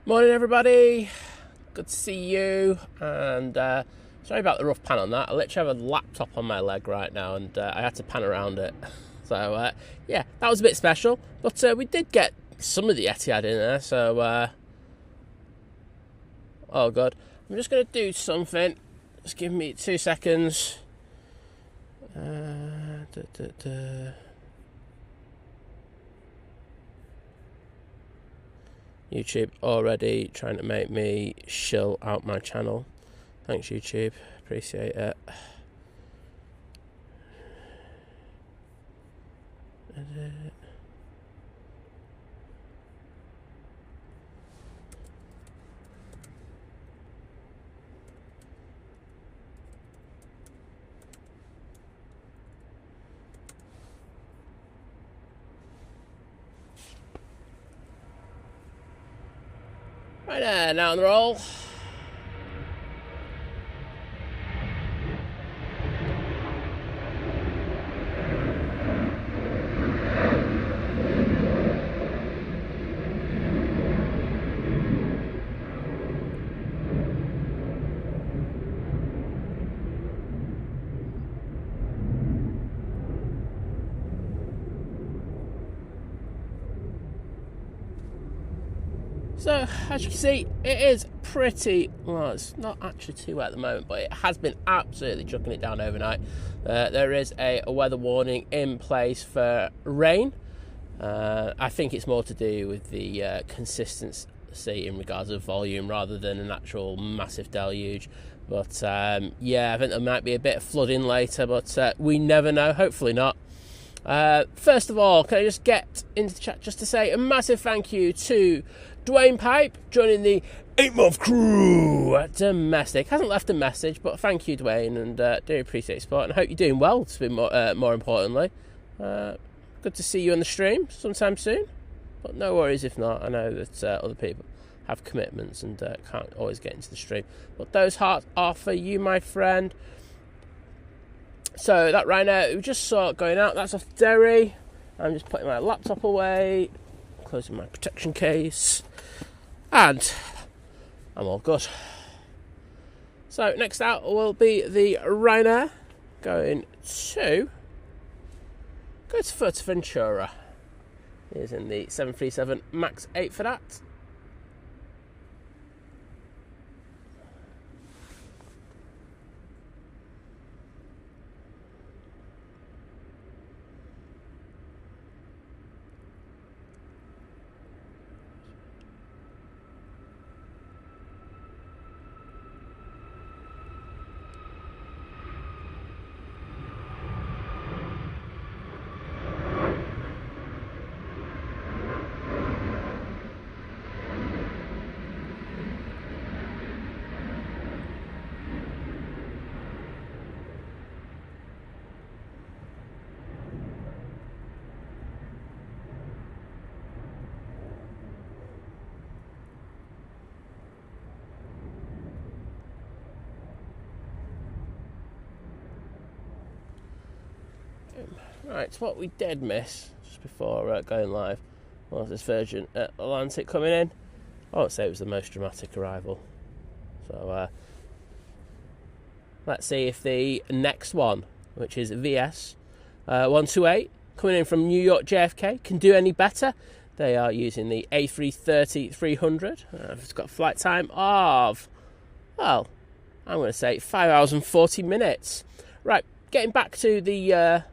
Morning everybody, good to see you, and sorry about the rough pan on that. I literally have a laptop on my leg right now and I had to pan around it. So yeah, that was a bit special, but we did get some of the Etihad in there, so oh god. I'm just going to do something, just give me 2 seconds. YouTube already trying to make me shill out my channel. Thanks YouTube, appreciate it. Right there, now on the roll. So, as you can see, it is pretty, well, it's not actually too wet at the moment, but it has been absolutely chucking it down overnight. There is a weather warning in place for rain. I think it's more to do with the consistency in regards of volume rather than an actual massive deluge. But yeah, I think there might be a bit of flooding later, but we never know, hopefully not. First of all, can I just get into the chat just to say a massive thank you to Dwayne Pipe joining the 8-month crew at Domestic. Hasn't left a message, but thank you, Dwayne, and do appreciate your support, and I hope you're doing well, to be more importantly. Good to see you on the stream sometime soon, but no worries if not. I know that other people have commitments and can't always get into the stream, but those hearts are for you, my friend. So that Ryanair we just saw going out, that's off Derry. I'm just putting my laptop away, closing my protection case, and I'm all good. So next out will be the Ryanair going to Fuerteventura. He's in the 737 MAX 8 for that. Right, so what we did miss just before going live was this Virgin Atlantic coming in. I would say it was the most dramatic arrival. So let's see if the next one, which is VS 128, coming in from New York JFK, can do any better. They are using the A330-300. It's got a flight time of, well, I'm going to say 5 hours and 40 minutes. Right, getting back to the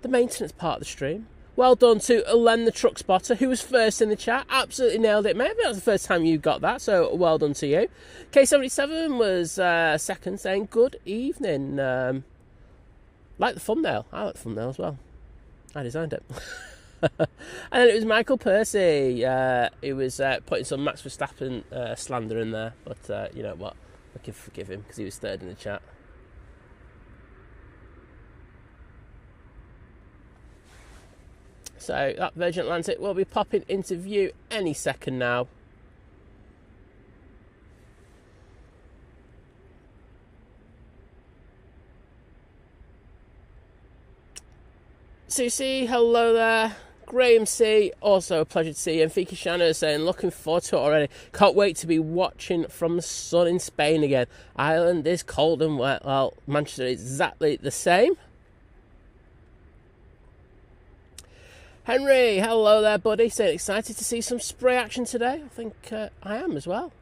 maintenance part of the stream. Well done to Len the Truck Spotter, who was first in the chat. Absolutely nailed it, mate. That was the first time you got that, so well done to you. K77 was second, saying good evening. Like the thumbnail. I like the thumbnail as well. I designed it. And then it was Michael Percy. He was putting some Max Verstappen slander in there, but you know what? I can forgive him because he was third in the chat. So that Virgin Atlantic will be popping into view any second now. Susie, hello there. Graham C, also a pleasure to see you. And Fiki Shanna saying, looking forward to it already. Can't wait to be watching from the sun in Spain again. Ireland is cold and wet. Well, Manchester is exactly the same. Henry, hello there, buddy. Saying excited to see some spray action today. I think I am as well.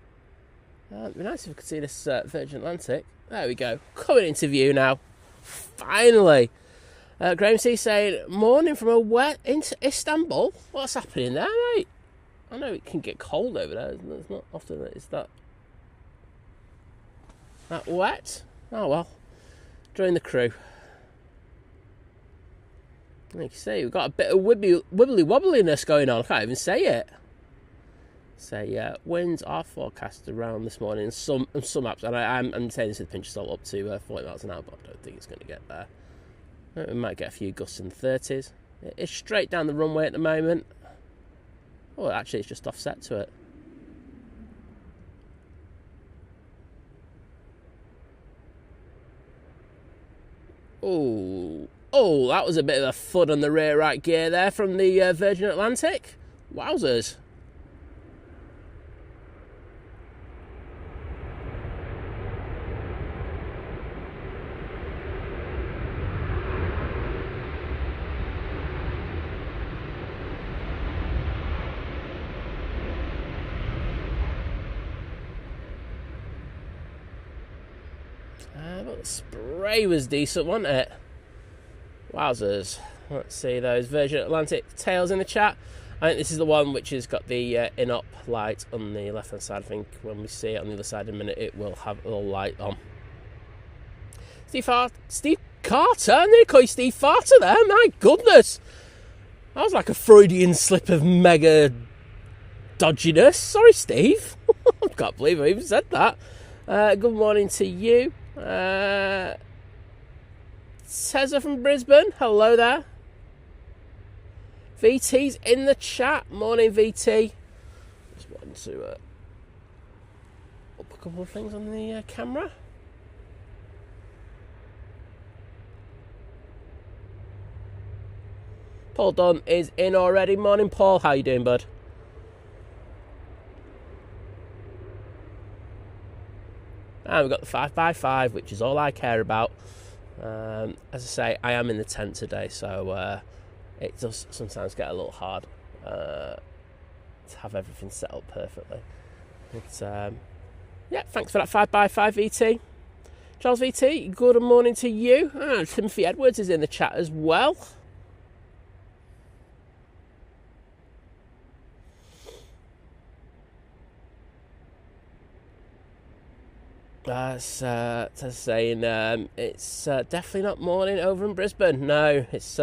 It'd be nice if we could see this Virgin Atlantic. There we go. Coming into view now. Finally. Graham C saying, morning from a wet into Istanbul. What's happening there, mate? I know it can get cold over there. It's not often that it's that wet. Oh well. Join the crew. Like you say, we've got a bit of wibbly wobbliness going on. I can't even say it. Winds are forecast around this morning in some apps, and I'm saying this with a pinch of salt, up to 40 miles an hour, but I don't think it's going to get there. We might get a few gusts in the 30s. It's straight down the runway at the moment. Oh, actually, it's just offset to it. Oh, that was a bit of a thud on the rear right gear there from the Virgin Atlantic. Wowzers. But the spray was decent, wasn't it? Wowzers. Let's see those Virgin Atlantic tails in the chat. I think this is the one which has got the in-up light on the left-hand side. I think when we see it on the other side in a minute, it will have a little light on. Steve Carter? I nearly call you Steve Farter there. My goodness. That was like a Freudian slip of mega dodginess. Sorry, Steve. I can't believe I even said that. Good morning to you. Teza from Brisbane, hello there. VT's in the chat. Morning, VT. Just wanted to up a couple of things on the camera. Paul Dunn is in already. Morning, Paul. How you doing, bud? And we've got the 5x5, which is all I care about. As I say, I am in the tent today, so it does sometimes get a little hard to have everything set up perfectly. But yeah, thanks for that 5x5 VT. Charles VT, good morning to you. Timothy Edwards is in the chat as well. That's saying it's definitely not morning over in Brisbane. No, it's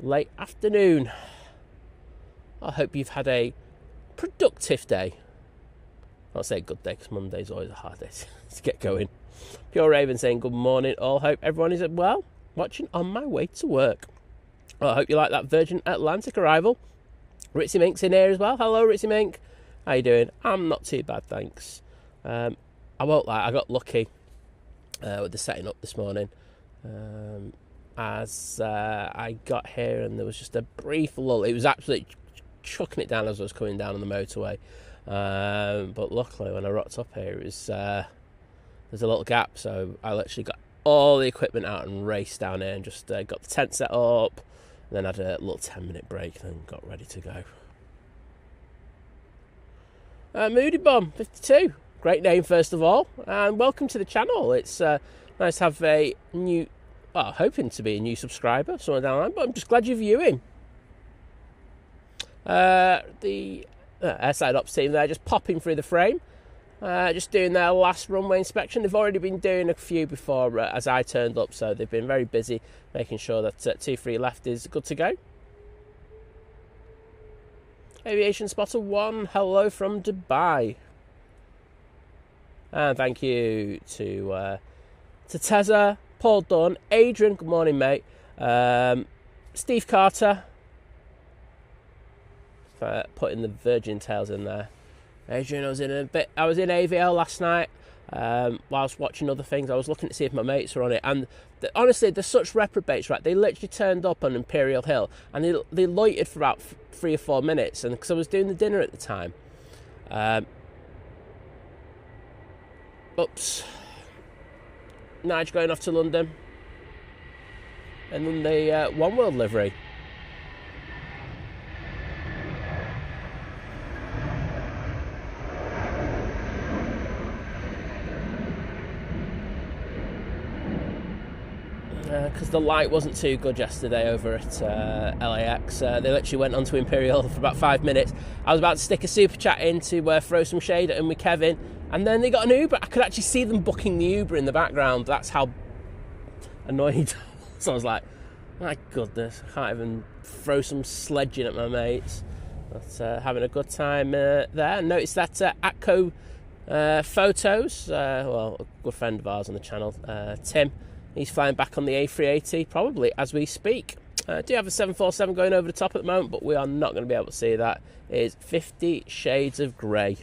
late afternoon. I hope you've had a productive day. I'll say a good day because Monday's always a hard day to get going. Pure Raven saying good morning all. Hope everyone is well. Watching on my way to work. Well, I hope you like that Virgin Atlantic arrival. Ritzy Mink's in here as well. Hello, Ritzy Mink. How you doing? I'm not too bad, thanks. I won't lie, I got lucky with the setting up this morning. As I got here and there was just a brief lull. It was absolutely chucking it down as I was coming down on the motorway. But luckily when I rocked up here, it was there's a little gap. So I literally got all the equipment out and raced down here and just got the tent set up. And then had a little 10-minute break and then got ready to go. Moody Bomb 52. Great name, first of all, and welcome to the channel. It's nice to have a new, well, hoping to be a new subscriber, somewhere down the line, but I'm just glad you're viewing. The Airside Ops team there just popping through the frame, just doing their last runway inspection. They've already been doing a few before as I turned up, so they've been very busy making sure that 23 left is good to go. Aviation Spotter 1, hello from Dubai. And thank you to Teza, Paul Dunn, Adrian, good morning, mate. Steve Carter, for putting the Virgin tails in there. Adrian, I was in AVL last night. whilst watching other things. I was looking to see if my mates were on it, and honestly, they're such reprobates, right? They literally turned up on Imperial Hill, and they loitered for about 3 or 4 minutes, and because I was doing the dinner at the time. Oops. Nige going off to London, and then the One World livery. Because the light wasn't too good yesterday over at LAX. They literally went on to Imperial for about 5 minutes. I was about to stick a super chat in to throw some shade at him with Kevin, and then they got an Uber. I could actually see them booking the Uber in the background. That's how annoyed. So I was like, my goodness, I can't even throw some sledging at my mates. But having a good time there. Noticed that Atco Photos, well, a good friend of ours on the channel, Tim, he's flying back on the A380, probably as we speak. Do have a 747 going over the top at the moment, but we are not going to be able to see that. It is 50 Shades of Grey.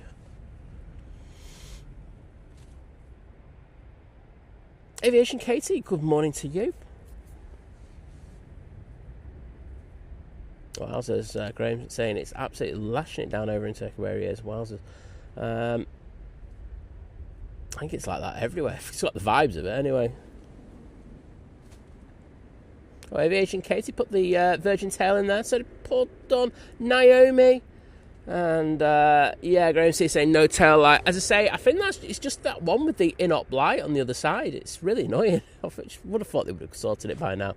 Aviation Katie, good morning to you. Wowzers, Graham saying it's absolutely lashing it down over in Turkey where he is. Wowzers. I think it's like that everywhere. It's got the vibes of it anyway. Oh, Aviation Katie put the Virgin Tail in there, so they put on Naomi. And yeah, Graham C saying no tail light. As I say, I think it's just that one with the in-op light on the other side. It's really annoying. I would have thought they would have sorted it by now.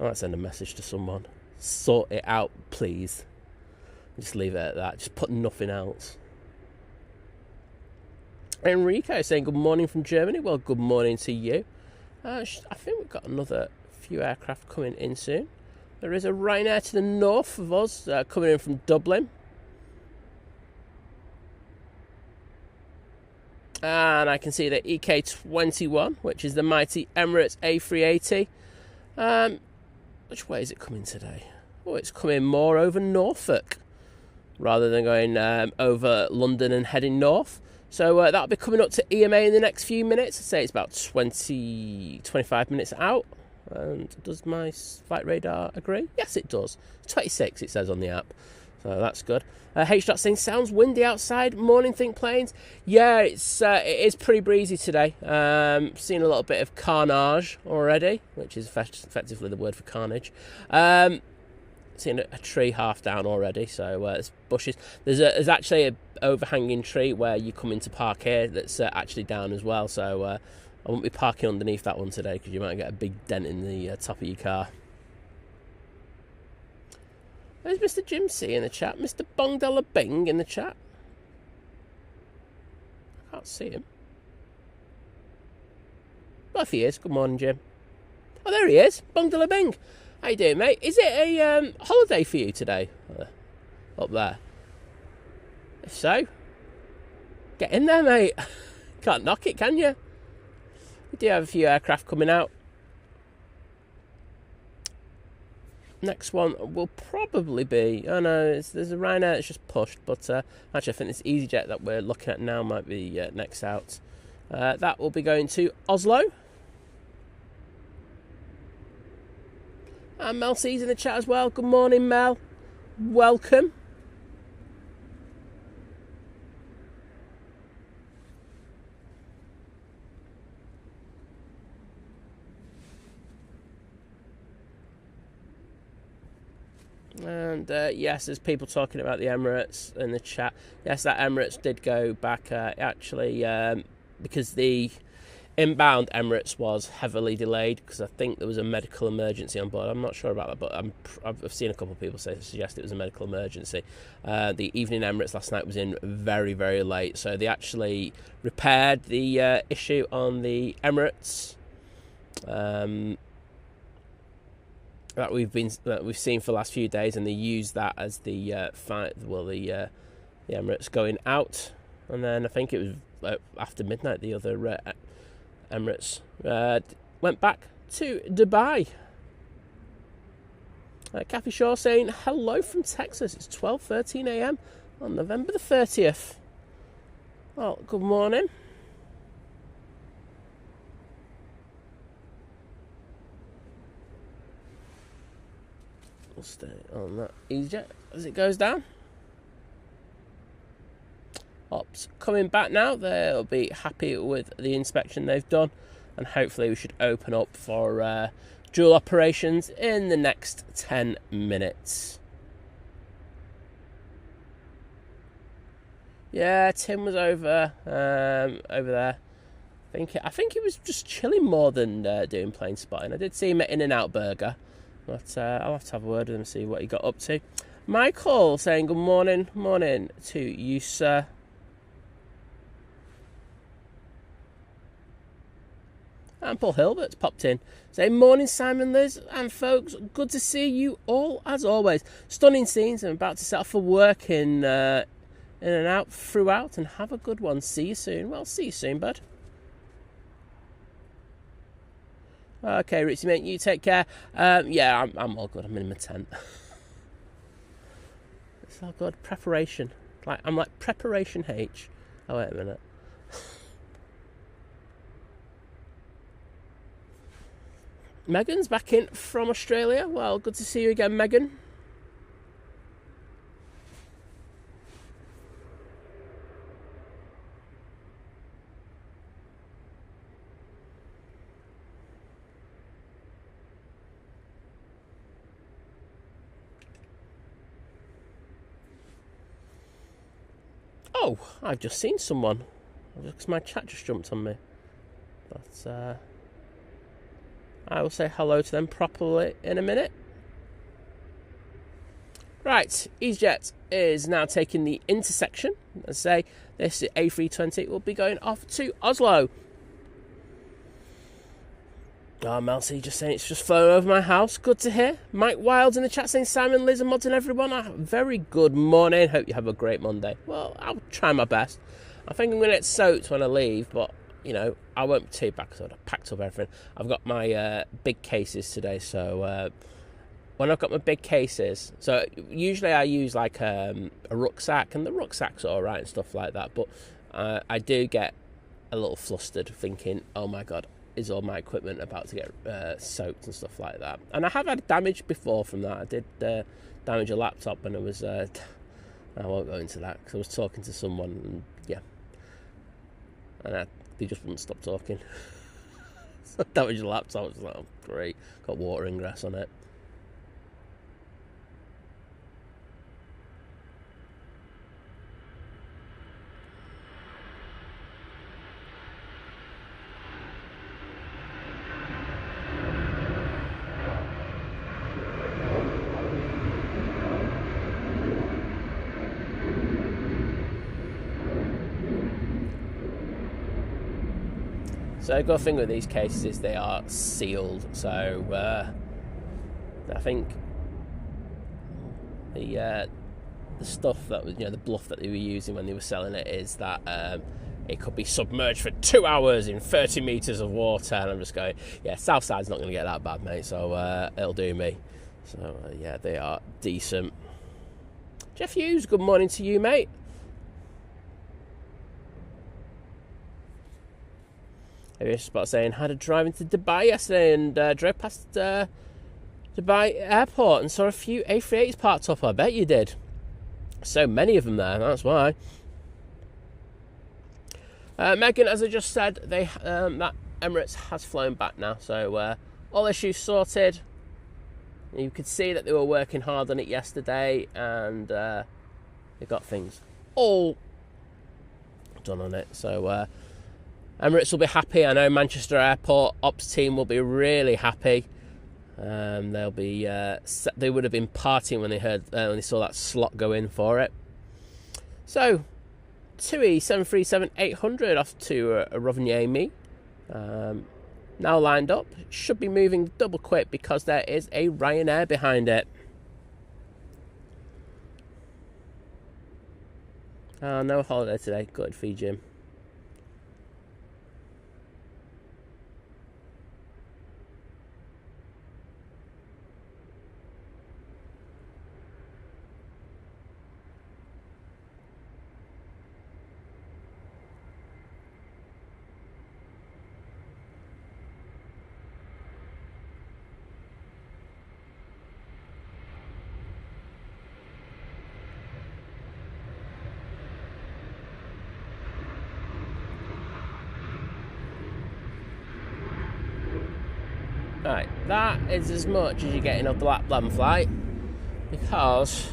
I might send a message to someone. Sort it out, please. Just leave it at that. Just put nothing else. Enrico saying good morning from Germany. Well, good morning to you. I think we've got another few aircraft coming in soon. There is a Ryanair to the north of us coming in from Dublin. And I can see the EK21, which is the mighty Emirates A380. Which way is it coming today? Oh, it's coming more over Norfolk rather than going over London and heading north. So that'll be coming up to EMA in the next few minutes. I'd say it's about 25 minutes out. And does my flight radar agree? Yes, it does. 26, it says on the app. So that's good. H. saying, sounds windy outside. Morning, think planes. Yeah, it is pretty breezy today. Seen a little bit of carnage already, which is effectively the word for carnage. Seen a tree half down already, so it's bushes. There's actually an overhanging tree where you come into park here that's actually down as well. So I won't be parking underneath that one today because you might get a big dent in the top of your car. There's Mr. Jim C in the chat. Mr. Bongdella Bing in the chat. I can't see him. Well, if he is, good morning, Jim. Oh, there he is. Bongdella Bing. How you doing, mate? Is it a holiday for you today? Up there. If so, get in there, mate. Can't knock it, can you? We do have a few aircraft coming out. Next one will probably be... Oh no, there's a Ryanair that's just pushed, but actually I think this EasyJet that we're looking at now might be next out. That will be going to Oslo. And Mel C's in the chat as well. Good morning, Mel. Welcome. And yes, there's people talking about the Emirates in the chat. Yes, that Emirates did go back actually because the inbound Emirates was heavily delayed because I think there was a medical emergency on board. I'm not sure about that, but I've seen a couple of people suggest it was a medical emergency. The evening Emirates last night was in very, very late, so they actually repaired the issue on the Emirates. That we've seen for the last few days, and they used that as the the Emirates going out, and then I think it was after midnight the other Emirates went back to Dubai. Kathy Shaw saying hello from Texas. It's 12:13 a.m. on November the 30th. Well, good morning. We'll stay on that EasyJet as it goes down. Ops coming back now. They'll be happy with the inspection they've done, and hopefully we should open up for dual operations in the next 10 minutes. Yeah, Tim was over there. I think he was just chilling more than doing plane spotting. I did see him at In-N-Out Burger, but I'll have to have a word with him and see what he got up to. Michael saying good morning to you, sir. And Paul Hilbert's popped in saying morning, Simon, Liz, and folks. Good to see you all as always. Stunning scenes. I'm about to set off for work in and out throughout, and have a good one. See you soon. Well, see you soon, bud. Okay, Ritzy, mate, you take care. Yeah, I'm all good. I'm in my tent. It's all good. Preparation. I'm like Preparation H. Oh, wait a minute. Megan's back in from Australia. Well, good to see you again, Megan. Oh, I've just seen someone. Because my chat just jumped on me. But I will say hello to them properly in a minute. Right, EasyJet is now taking the intersection. As I say, this A320 will be going off to Oslo. Oh, Mel C just saying it's just flown over my house. Good to hear. Mike Wilds in the chat saying Simon, Liz and Mods and everyone. Very good morning. Hope you have a great Monday. Well, I'll try my best. I think I'm going to get soaked when I leave, but, you know, I won't be too bad because I've packed up everything. I've got my big cases today, so when I've got my big cases, so usually I use like a rucksack, and the rucksack's all right and stuff like that, but I do get a little flustered thinking, oh my God, is all my equipment about to get soaked and stuff like that. And I have had damage before from that. I did damage a laptop, and it was I won't go into that because I was talking to someone, and yeah, and they just wouldn't stop talking. So damaged the laptop. I was like, oh, great, got water ingress on it. So the good thing with these cases is they are sealed. So I think the stuff that was, the bluff that they were using when they were selling it is that it could be submerged for 2 hours in 30 metres of water. And I'm just going, yeah, Southside's not going to get that bad, mate. So it'll do me. So yeah, they are decent. Jeff Hughes, good morning to you, mate. Aviation Spot saying, had a drive into Dubai yesterday and drove past Dubai airport and saw a few A380s parked up. I bet you did. So many of them there, that's why. Megan, as I just said, that Emirates has flown back now. So all issues sorted. You could see that they were working hard on it yesterday, and they got things all done on it. So Emirates will be happy. I know Manchester Airport Ops team will be really happy. They'll be. They would have been partying when they heard when they saw that slot go in for it. So, TUI 737-800 off to Runway Me. Now lined up. Should be moving double quick because there is a Ryanair behind it. No holiday today. Good for you, Jim. Right, that is as much as you're getting of the Lapland flight, because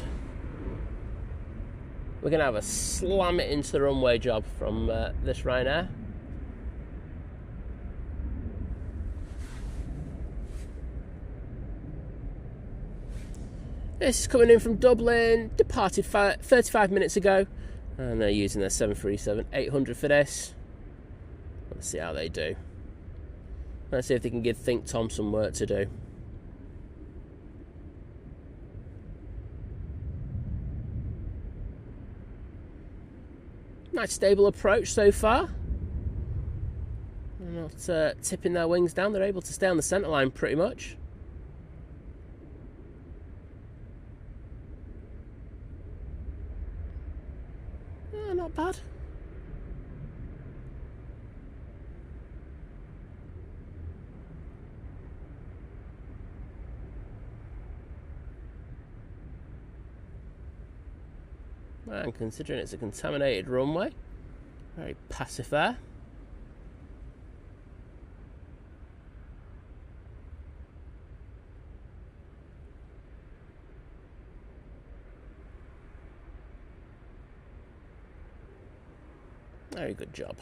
we're going to have a slam it into the runway job from this Ryanair. This is coming in from Dublin, departed 35 minutes ago, and they're using their 737-800 for this. Let's see how they do. Let's see if they can give Think Tom some work to do. Nice stable approach so far. They're not tipping their wings down. They're able to stay on the centre line pretty much. Oh, not bad. And considering it's a contaminated runway, very passive there. Very good job.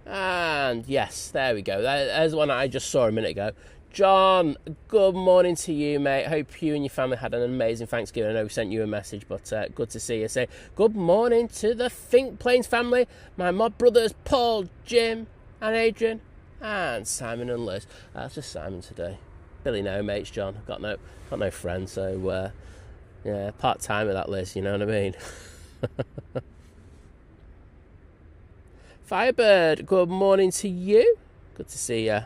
And yes, there we go. There's one I just saw a minute ago. John, good morning to you, mate. Hope you and your family had an amazing Thanksgiving. I know we sent you a message, but good to see you. Say good morning to the Think Planes family. My mod brothers, Paul, Jim, and Adrian, and Simon and Liz. That's just Simon today. Billy, no mates, John. Got no friends, so yeah, part time of that Liz. You know what I mean? Firebird, good morning to you. Good to see you.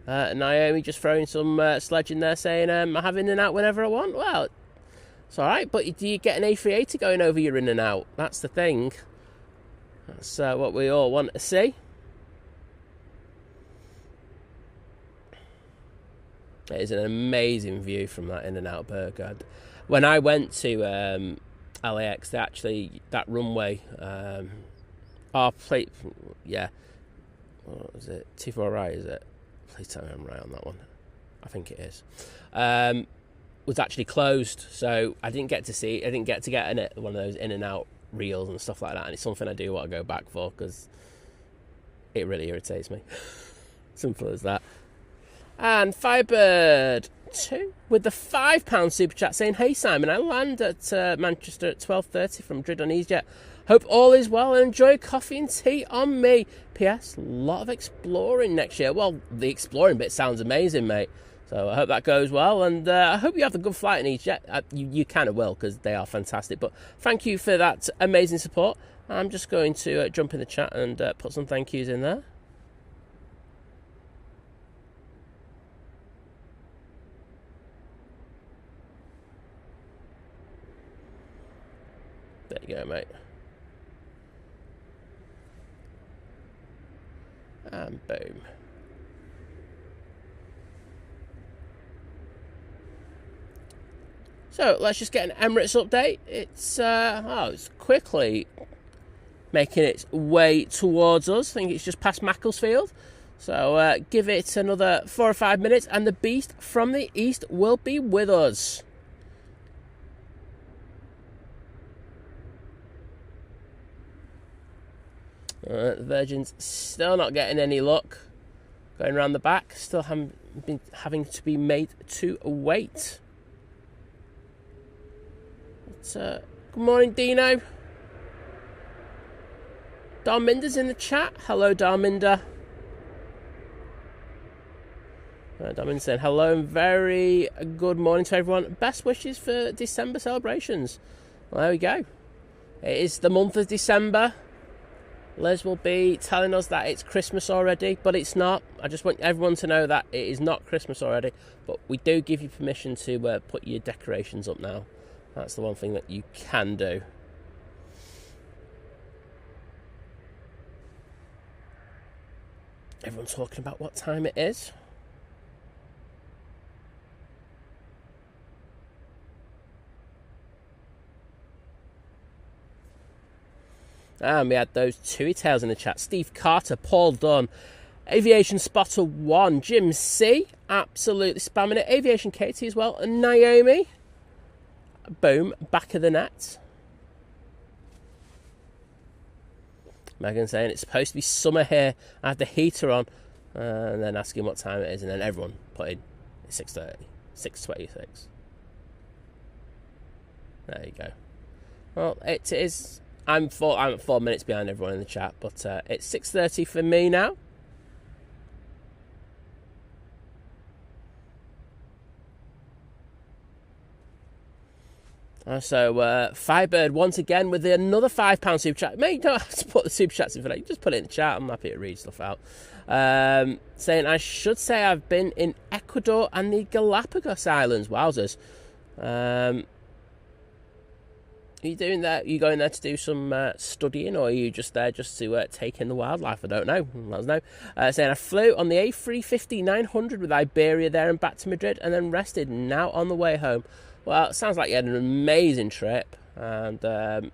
Naomi just throwing some sledge in there saying, I have in and out whenever I want. Well, it's alright, but do you get an A380 going over your in and out? That's the thing. That's what we all want to see. It is an amazing view from that in and out burger. When I went to LAX, that runway, our plate, yeah, what was it? T4I, is it? Please tell me I'm right on that one. I think it is. Was actually closed, so I didn't get to get one of those in and out reels and stuff like that. And it's something I do want to go back for because it really irritates me. Simple as that. And Firebird 2 with the £5 super chat saying, hey Simon, I land at Manchester at 12:30 from Madrid on EasyJet. Hope all is well and enjoy coffee and tea on me. P.S. A lot of exploring next year. Well, the exploring bit sounds amazing, mate. So I hope that goes well, and I hope you have a good flight in EasyJet. You kind of will, because they are fantastic. But thank you for that amazing support. I'm just going to jump in the chat and put some thank yous in there. There you go, mate. And boom. So let's just get an Emirates update. It's quickly making its way towards us. I think it's just past Macclesfield. So give it another 4 or 5 minutes and the beast from the east will be with us. The Virgin's still not getting any luck. Going around the back, still having to be made to wait. But, good morning, Dino. Darminder's in the chat. Hello, Darminder. Darminder saying hello and very good morning to everyone. Best wishes for December celebrations. Well, there we go. It is the month of December. Liz will be telling us that it's Christmas already, but it's not. I just want everyone to know that it is not Christmas already, but we do give you permission to put your decorations up now. That's the one thing that you can do. Everyone talking about what time it is. And we had those Tui Tails in the chat. Steve Carter, Paul Dunn, Aviation Spotter 1, Jim C, absolutely spamming it. Aviation Katie as well, and Naomi. Boom, back of the net. Megan saying it's supposed to be summer here. I have the heater on. And then asking what time it is. And then everyone put in 6:30, 6:26. There you go. Well, it is. I'm 4 minutes behind everyone in the chat. But it's 6:30 for me now. So Firebird once again with another £5 super chat. Mate, you don't have to put the super chats in for that. You just put it in the chat. I'm happy to read stuff out. Saying I should say I've been in Ecuador and the Galapagos Islands. Wowzers. Are you doing that? Are you going there to do some studying, or are you just there just to take in the wildlife? I don't know. Let us know. Saying I flew on the A350-900 with Iberia there and back to Madrid, and then rested. Now on the way home. Well, it sounds like you had an amazing trip, and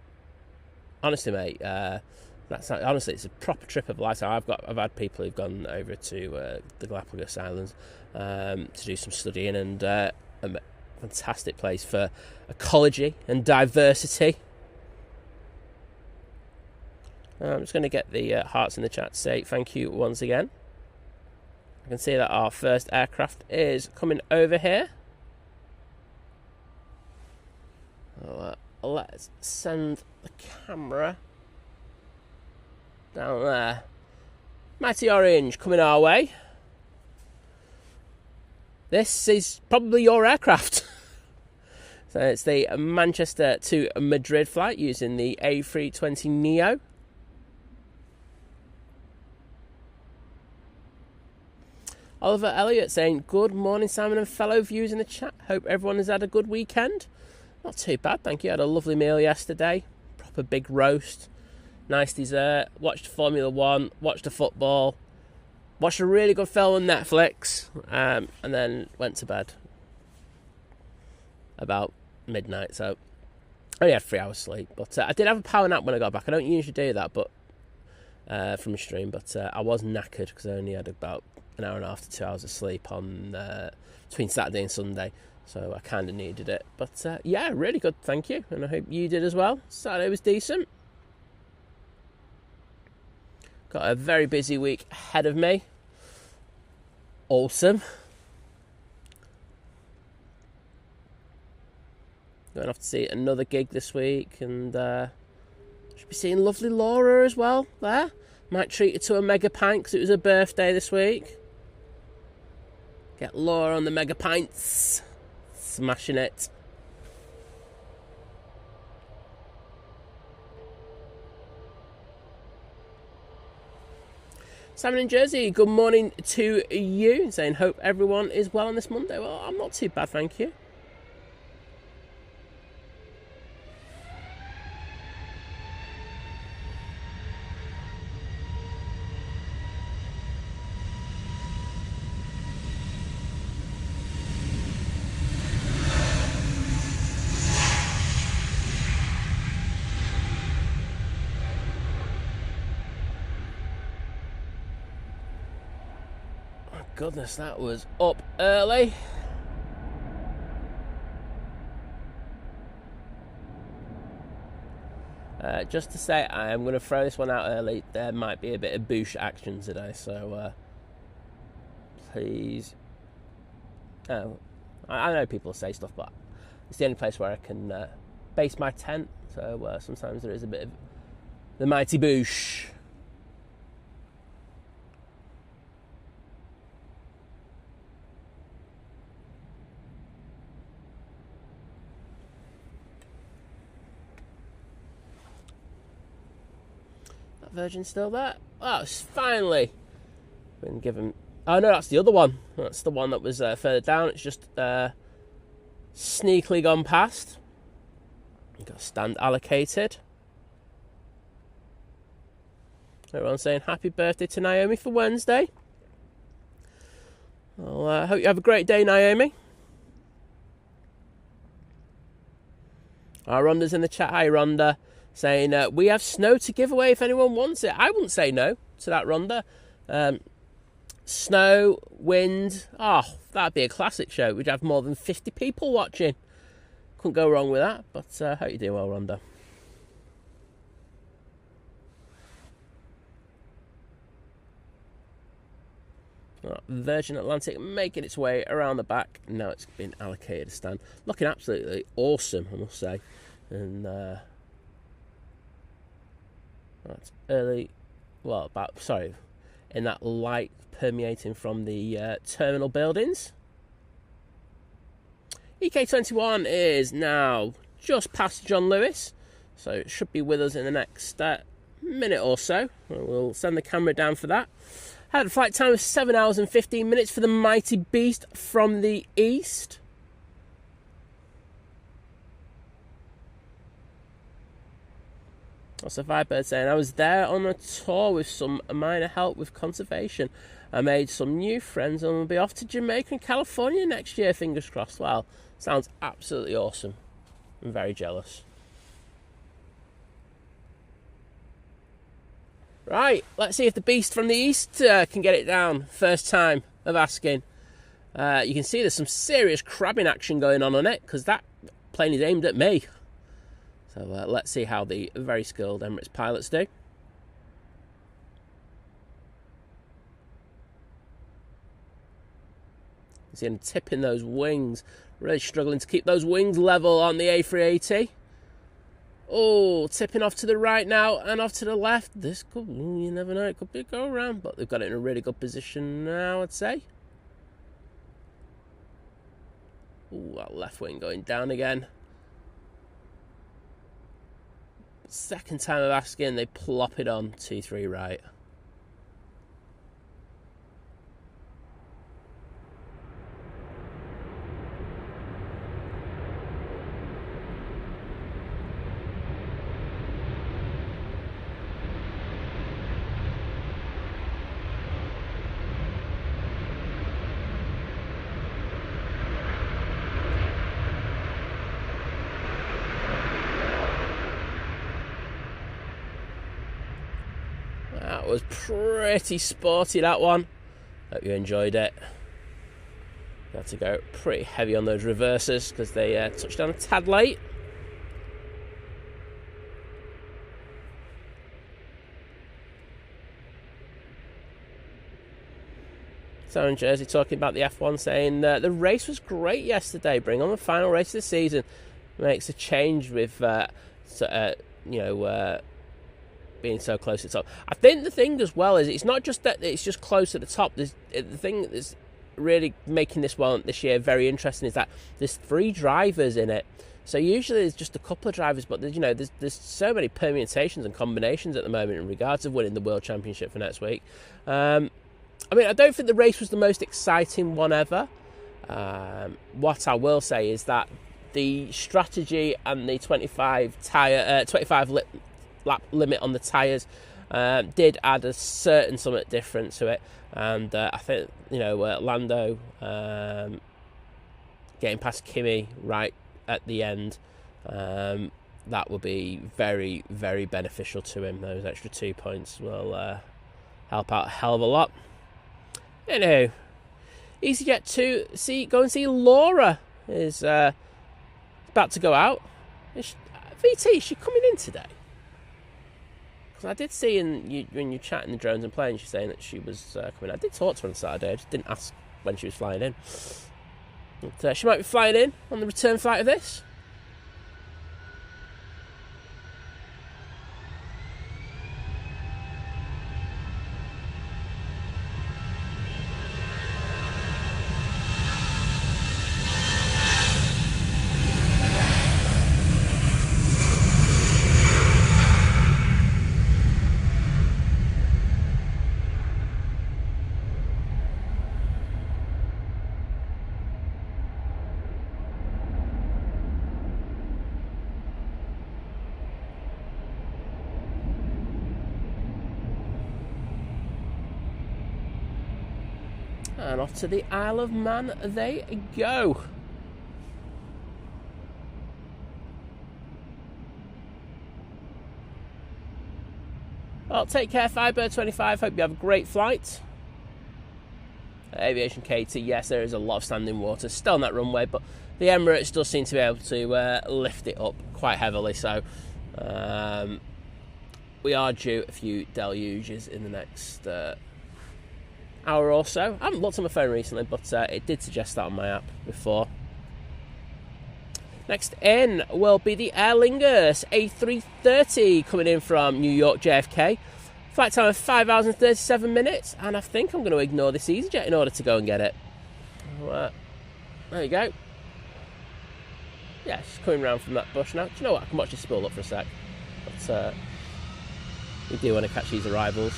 honestly, mate, honestly, it's a proper trip of a lifetime. I've had people who've gone over to the Galapagos Islands to do some studying, and a fantastic place for ecology and diversity. I'm just going to get the hearts in the chat to say thank you once again. I can see that our first aircraft is coming over here. Let's send the camera down there. Mighty Orange coming our way. This is probably your aircraft. So it's the Manchester to Madrid flight using the A320neo. Oliver Elliott saying, good morning, Simon and fellow viewers in the chat. Hope everyone has had a good weekend. Not too bad, thank you. I had a lovely meal yesterday. Proper big roast. Nice dessert. Watched Formula 1. Watched the football. Watched a really good film on Netflix. And then went to bed about midnight. So I only had 3 hours sleep. But I did have a power nap when I got back. I don't usually do that but from a stream. But I was knackered because I only had about an hour and a half to 2 hours of sleep on between Saturday and Sunday. So I kind of needed it. But yeah, really good, thank you. And I hope you did as well. Saturday was decent. Got a very busy week ahead of me. Awesome. Going off to see another gig this week. And should be seeing lovely Laura as well there. Might treat her to a mega pint because it was her birthday this week. Get Laura on the mega pints. Smashing it. Simon in Jersey, good morning to you. Saying hope everyone is well on this Monday. Well, I'm not too bad, thank you. Goodness, that was up early. Just to say, I am going to throw this one out early. There might be a bit of boosh action today, so please. Oh, I know people say stuff, but it's the only place where I can base my tent. So sometimes there is a bit of the mighty boosh. Virgin still there? Oh, it's finally been given. Oh no, that's the other one. That's the one that was further down. It's just sneakily gone past. Got a stand allocated. Everyone's saying happy birthday to Naomi for Wednesday. Well, I hope you have a great day, Naomi. Rhonda's in the chat. Hi, Rhonda. saying, we have snow to give away if anyone wants it. I wouldn't say no to that, Rhonda. Snow, wind, that'd be a classic show. We'd have more than 50 people watching. Couldn't go wrong with that, but hope you do well, Rhonda. Virgin Atlantic making its way around the back. Now it's been allocated a stand. Looking absolutely awesome, I must say. And that's early, in that light permeating from the terminal buildings. EK21 is now just past John Lewis, so it should be with us in the next minute or so. We'll send the camera down for that. Had a flight time of 7 hours and 15 minutes for the mighty beast from the east. That's a Virebird saying, I was there on a tour with some minor help with conservation. I made some new friends and will be off to Jamaica and California next year, fingers crossed. Well, sounds absolutely awesome. I'm very jealous. Right, let's see if the beast from the east can get it down. First time of asking. You can see there's some serious crabbing action going on it, because that plane is aimed at me. So let's see how the very skilled Emirates pilots do. You see him tipping those wings. Really struggling to keep those wings level on the A380. Oh, tipping off to the right now and off to the left. This could, you never know, it could be a go around, but they've got it in a really good position now, I'd say. Oh, that left wing going down again. Second time of asking, they plop it on T3 right. That was pretty sporty, that one. Hope you enjoyed it. You had to go pretty heavy on those reversers because they touched down a tad late. So in Jersey talking about the F1, saying the race was great yesterday. Bring on the final race of the season. Makes a change with being so close to the top. I think the thing as well is it's not just that it's just close to the top. The thing that's really making this one this year very interesting is that there's 3 drivers in it. So usually there's just a couple of drivers, but there's so many permutations and combinations at the moment in regards of winning the World Championship for next week. I don't think the race was the most exciting one ever. What I will say is that the strategy and the 25 lap limit on the tyres did add a certain somewhat different to it, and I think Lando getting past Kimi right at the end, that will be very, very beneficial to him. Those extra 2 points will help out a hell of a lot. Anywho, EasyJet to go and see Laura is about to go out. VT, is she coming in today? Because I did see when you chatting the drones and planes, she's saying that she was coming. I did talk to her on Saturday. I just didn't ask when she was flying in. But, she might be flying in on the return flight of this. And off to the Isle of Man they go. Well, take care, Firebird25. Hope you have a great flight. Aviation KT, yes, there is a lot of standing water still on that runway, but the Emirates does seem to be able to lift it up quite heavily, so we are due a few deluges in the next hour or so. I haven't looked at my phone recently, but it did suggest that on my app before. Next in will be the Aer Lingus A380 coming in from New York JFK. Flight time of 5 hours and 37 minutes, and I think I'm going to ignore this EasyJet in order to go and get it. There you go. Yeah, she's coming round from that bush now. Do you know what? I can watch this spool up for a sec. But we do want to catch these arrivals.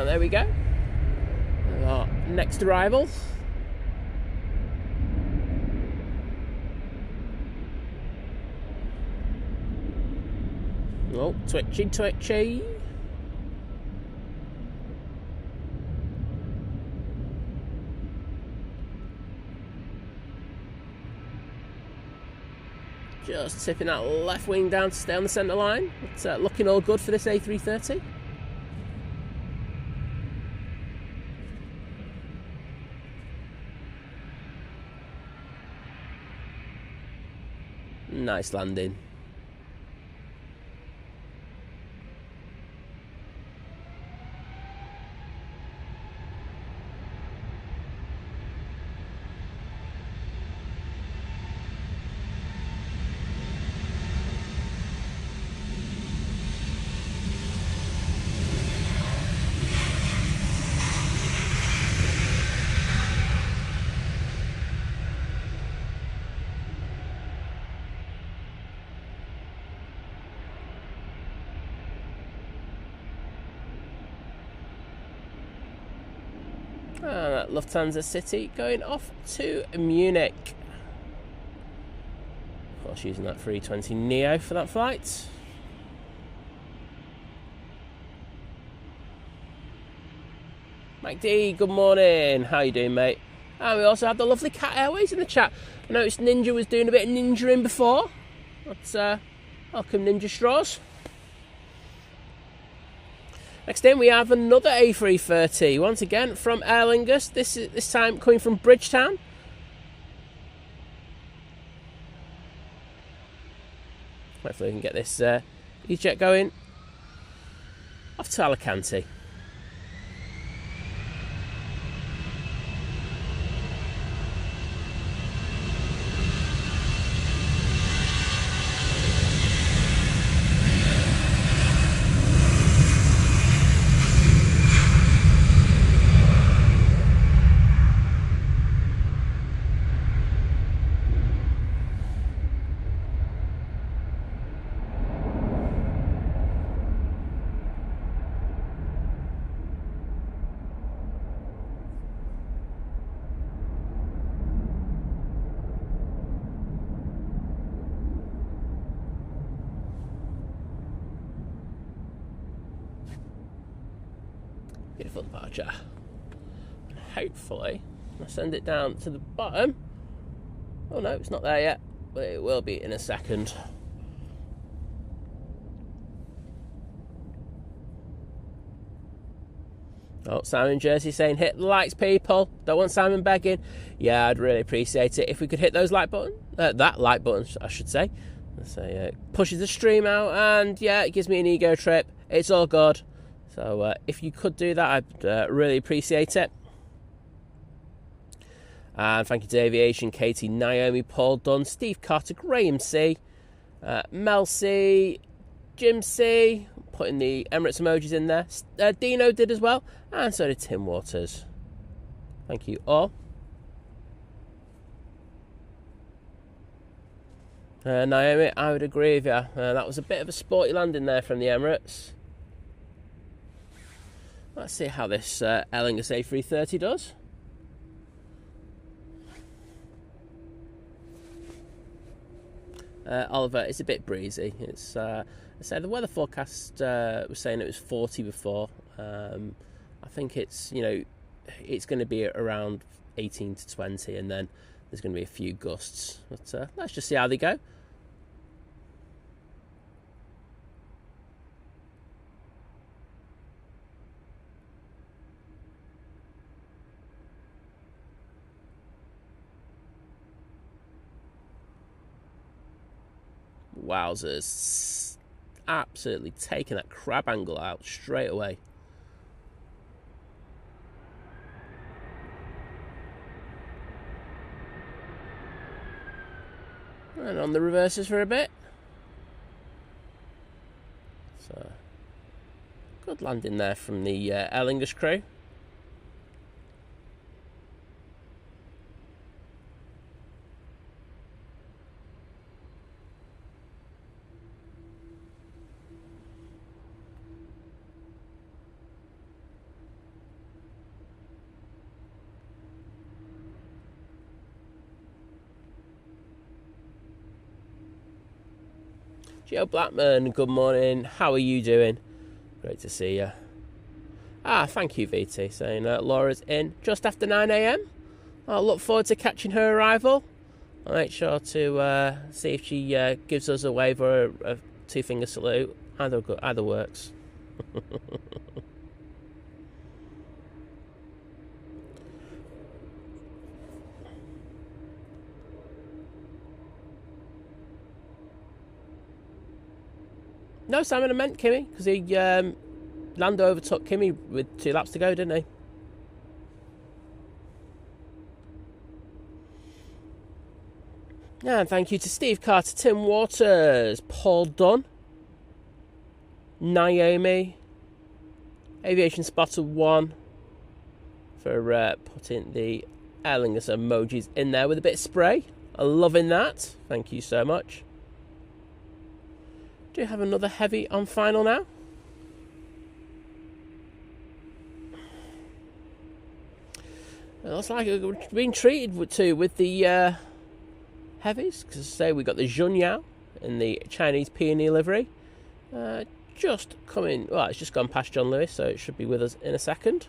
There we go. Our next arrival. Oh, twitchy, twitchy. Just tipping that left wing down to stay on the centre line. It's looking all good for this A330. Nice landing. Lufthansa City going off to Munich. Of course, using that 320 Neo for that flight. Mike D, good morning. How you doing, mate? And we also have the lovely Cat Airways in the chat. I noticed Ninja was doing a bit of ninjaing before. That's welcome, Ninja Straws. Next in, we have another A330, once again from Aer Lingus, this time coming from Bridgetown. Hopefully we can get this EasyJet going off to Alicante. Beautiful departure. Hopefully, I'll send it down to the bottom. Oh no, it's not there yet, but it will be in a second. Oh, Simon Jersey saying hit the likes, people. Don't want Simon begging. Yeah, I'd really appreciate it if we could hit those like button. That like button, I should say. So pushes the stream out, and yeah, it gives me an ego trip. It's all good. So if you could do that, I'd really appreciate it. And thank you to Aviation, Katie, Naomi, Paul Dunn, Steve Carter, Graham C, Mel C, Jim C, putting the Emirates emojis in there. Dino did as well, and so did Tim Waters. Thank you all. Naomi, I would agree with you. That was a bit of a sporty landing there from the Emirates. Let's see how this Aer Lingus A330 does. Oliver, it's a bit breezy. It's I say the weather forecast was saying it was 40 before. I think it's it's going to be around 18 to 20, and then there's going to be a few gusts. But let's just see how they go. Wowzers. Absolutely taking that crab angle out straight away. And on the reverses for a bit. So, good landing there from the Aer Lingus crew. Joe Blackman, good morning. How are you doing? Great to see you. Thank you, VT, saying Laura's in just after 9 a.m. I look forward to catching her arrival. I'll make sure to see if she gives us a wave or a two-finger salute. Either works. No, Simon, I meant Kimmy, because Lando overtook Kimmy with 2 laps to go, didn't he? And thank you to Steve Carter, Tim Waters, Paul Dunn, Naomi, Aviation Spotter 1 for putting the Aer Lingus emojis in there with a bit of spray. I'm loving that. Thank you so much. Do you have another heavy on final now? It looks like we've been treated with the heavies. Because I say we got the Junyao in the Chinese peony livery. Just coming. Well, it's just gone past John Lewis, so it should be with us in a second.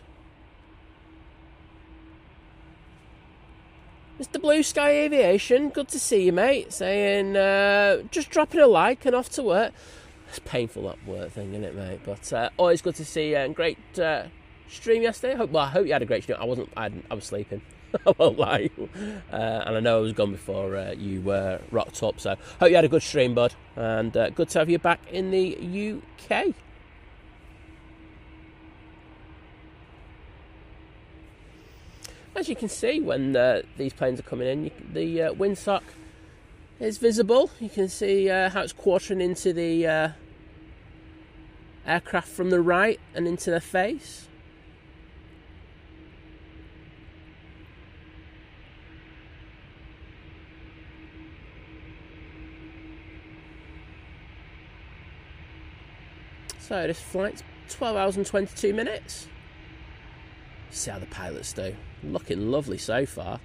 Mr. Blue Sky Aviation, good to see you, mate. Saying, just dropping a like and off to work. It's painful, that work thing, isn't it, mate? But always good to see you, and great stream yesterday. I hope you had a great stream. I was sleeping. I won't lie. And I know I was gone before you rocked up. So hope you had a good stream, bud. And good to have you back in the UK. As you can see, when these planes are coming in, the windsock is visible. You can see how it's quartering into the aircraft from the right and into their face. So this flight's 12 hours and 22 minutes. See how the pilots do. Looking lovely so far.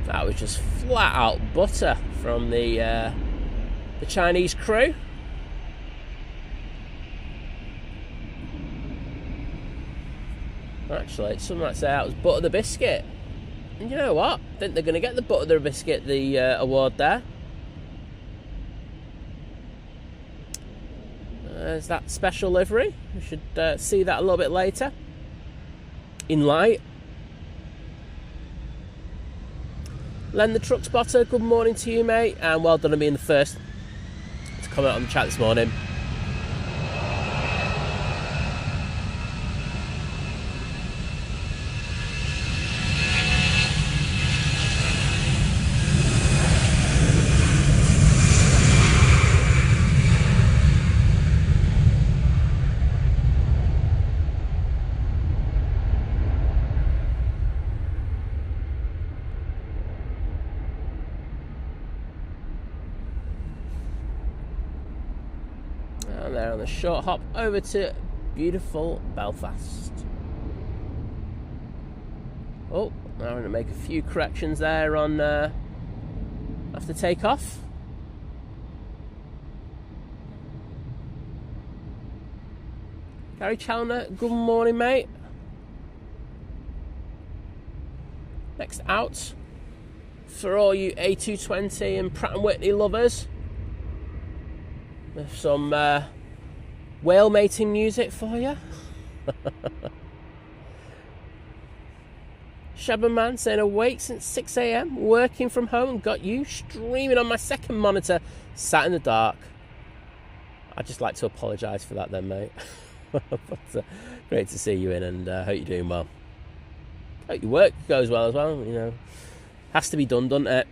That was just flat out butter from the Chinese crew. Actually, some might say that was butter the biscuit. And you know what? I think they're going to get the butter the biscuit award there. There's that special livery. We should see that a little bit later. In light. Len the Truck Spotter, good morning to you, mate, and well done on being the first to comment on the chat this morning. on a short hop over to beautiful Belfast. Oh, now I'm going to make a few corrections there on after takeoff. Gary Challoner, good morning, mate. Next out, for all you A220 and Pratt & Whitney lovers, with some whale mating music for you. Shabberman saying awake since 6 a.m, working from home and got you streaming on my second monitor, sat in the dark. I'd just like to apologise for that then, mate. But great to see you in, and hope you're doing well. Hope your work goes well as well, you know. Has to be done, doesn't it?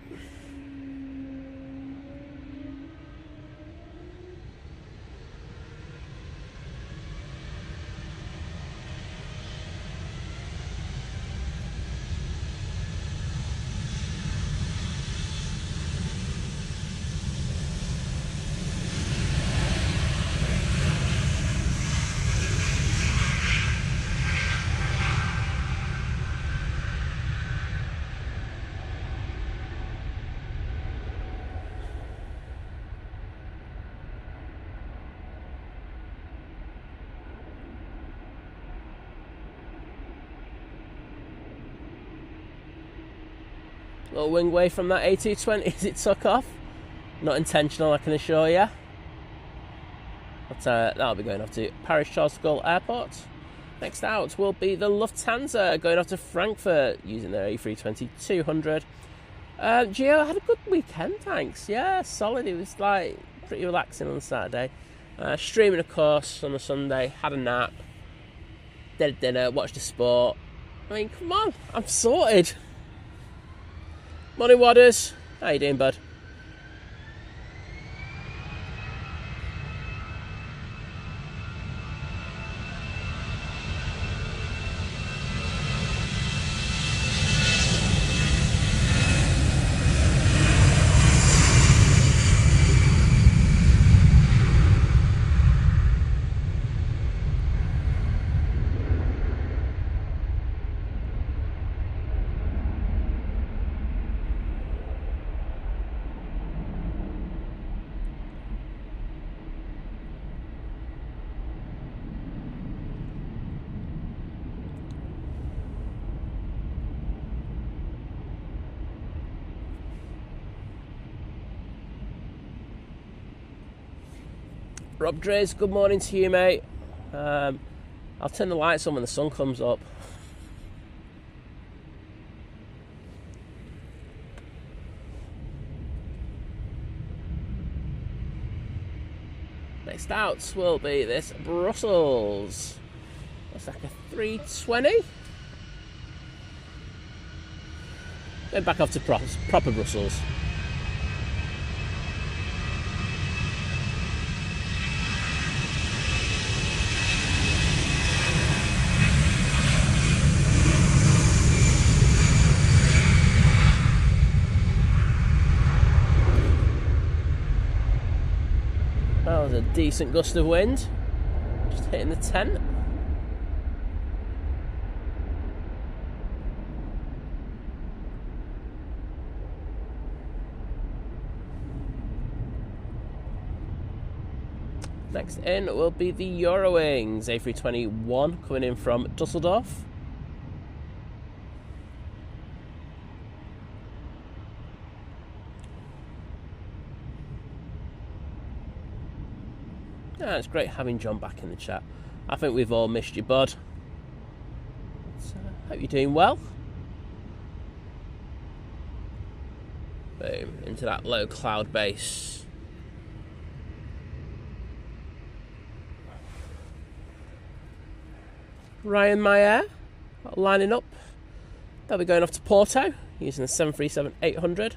Little wing way from that A220 as it took off. Not intentional, I can assure you. But that'll be going off to Paris Charles de Gaulle Airport. Next out will be the Lufthansa going off to Frankfurt using their A320-200. Gio, I had a good weekend, thanks. Yeah, solid. It was like pretty relaxing on the Saturday. Streaming, of course, on the Sunday. Had a nap. Did a dinner. Watched the sport. I mean, come on, I'm sorted. Morning, Wadders. How you doing, bud? Rob Drees, good morning to you, mate. I'll turn the lights on when the sun comes up. Next out will be this Brussels. That's like a 320. Then back off to proper Brussels. That was a decent gust of wind, just hitting the tent. Next in will be the Eurowings A321 coming in from Dusseldorf. Yeah, it's great having John back in the chat. I think we've all missed you, bud. So, hope you're doing well. Boom, into that low cloud base. Ryan Meyer lining up. They'll be going off to Porto using the 737-800.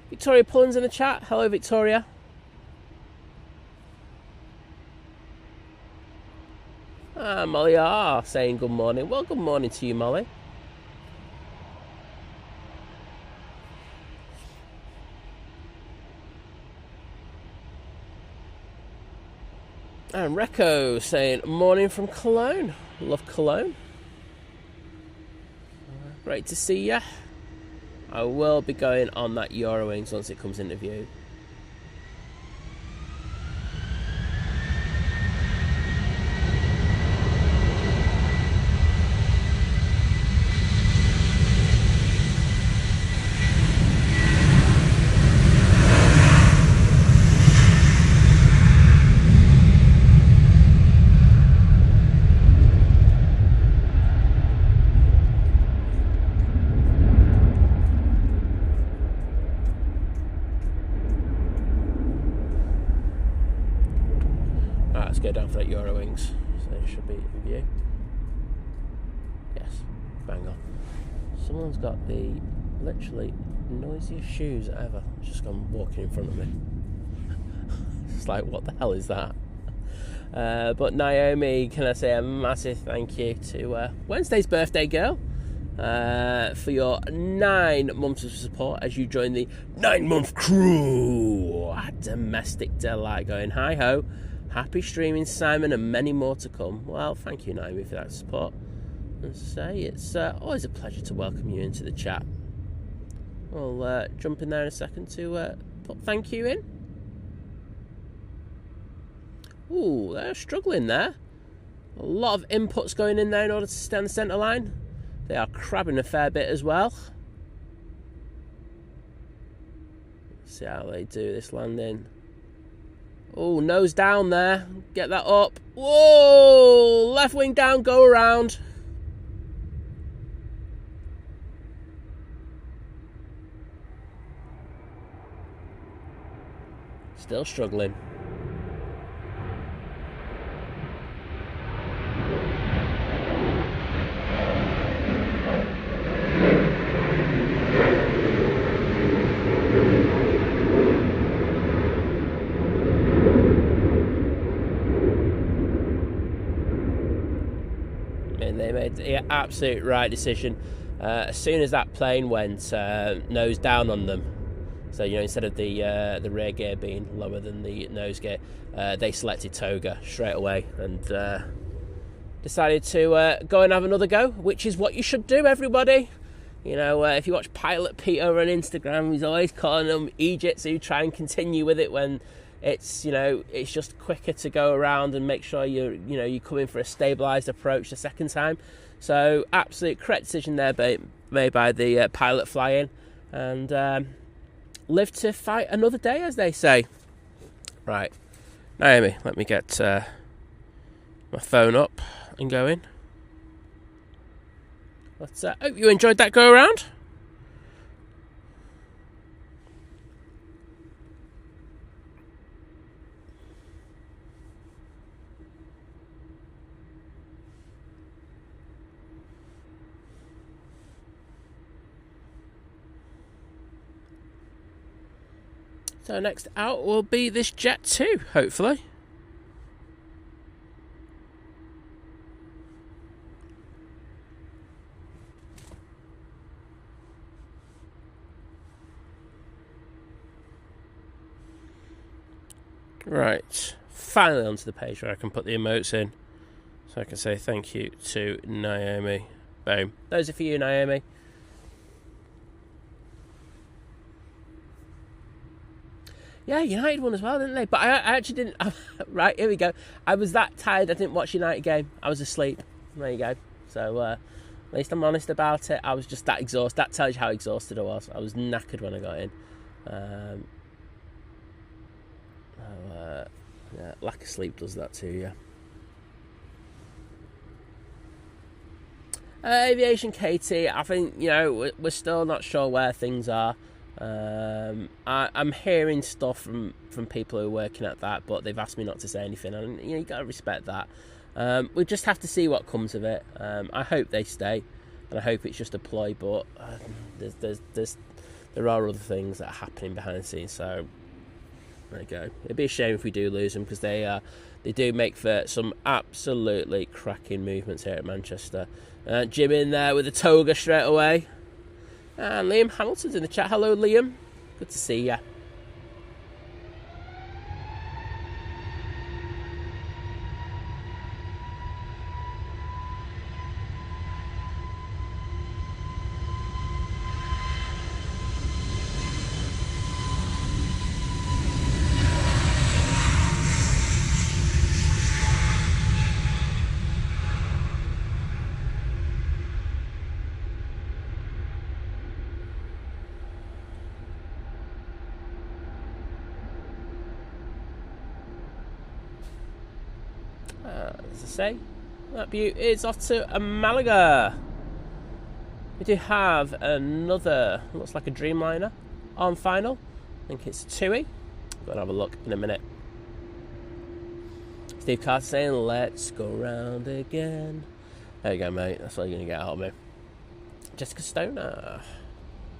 Victoria Pullins in the chat. Hello, Victoria. Molly R saying good morning. Well, good morning to you, Molly. And Recco saying, morning from Cologne. Love Cologne. Great to see ya. I will be going on that Eurowings once it comes into view. Let's go down for that Eurowings. So it should be in view. Yes, bang on. Someone's got the literally noisiest shoes ever just gone walking in front of me. It's like, what the hell is that? But Naomi, can I say a massive thank you to Wednesday's birthday girl for your 9 months of support as you join the 9-month crew. Domestic delight going hi ho. Happy streaming, Simon, and many more to come. Well, thank you, Naomi, for that support. And say it's always a pleasure to welcome you into the chat. We'll jump in there in a second to put thank you in. Ooh, they're struggling there. A lot of inputs going in there in order to stay on the centre line. They are crabbing a fair bit as well. Let's see how they do this landing. Oh, nose down there. Get that up. Whoa! Left wing down, go around. Still struggling. They made the absolute right decision. As soon as that plane went nose down on them, so instead of the rear gear being lower than the nose gear, they selected toga straight away and decided to go and have another go, which is what you should do, everybody. If you watch Pilot Pete over on Instagram, he's always calling them Egypts who try and continue with it when it's it's just quicker to go around and make sure you come in for a stabilised approach the second time. So absolute correct decision there made by the pilot flying, and live to fight another day, as they say. Right, Naomi, let me get my phone up and going. Let's hope you enjoyed that go around. So next out will be this Jet 2, hopefully. Right, finally onto the page where I can put the emotes in. So I can say thank you to Naomi. Boom. Those are for you, Naomi. Yeah, United won as well, didn't they? But I actually didn't... Right, here we go. I was that tired I didn't watch United game. I was asleep. There you go. So, at least I'm honest about it. I was just that exhausted. That tells you how exhausted I was. I was knackered when I got in. Yeah, lack of sleep does that to you. Aviation KT, I think, we're still not sure where things are. I'm hearing stuff from people who are working at that, but they've asked me not to say anything, and you got to respect that. We just have to see what comes of it. I hope they stay, and I hope it's just a ploy, but there are other things that are happening behind the scenes, so there you go. It'd be a shame if we do lose them, because they do make for some absolutely cracking movements here at Manchester. Jim in there with a toga straight away. And Liam Hamilton's in the chat. Hello, Liam. Good to see ya. as I say, that beauty is off to Malaga. We do have another, looks like a Dreamliner on final. I think it's a TUI. Go and have a look in a minute. Steve Carter saying, let's go round again. There you go, mate. That's all you're going to get out of me. Jessica Stoner.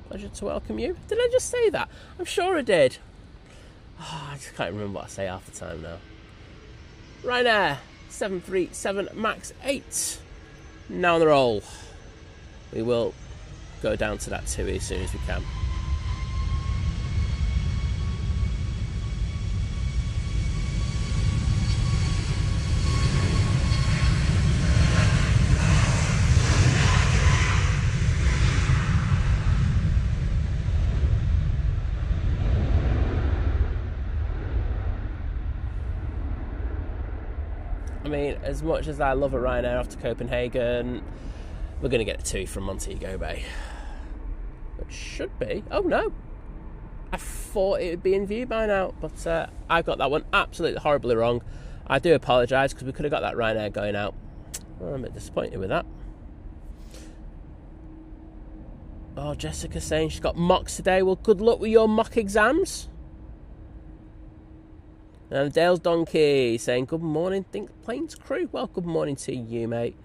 Pleasure to welcome you. Did I just say that? I'm sure I did. Oh, I just can't remember what I say half the time now. Ryanair 737 MAX 8. Now on the roll. We will go down to that TUI as soon as we can. I mean, as much as I love a Ryanair off to Copenhagen, we're going to get a TUI from Montego Bay. It should be. Oh, no. I thought it would be in view by now, but I got that one absolutely horribly wrong. I do apologise, because we could have got that Ryanair going out. Well, I'm a bit disappointed with that. Oh, Jessica saying she's got mocks today. Well, good luck with your mock exams. And Dale's Donkey saying, good morning, Think Planes crew. Well, good morning to you, mate.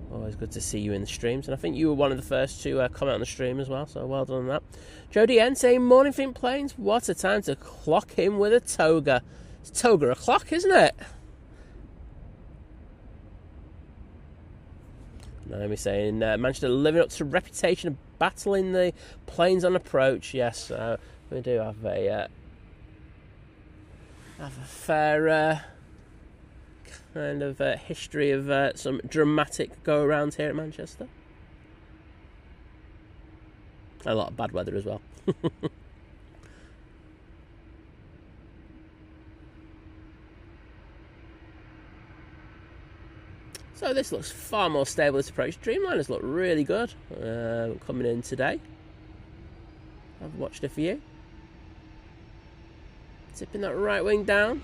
Always good to see you in the streams. And I think you were one of the first to comment on the stream as well, so well done on that. Jodie N saying, morning, Think Planes. What a time to clock in with a toga. It's toga o'clock, isn't it? Naomi saying, Manchester living up to reputation of battling the planes on approach. Yes, we do have a fair kind of history of some dramatic go-arounds here at Manchester. A lot of bad weather as well. So this looks far more stable, this approach. Dreamliners look really good coming in today. I've watched a few. Tipping that right wing down.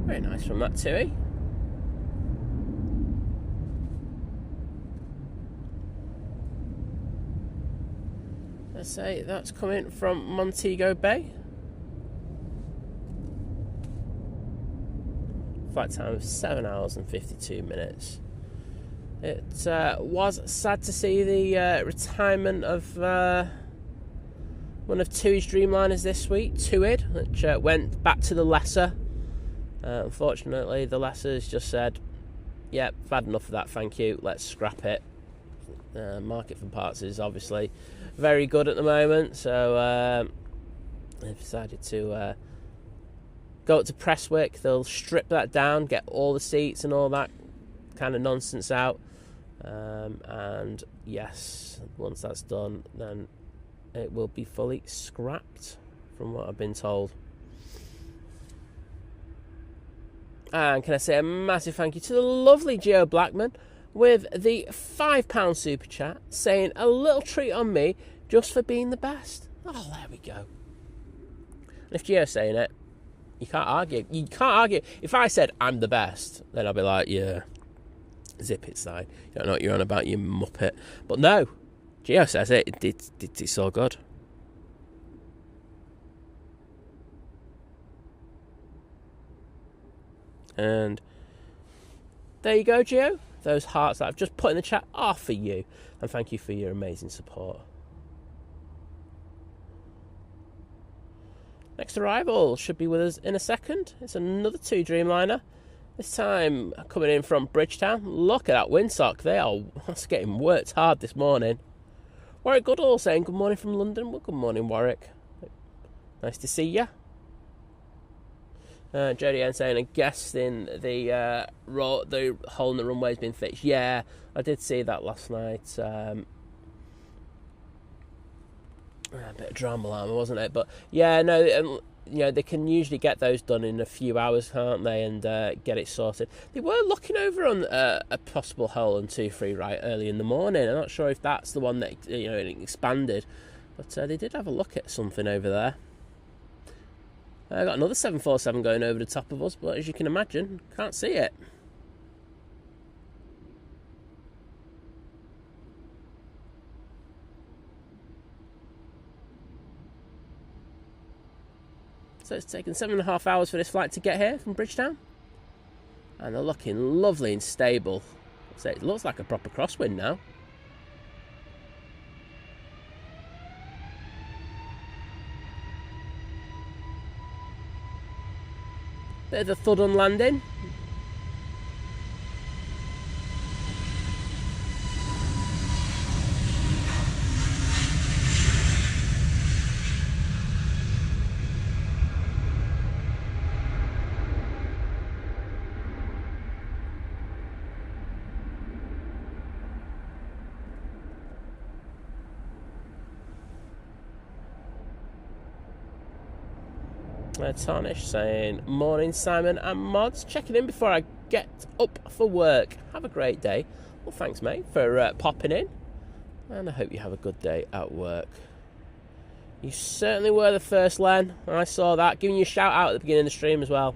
Very nice from that TUI. Let's say that's coming from Montego Bay. Flight time of 7 hours and 52 minutes. It was sad to see the retirement of one of TUI's Dreamliners this week, Etihad, which went back to the lesser. Unfortunately, the lessors just said, yep, I've had enough of that, thank you, let's scrap it. Market for parts is obviously very good at the moment, so they've decided to go up to Prestwick. They'll strip that down, get all the seats and all that kind of nonsense out, and yes, once that's done, then it will be fully scrapped, from what I've been told. And can I say a massive thank you to the lovely Geo Blackman with the £5 super chat, saying a little treat on me just for being the best. Oh, there we go. And if Geo's saying it, you can't argue. You can't argue. If I said I'm the best, then I'll be like, yeah, zip it side. You don't know what you're on about, you muppet. But no, Geo says it. It's so good. And there you go, Gio. Those hearts that I've just put in the chat are for you. And thank you for your amazing support. Next arrival should be with us in a second. It's another TUI Dreamliner. This time coming in from Bridgetown. Look at that windsock. That's getting worked hard this morning. Warwick Goodall saying good morning from London. Well, good morning, Warwick. Nice to see you. Jodie Ann saying, I'm guessing the hole in the runway's been fixed. Yeah, I did see that last night. A bit of drama alarm, wasn't it? But yeah, no, they can usually get those done in a few hours, can't they? And get it sorted. They were looking over on a possible hole in 2-3 right early in the morning. I'm not sure if that's the one that it expanded, but they did have a look at something over there. I got another 747 going over the top of us, but as you can imagine, can't see it. So it's taken 7.5 hours for this flight to get here from Bridgetown. And they're looking lovely and stable. So it looks like a proper crosswind now. Bit of a thud on landing. Tarnish saying, morning Simon and Mods, checking in before I get up for work. Have a great day. Well, thanks mate for popping in, and I hope you have a good day at work. You certainly were the first, Len. I saw that. Giving you a shout out at the beginning of the stream as well.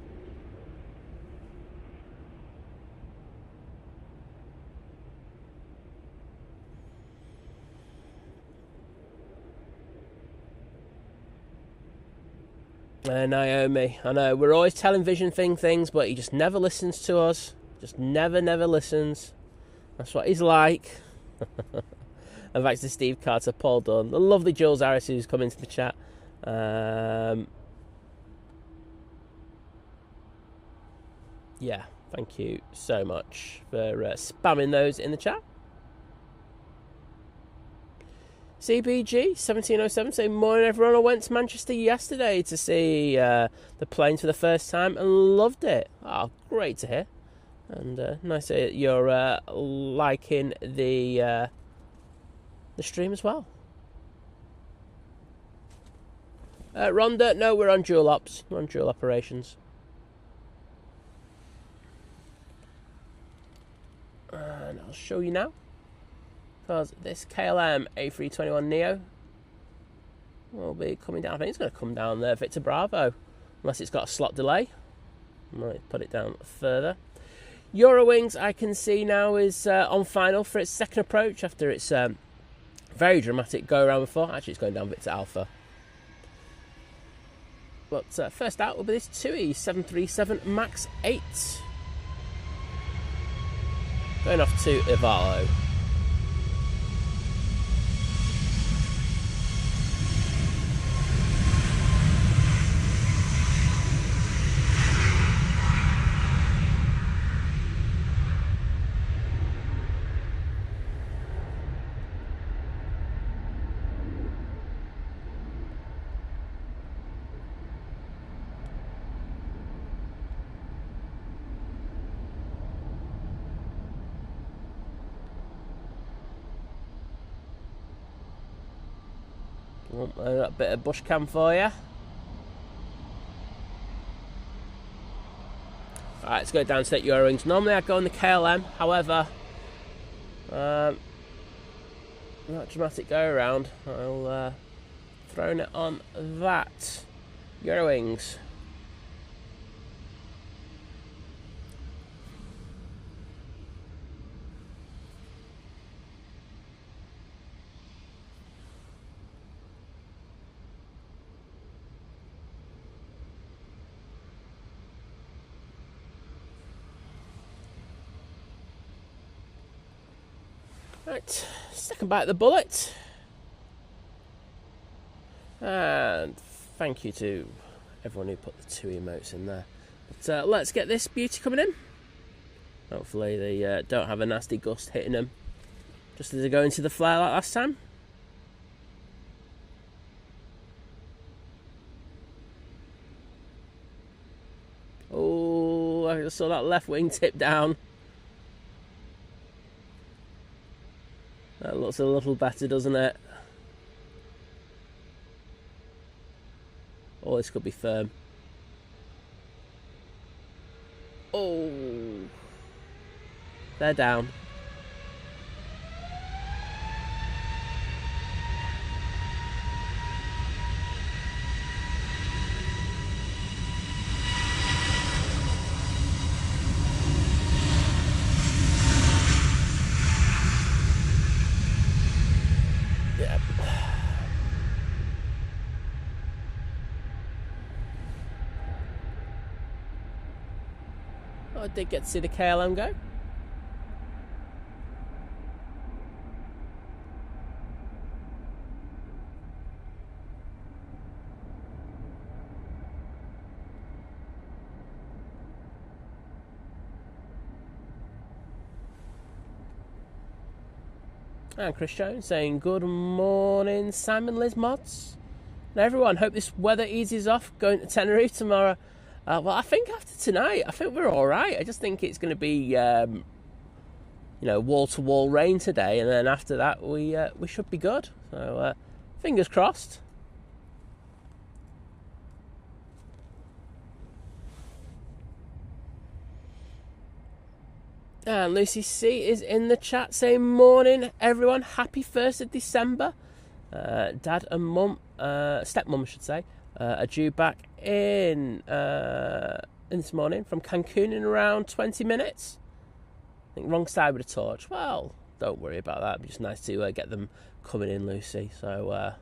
Naomi, I know we're always telling Vision things, but he just never listens to us. Just never listens. That's what he's like. And thanks to Steve Carter, Paul Dunn, the lovely Jules Harris who's come into the chat. Yeah, thank you so much for spamming those in the chat. CBG 1707 saying, morning everyone, I went to Manchester yesterday to see the planes for the first time and loved it. Oh, great to hear. And nice that you're liking the stream as well. Rhonda, no, we're on dual ops. We're on dual operations. And I'll show you now. Because this KLM A321neo will be coming down. I think it's going to come down there, Victor Bravo, unless it's got a slot delay. Might put it down further. Eurowings, I can see now, is on final for its second approach after its very dramatic go around before. Actually, it's going down Victor Alpha. But first out will be this TUI 737 MAX 8. Going off to Ivalo. A bit of bush cam for you. Alright, let's go down to Eurowings. Normally I go on the KLM, however, that dramatic go around, I'll thrown it on that Eurowings. Right, second bite of the bullet. And thank you to everyone who put the 2 emotes in there. But let's get this beauty coming in. Hopefully they don't have a nasty gust hitting them just as they go into the flare like last time. Oh, I just saw that left wing tip down. That looks a little better, doesn't it? Oh, this could be firm. Oh, they're down. Yeah. Oh, I did get to see the KLM go. And Chris Jones saying good morning, Simon Liz Mods. And everyone, hope this weather eases off going to Tenerife tomorrow. Well, I think after tonight, I think we're all right. I just think it's going to be, wall-to-wall rain today, and then after that, we should be good. So, fingers crossed. And Lucy C is in the chat saying, morning, everyone. Happy 1st of December. Dad and mum, stepmum, I should say, are due back in this morning from Cancun in around 20 minutes. I think wrong side with the torch. Well, don't worry about that. It'd be just nice to get them coming in, Lucy. So,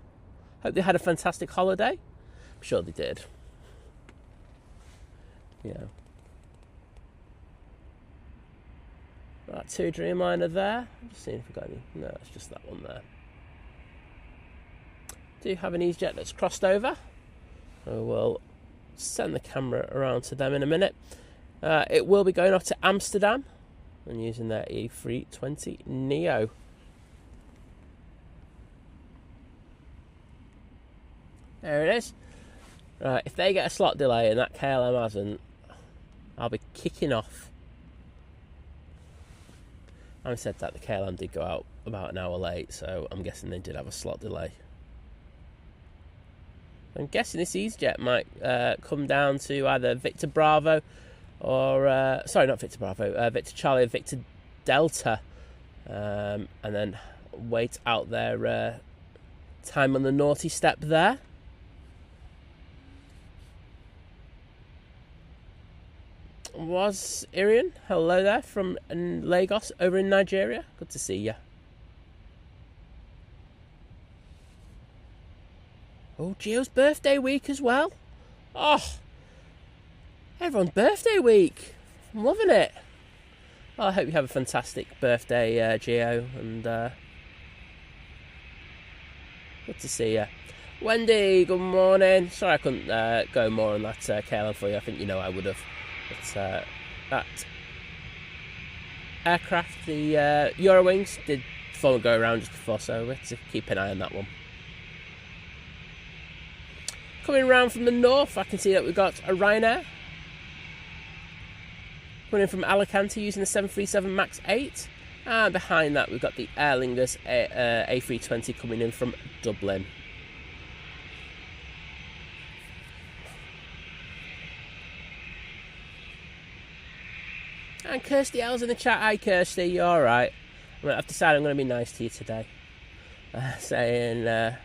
hope they had a fantastic holiday. I'm sure they did. Yeah. Right, 2 Dreamliner there. I'm just seeing if we've got any. No, it's just that one there. Do have an EasyJet that's crossed over. So we'll send the camera around to them in a minute. It will be going off to Amsterdam and using their A320 Neo. There it is. Right, if they get a slot delay and that KLM hasn't, I'll be kicking off. Having said that, the KLM did go out about an hour late, so I'm guessing they did have a slot delay. I'm guessing this EasyJet might come down to either Victor Bravo or... sorry, not Victor Bravo. Victor Charlie or Victor Delta. And then wait out their time on the naughty step there. Was Irian, hello there from Lagos over in Nigeria. Good to see you. Oh, Gio's birthday week as well. Oh, everyone's birthday week. I'm loving it. Well, I hope you have a fantastic birthday, Gio, and good to see you. Wendy, good morning. Sorry I couldn't go more on that KLM for you. I think you know I would have. But that aircraft, the Eurowings, did fall go around just before, so we have to keep an eye on that one. Coming around from the north, I can see that we've got a Ryanair. Coming in from Alicante using the 737 MAX 8. And behind that, we've got the Aer Lingus A320 coming in from Dublin. And Kirsty L's in the chat. Hi, Kirsty, you alright? I've decided I'm going to be nice to you today. Saying...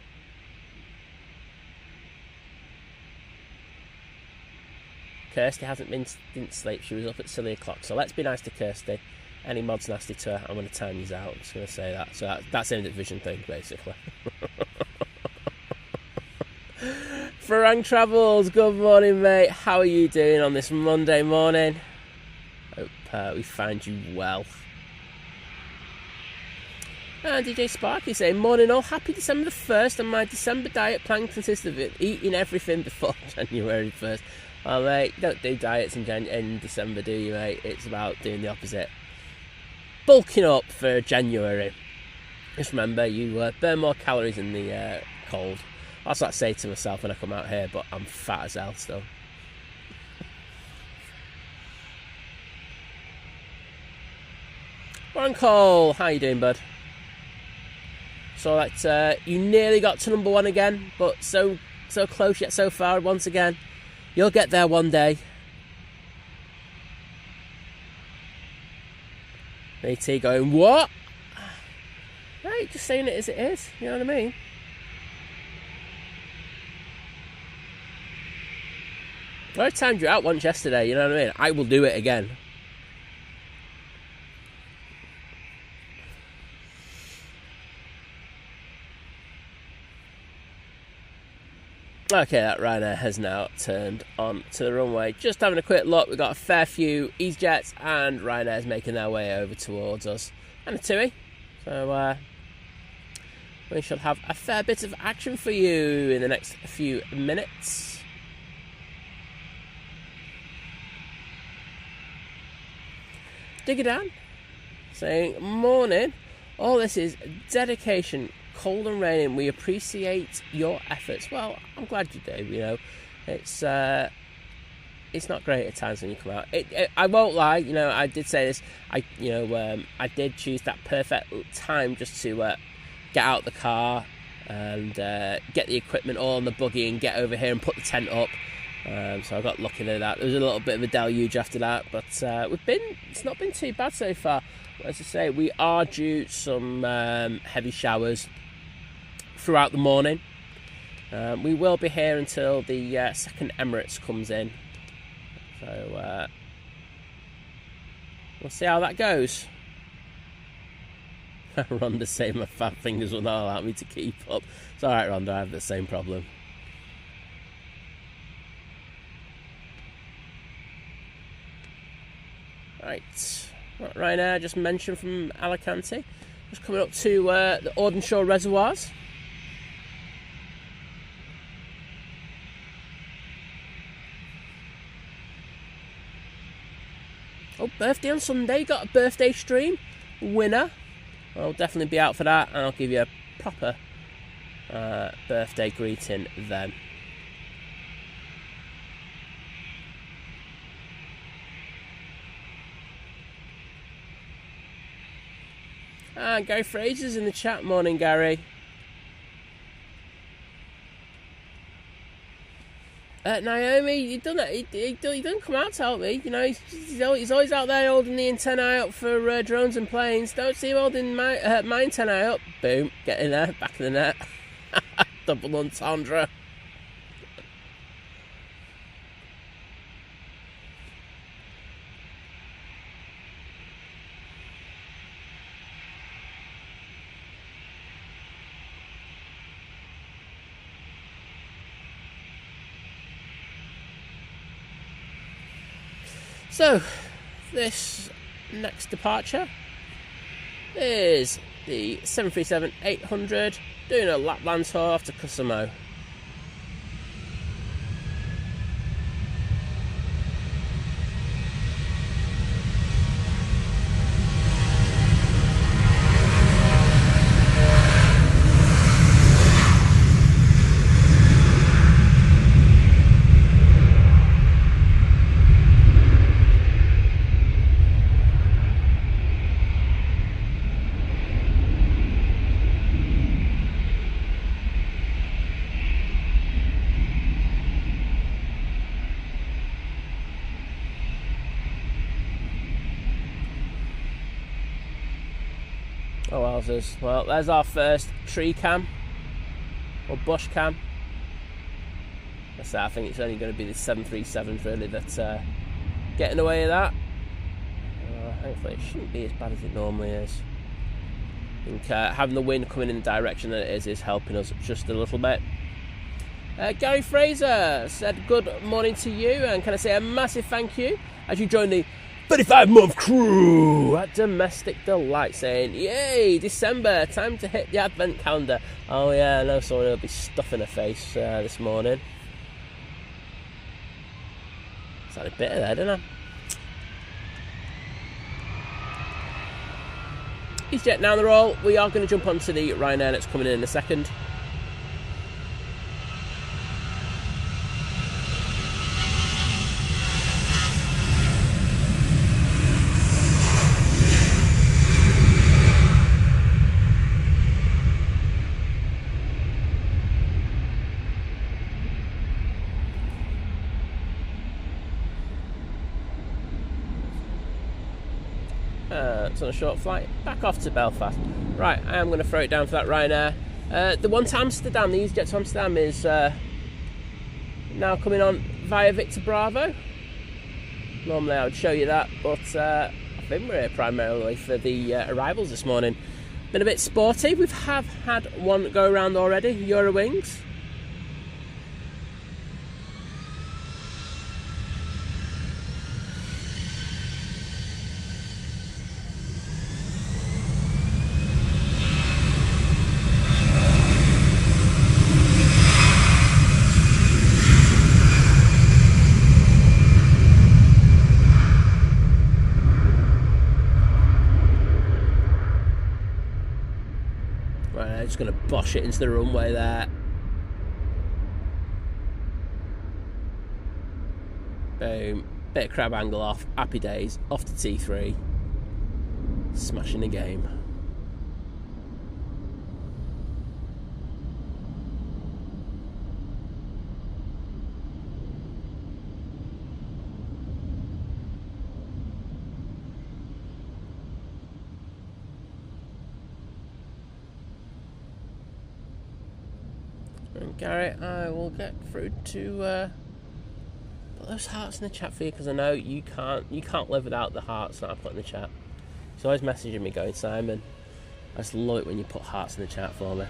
Kirsty didn't sleep. She was up at silly o'clock. So let's be nice to Kirsty. Any mod's nasty to her, I'm going to time you out. I'm just going to say that. So that's an division thing, basically. Farang Travels, good morning, mate. How are you doing on this Monday morning? Hope we find you well. And DJ Sparky saying, morning all, happy December the 1st, and my December diet plan consists of eating everything before January 1st. Well, mate, you don't do diets in December, do you, mate? It's about doing the opposite. Bulking up for January. Just remember, you burn more calories in the cold. That's what I say to myself when I come out here, but I'm fat as hell still. on, Cole. How you doing, bud? So that you nearly got to number 1 again, but so close yet so far once again. You'll get there one day. AT going, what? Right, just saying it as it is, you know what I mean? I timed you out once yesterday, you know what I mean? I will do it again. Okay, that Ryanair has now turned on to the runway. Just having a quick look, we've got a fair few EasyJets and Ryanair's making their way over towards us. And a TUI. So we shall have a fair bit of action for you in the next few minutes. Digger Dan saying, morning. All this is dedication. Cold and raining, we appreciate your efforts. Well, I'm glad you do, you know. It's not great at times when you come out. I won't lie, you know, I did say this. I did choose that perfect time just to get out the car and get the equipment all on the buggy and get over here and put the tent up. So I got lucky at that. There was a little bit of a deluge after that, but it's not been too bad so far. As I say, we are due some heavy showers throughout the morning. We will be here until the second Emirates comes in, so we'll see how that goes. Rhonda's saying my fat fingers will not allow me to keep up. It's alright, Rhonda, I have the same problem. Right, what Ryanair just mentioned from Alicante, just coming up to the Audenshaw Reservoirs. Oh, birthday on Sunday, got a birthday stream, winner. I'll definitely be out for that, and I'll give you a proper birthday greeting then. Gary Fraser's in the chat. Morning, Gary. Naomi, you done it. He doesn't come out to help me. You know, he's always out there holding the antenna out for drones and planes. Don't see him holding my antenna out. Boom, get in there, back of the net. Double entendre. So, this next departure is the 737-800 doing a Lapland tour off to Kuusamo. Oh, wowzers. Well, there's our first tree cam, or bush cam. I think it's only going to be the 737s really that's getting away with that. Hopefully it shouldn't be as bad as it normally is. I think having the wind coming in the direction that it is helping us just a little bit. Gary Fraser said good morning to you, and can I say a massive thank you as you join the 35-month crew at Domestic Delight, saying, yay, December, time to hit the advent calendar. Oh yeah, I know someone will be stuffing her face this morning. Sounded bitter there, didn't I? EasyJet now on the roll. We are going to jump onto the Ryanair that's coming in a second. It's on a short flight back off to Belfast. Right, I am going to throw it down for that Ryanair. The one to Amsterdam, the EasyJet to Amsterdam, is now coming on via Victor Bravo. Normally I would show you that, but I think we're here primarily for the arrivals this morning. Been a bit sporty. We have had one go around already, Eurowings. Just going to bosh it into the runway there. Boom. Bit of crab angle off. Happy days. Off to T3. Smashing the game. And Gary, I will get through to put those hearts in the chat for you, because I know you can't live without the hearts that I put in the chat. He's always messaging me going, Simon, I just love it when you put hearts in the chat for me.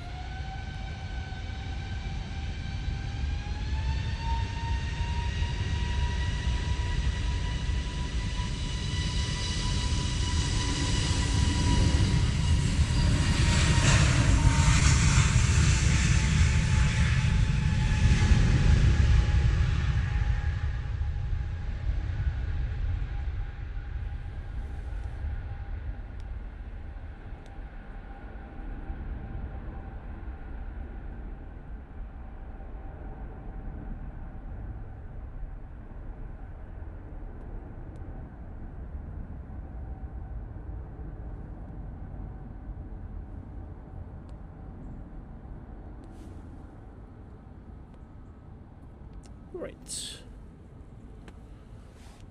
Right,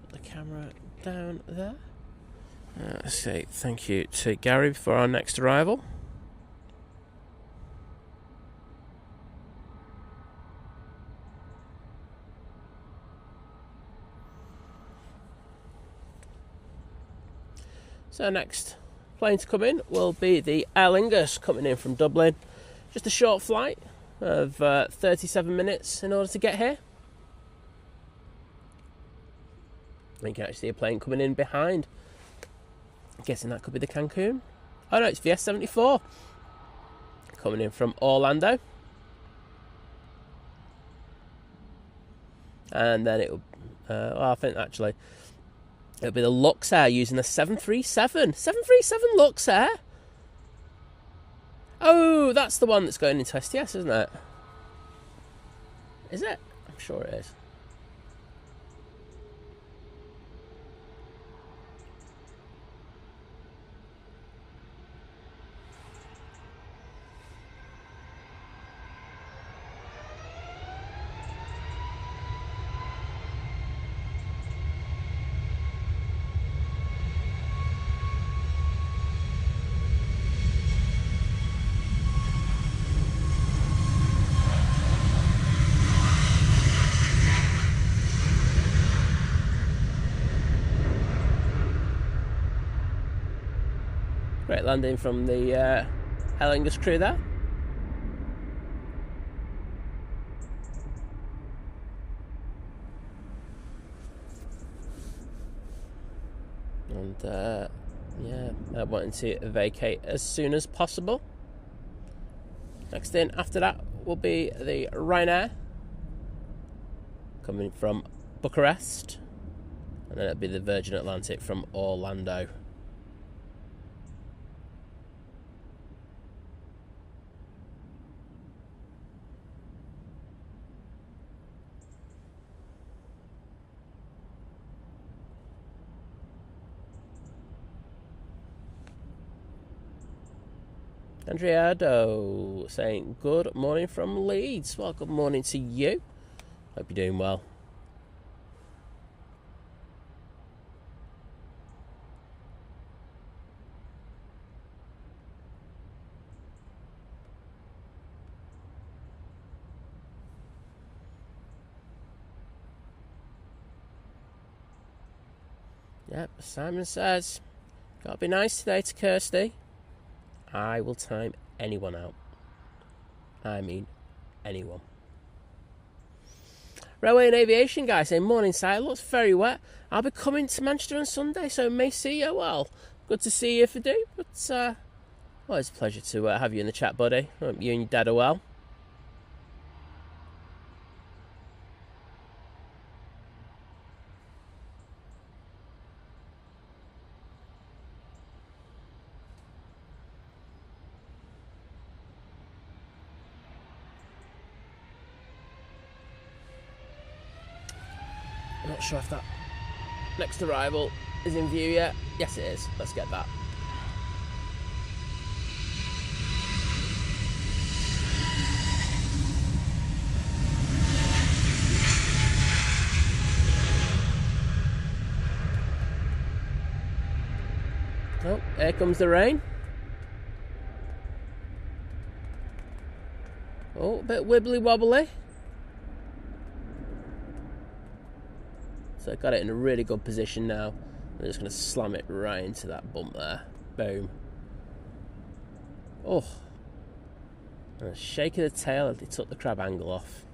put the camera down there. Say thank you to Gary for our next arrival. So next plane to come in will be the Aer Lingus, coming in from Dublin. Just a short flight of 37 minutes in order to get here. You can actually see a plane coming in behind. I'm guessing that could be the Cancun. Oh no, it's the S74 coming in from Orlando. And then it'll, well, I think actually it'll be the Luxair using the 737. 737 Luxair? Oh, that's the one that's going into STS, isn't it? Is it? I'm sure it is. Great landing from the Aer Lingus crew there. And yeah, I wanted to vacate as soon as possible. Next in after that will be the Ryanair, coming from Bucharest, and then it'll be the Virgin Atlantic from Orlando. Andriado saying good morning from Leeds. Well, good morning to you. Hope you're doing well. Yep, Simon says, gotta be nice today to Kirsty. I will time anyone out. I mean, anyone. Railway and Aviation guy saying, morning side, looks very wet. I'll be coming to Manchester on Sunday, so may see you. Well, good to see you if I do. But, well, it's a pleasure to have you in the chat, buddy. Hope you and your dad are well. I'm not sure if that next arrival is in view yet. Yes, it is. Let's get that. Oh, here comes the rain. Oh, a bit wibbly wobbly. So I got it in a really good position now. I'm just going to slam it right into that bump there. Boom. Oh. And a shake of the tail, it took the crab angle off.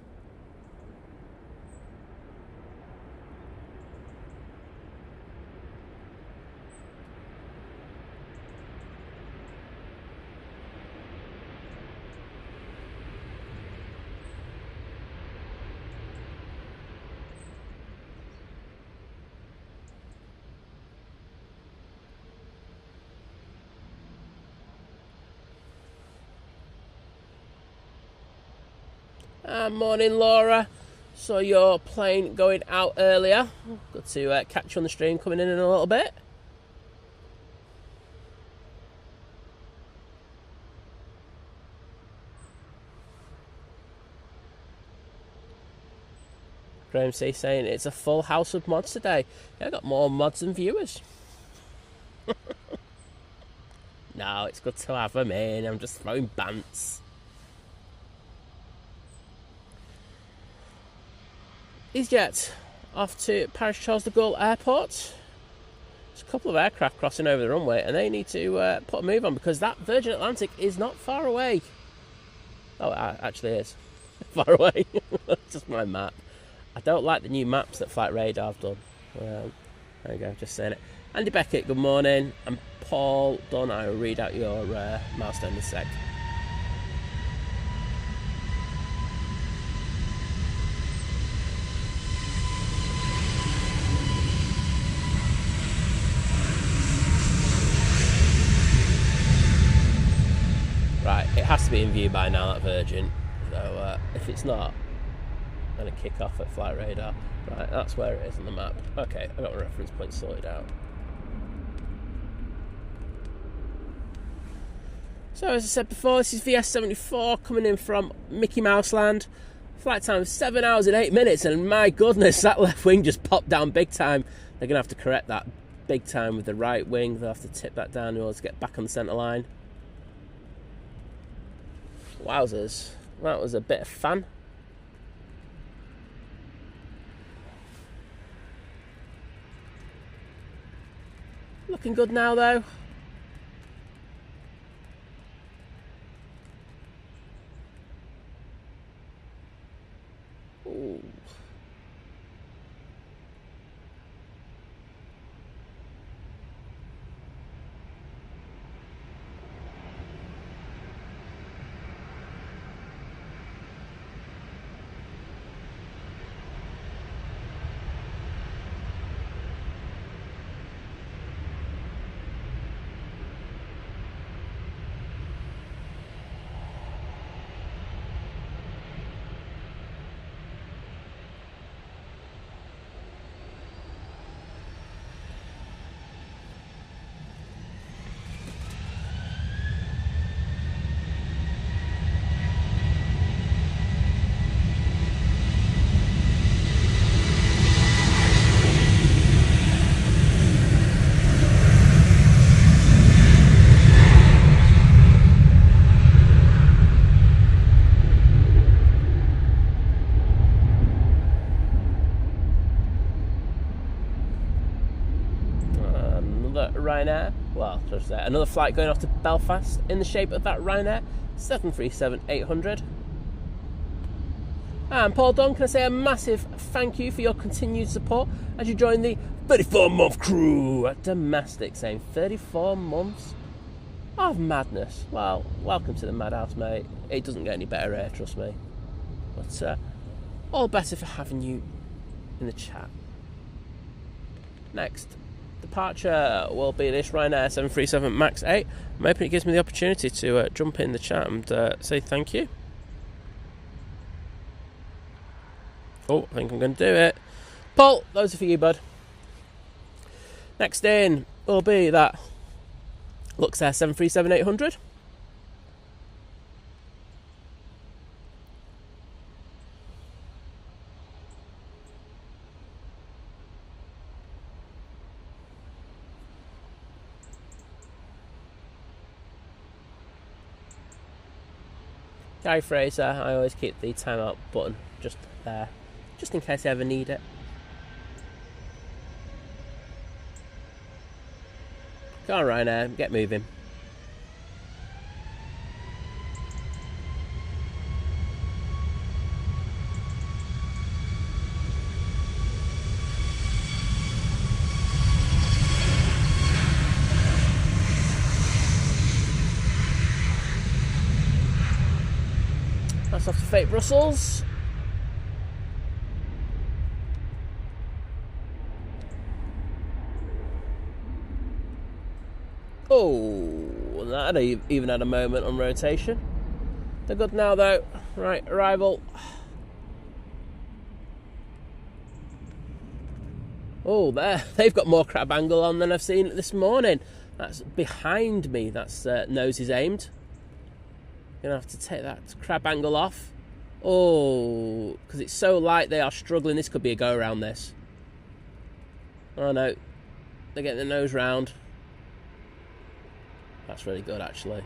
Morning, Laura. Saw your plane going out earlier. Good to catch you on the stream coming in a little bit. Graham C saying it's a full house of mods today. Yeah, I got more mods than viewers. No, it's good to have them in. I'm just throwing bants. EasyJet off to Paris Charles de Gaulle Airport. There's a couple of aircraft crossing over the runway and they need to put a move on because that Virgin Atlantic is not far away. Oh, it actually is far away. Just my map. I don't like the new maps that Flight Radar have done. There you go, just saying it. Andy Beckett, good morning. And Paul Dunn, I will read out your milestone in a sec. Right, it has to be in view by now, that Virgin. So if it's not, I'm going to kick off at Flight Radar. Right, that's where it is on the map. Okay, I've got my reference point sorted out. So as I said before, this is VS74 coming in from Mickey Mouse Land. Flight time of 7 hours and 8 minutes, and my goodness, that left wing just popped down big time. They're going to have to correct that big time with the right wing. They'll have to tip that down in order to get back on the centre line. Wowzers, that was a bit of fun. Looking good now though. Ooh. Ryanair. Well, just another flight going off to Belfast in the shape of that Ryanair 737-800. And Paul Dunn, can I say a massive thank you for your continued support as you join the 34-month crew at domestic, saying 34 months of madness. Well, welcome to the madhouse, mate. It doesn't get any better here, trust me. But all better for having you in the chat. Next departure will be this Ryanair 737 MAX 8. I'm hoping it gives me the opportunity to jump in the chat and say thank you. Oh, I think I'm going to do it. Paul, those are for you, bud. Next in will be that Luxair 737-800. Guy Fraser, I always keep the timeout button just there, just in case I ever need it. Go on, Ryanair, get moving. That's off to Fate Brussels. Oh, that even had a moment on rotation. They're good now, though. Right, arrival. Oh, there. They've got more crab angle on than I've seen this morning. That's behind me. That's nose is aimed. Gonna have to take that crab angle off. Oh, because it's so light, they are struggling. This could be a go around this. Oh no, they're getting the nose round. That's really good, actually.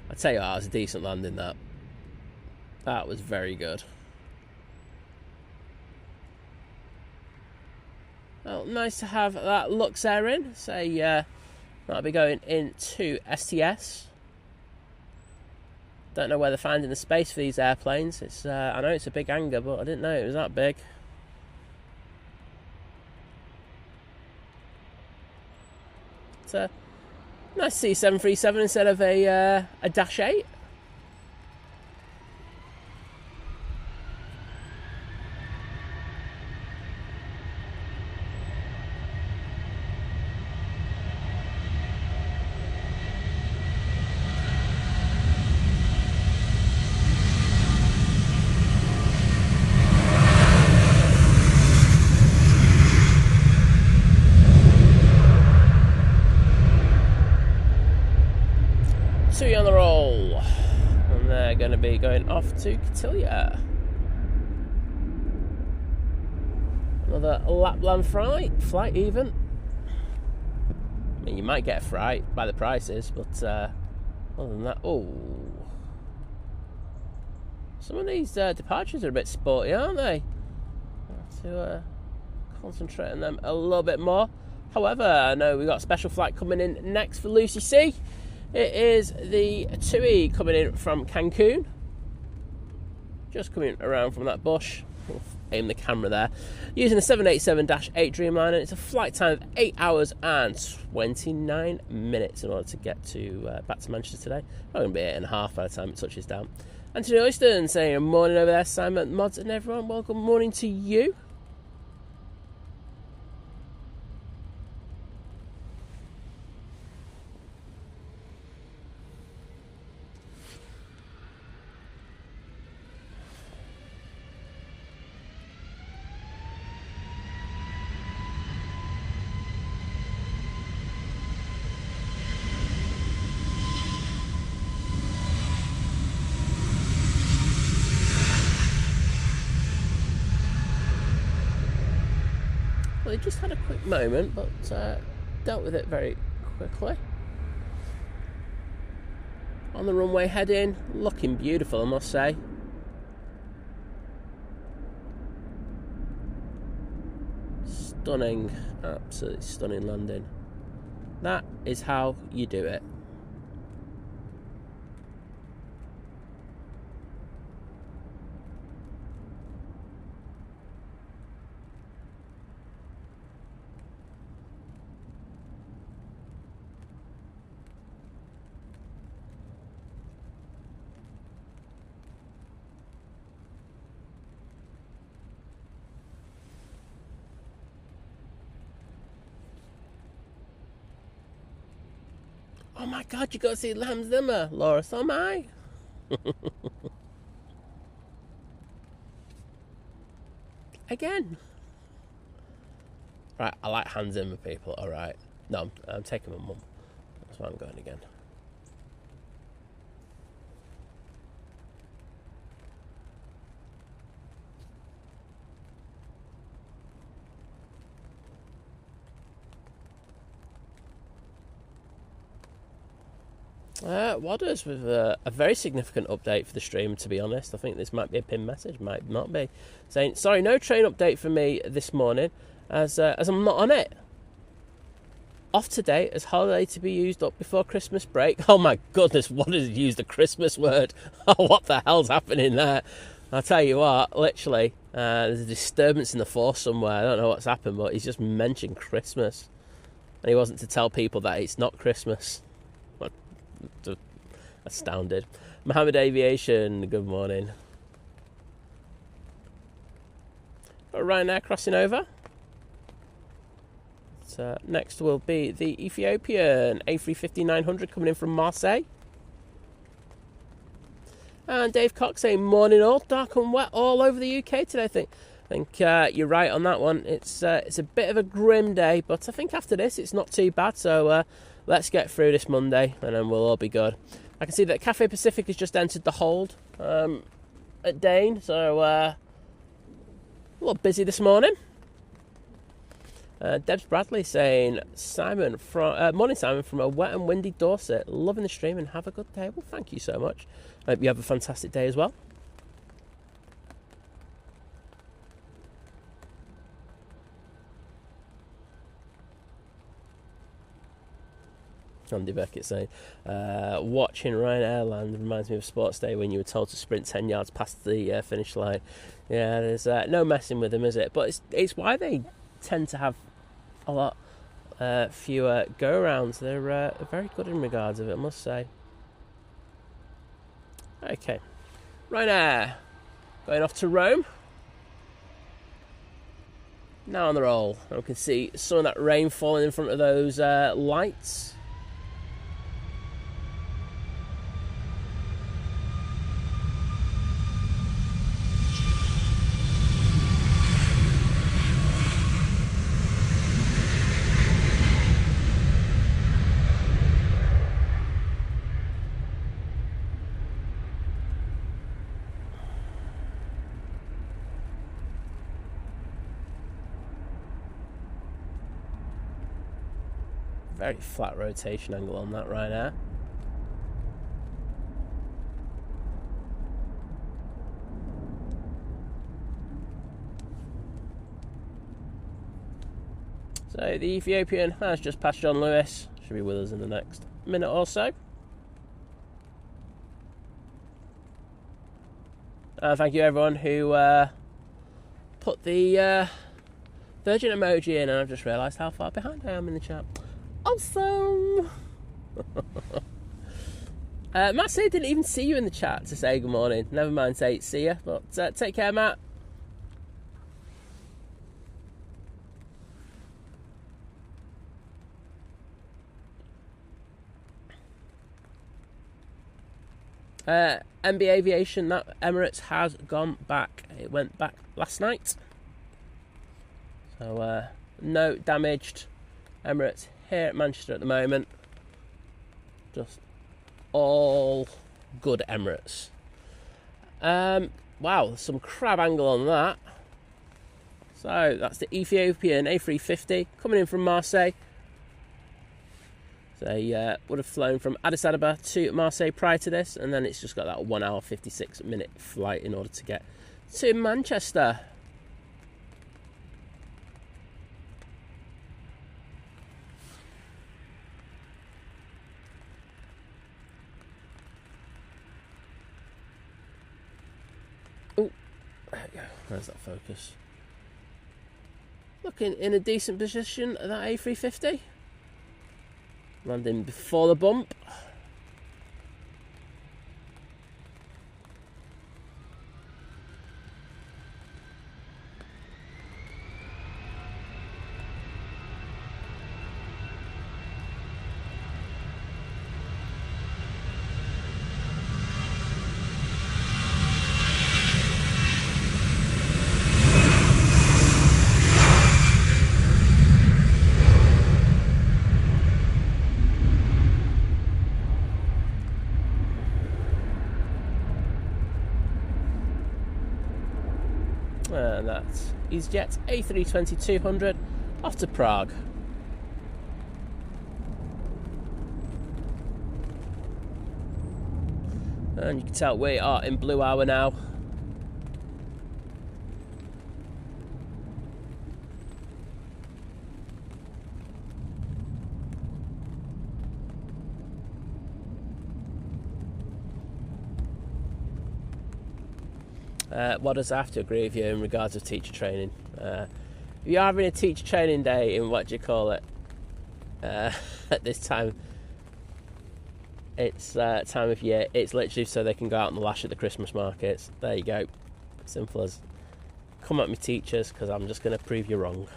I tell you what, that was a decent landing. That was very good. Well, nice to have that Luxair in. Say, that'll be going into STS. Don't know where they're finding the space for these airplanes. It's I know it's a big hangar, but I didn't know it was that big. It's nice to see 737 instead of a Dash 8. On the roll, and they're going to be going off to Cathay. Another Lapland flight even. I mean, you might get a fright by the prices, but other than that, oh, some of these departures are a bit sporty, aren't they? I have to concentrate on them a little bit more. However, I know we've got a special flight coming in next for Lucy C. It is the TUI coming in from Cancun. Just coming around from that bush. We'll aim the camera there. Using a 787-8 Dreamliner. It's a flight time of 8 hours and 29 minutes in order to get to back to Manchester today. Probably going to be 8.5 by the time it touches down. Anthony Oyston saying morning over there. Simon Mods and everyone. Well, good morning to you. Well, they just had a quick moment, but dealt with it very quickly. On the runway heading, looking beautiful, I must say. Stunning, absolutely stunning landing. That is how you do it. Oh my God, you got to see Lam Zimmer, Laura, so am I. Again. Right, I like Hans Zimmer, people, alright. No, I'm taking my mum. That's why I'm going again. Wadders with a very significant update for the stream, to be honest. I think this might be a pinned message, might not be. Saying, sorry, no train update for me this morning, as I'm not on it. Off today as holiday to be used up before Christmas break. Oh my goodness, Wadders used the Christmas word. Oh, what the hell's happening there? I'll tell you what, literally, there's a disturbance in the force somewhere. I don't know what's happened, but he's just mentioned Christmas. And he wasn't to tell people that it's not Christmas. Astounded. Mohammed Aviation, good morning. Got Ryanair crossing over. So next will be the Ethiopian A350-900 coming in from Marseille. And Dave Cox saying, morning all, dark and wet all over the UK today. I think you're right on that one. It's a bit of a grim day, but I think after this it's not too bad. So let's get through this Monday and then we'll all be good. I can see that Cathay Pacific has just entered the hold at Dane, so a little busy this morning. Debs Bradley saying, morning Simon from a wet and windy Dorset, loving the stream and have a good day. Well, thank you so much. I hope you have a fantastic day as well. Andy Beckett saying, watching Ryanair land reminds me of sports day when you were told to sprint 10 yards past the finish line. Yeah, there's no messing with them, is it? But it's why they tend to have a lot fewer go-arounds. They're very good in regards of it, I must say. Okay, Ryanair going off to Rome. Now on the roll. I can see some of that rain falling in front of those lights. Very flat rotation angle on that Ryanair. So the Ethiopian has just passed John Lewis. Should be with us in the next minute or so. Thank you everyone who put the Virgin emoji in, and I've just realised how far behind I am in the chat. Awesome! Matt said didn't even see you in the chat to say good morning. Never mind, say see ya. But take care, Matt. MB Aviation, that Emirates has gone back. It went back last night. So no damaged Emirates here at Manchester at the moment. Just all good Emirates. Wow, some crab angle on that. So that's the Ethiopian A350 coming in from Marseille. They would have flown from Addis Ababa to Marseille prior to this, and then it's just got that 1 hour 56-minute flight in order to get to Manchester. Oh, there we go. Where's that focus? Looking in a decent position at that A350. Landing before the bump. And that's EasyJet A320-200 off to Prague. And you can tell we are in blue hour now. What does I have to agree with you in regards of teacher training? If you're having a teacher training day in what do you call it at this time, it's time of year, it's literally so they can go out on the lash at the Christmas markets. There you go, simple as. Come at me teachers, because I'm just going to prove you wrong.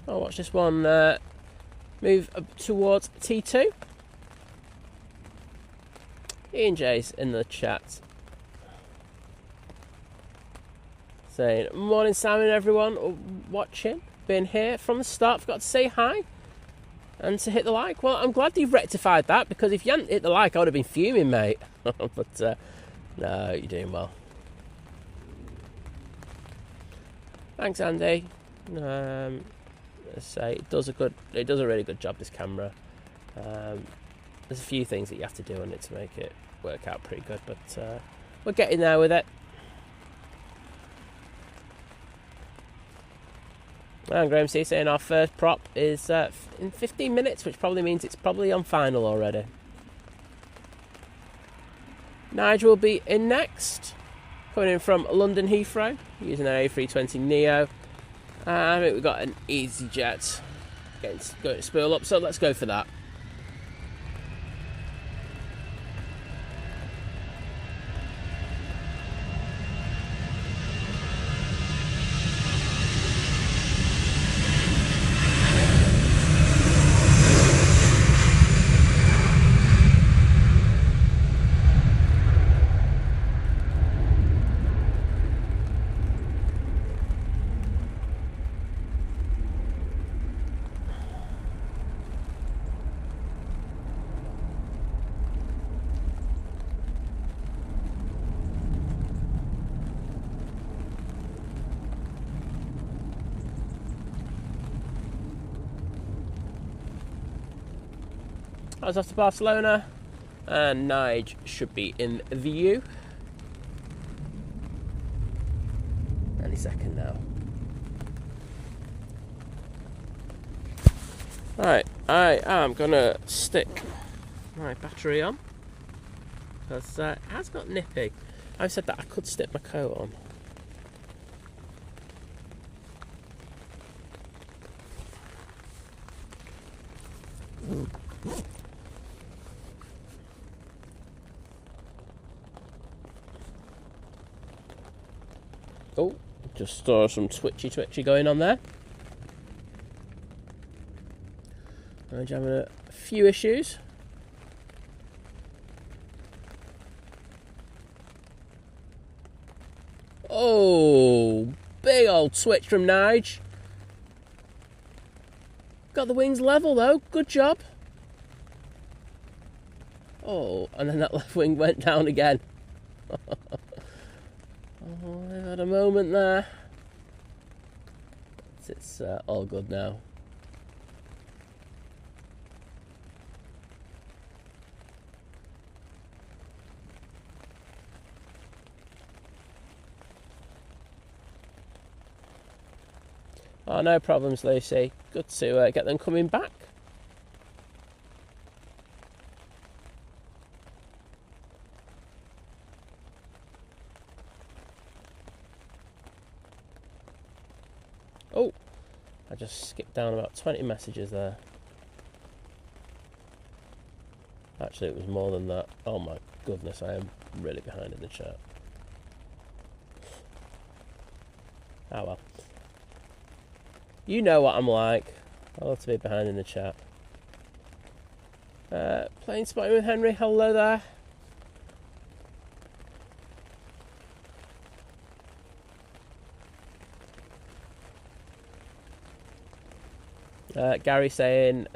I'll watch this one move up towards T2. Ian J's in the chat saying, morning Simon everyone watching, been here from the start, forgot to say hi and to hit the like. Well, I'm glad you've rectified that, because if you hadn't hit the like I would have been fuming, mate. But no, you're doing well. Thanks Andy. Say it does a really good job, this camera. There's a few things that you have to do on it to make it work out pretty good, but we're getting there with it. And Graham C saying our first prop is in 15 minutes, which probably means it's probably on final already. Nigel will be in next, coming in from London Heathrow using an A320neo. I think we've got an EasyJet going to spool up, so let's go for that. I was off to Barcelona, and Nige should be in view any second now. Right, I am gonna stick my battery on because it has got nippy. I said that I could stick my coat on. Oh, just saw some twitchy going on there. I'm having a few issues. Oh, big old switch from Nige. Got the wings level though, good job. Oh, and then that left wing went down again. Oh, I've had a moment there. It's all good now. Oh, no problems, Lucy. Good to get them coming back. Oh, I just skipped down about 20 messages there. Actually, it was more than that. Oh my goodness, I am really behind in the chat. Oh well. You know what I'm like. I love to be behind in the chat. Plane spotting with Henry. Hello there. Gary saying,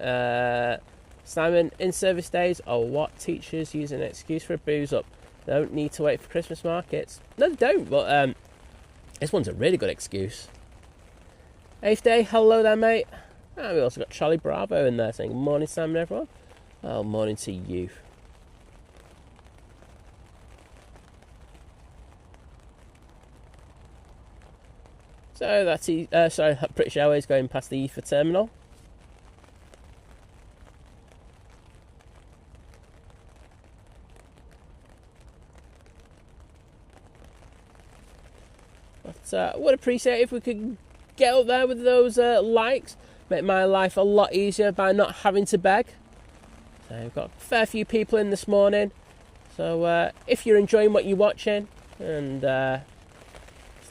Simon, in-service days are what teachers use an excuse for a booze up. They don't need to wait for Christmas markets. No, they don't, but this one's a really good excuse. 8th day, hello there, mate. And we also got Charlie Bravo in there saying, good morning, Simon, everyone. Well, morning to you. So that's British Airways going past the Etihad terminal. But I would appreciate if we could get up there with those likes. Make my life a lot easier by not having to beg. So we've got a fair few people in this morning. So if you're enjoying what you're watching and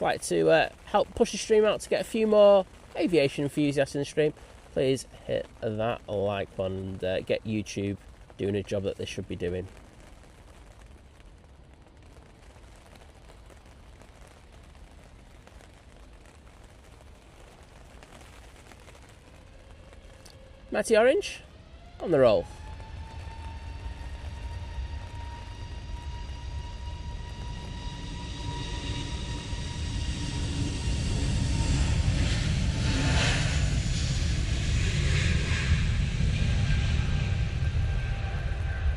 like to help push the stream out to get a few more aviation enthusiasts in the stream, please hit that like button and get YouTube doing a job that they should be doing. Matty Orange on the roll.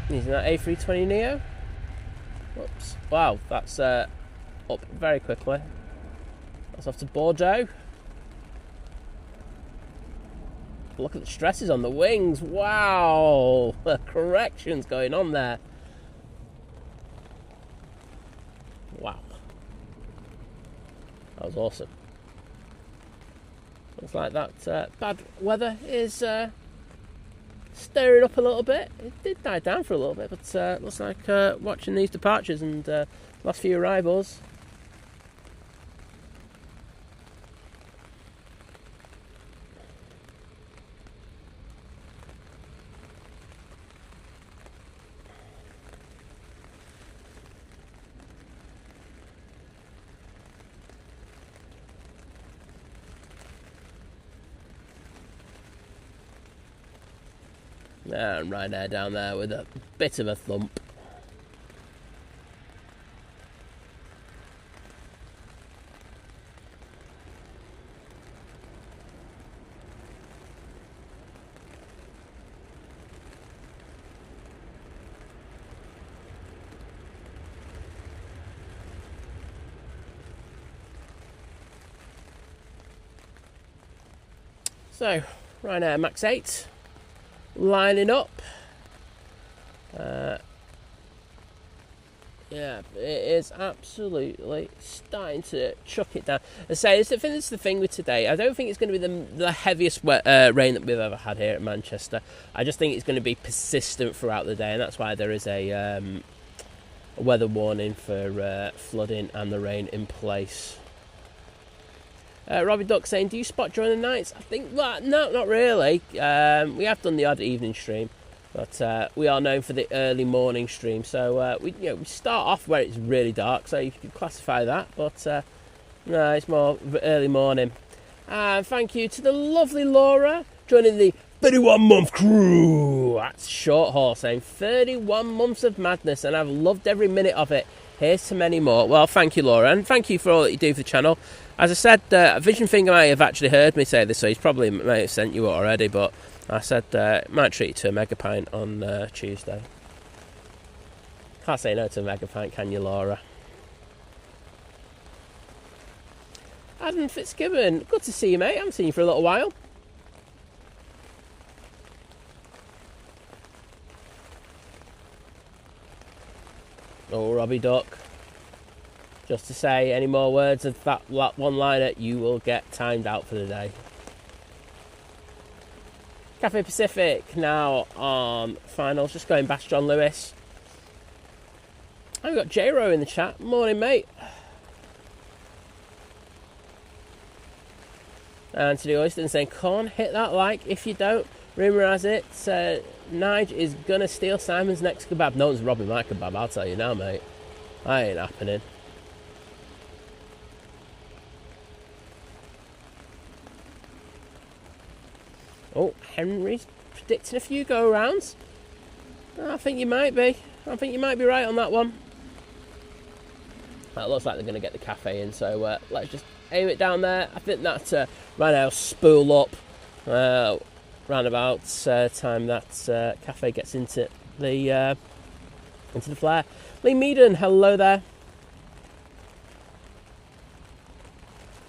Using that A320 Neo. Whoops. Wow, that's up very quickly. That's off to Bordeaux. Look at the stresses on the wings. Wow. Corrections going on there. Wow. That was awesome. Looks like that bad weather is stirring up a little bit. It did die down for a little bit, but looks like watching these departures and last few arrivals. And Ryanair down there with a bit of a thump. So, Ryanair Max 8. Lining up. Yeah, it is absolutely starting to chuck it down. I say, I think this is the thing with today. I don't think it's going to be the heaviest rain that we've ever had here at Manchester. I just think it's going to be persistent throughout the day, and that's why there is a weather warning for flooding and the rain in place. Robbie Duck saying, do you spot during the nights? I think, well, no, not really. We have done the odd evening stream, but we are known for the early morning stream. So we start off where it's really dark, so you can classify that. But No, it's more early morning. And thank you to the lovely Laura joining the 31-month crew. That's short haul saying 31 months of madness, and I've loved every minute of it. Here's to many more. Well, thank you, Laura, and thank you for all that you do for the channel. As I said, Vision Finger may have actually heard me say this, so he's probably may have sent you it already, but I said might treat you to a mega pint on Tuesday. Can't say no to a mega pint, can you, Laura? Adam Fitzgibbon, good to see you, mate. I haven't seen you for a little while. Oh, Robbie Duck. Just to say, any more words of that one-liner, you will get timed out for the day. Cathay Pacific now on finals, just going past John Lewis. And we've got J-Ro in the chat. Morning, mate. Anthony Oyston saying, "Con, hit that like. If you don't, rumour has it, Nige is going to steal Simon's next kebab." No one's robbing my kebab, I'll tell you now, mate. That ain't happening. Oh, Henry's predicting a few go-rounds. I think you might be. I think you might be right on that one. That looks like they're going to get the cafe in, so let's just aim it down there. I think that Ryanair spool up round about time that cafe gets into the flare. Lee Meaden, hello there.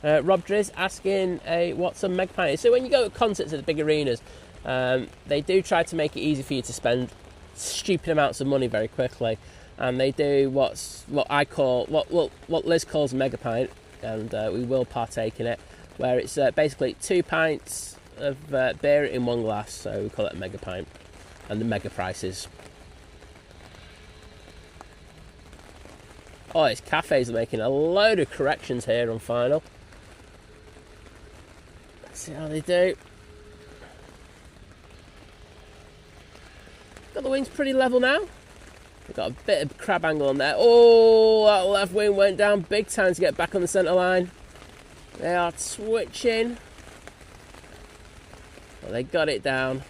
Rob Driz asking what's a mega pint. So when you go to concerts at the big arenas, they do try to make it easy for you to spend stupid amounts of money very quickly, and they do what Liz calls a mega pint, and we will partake in it, where it's basically 2 pints of beer in one glass, so we call it a mega pint, and the mega prices. Oh, these cafes are making a load of corrections here on final. Let's see how they do. Got the wings pretty level now. We've got a bit of crab angle on there. Oh, that left wing went down big time to get back on the centre line. They are switching. Well, they got it down.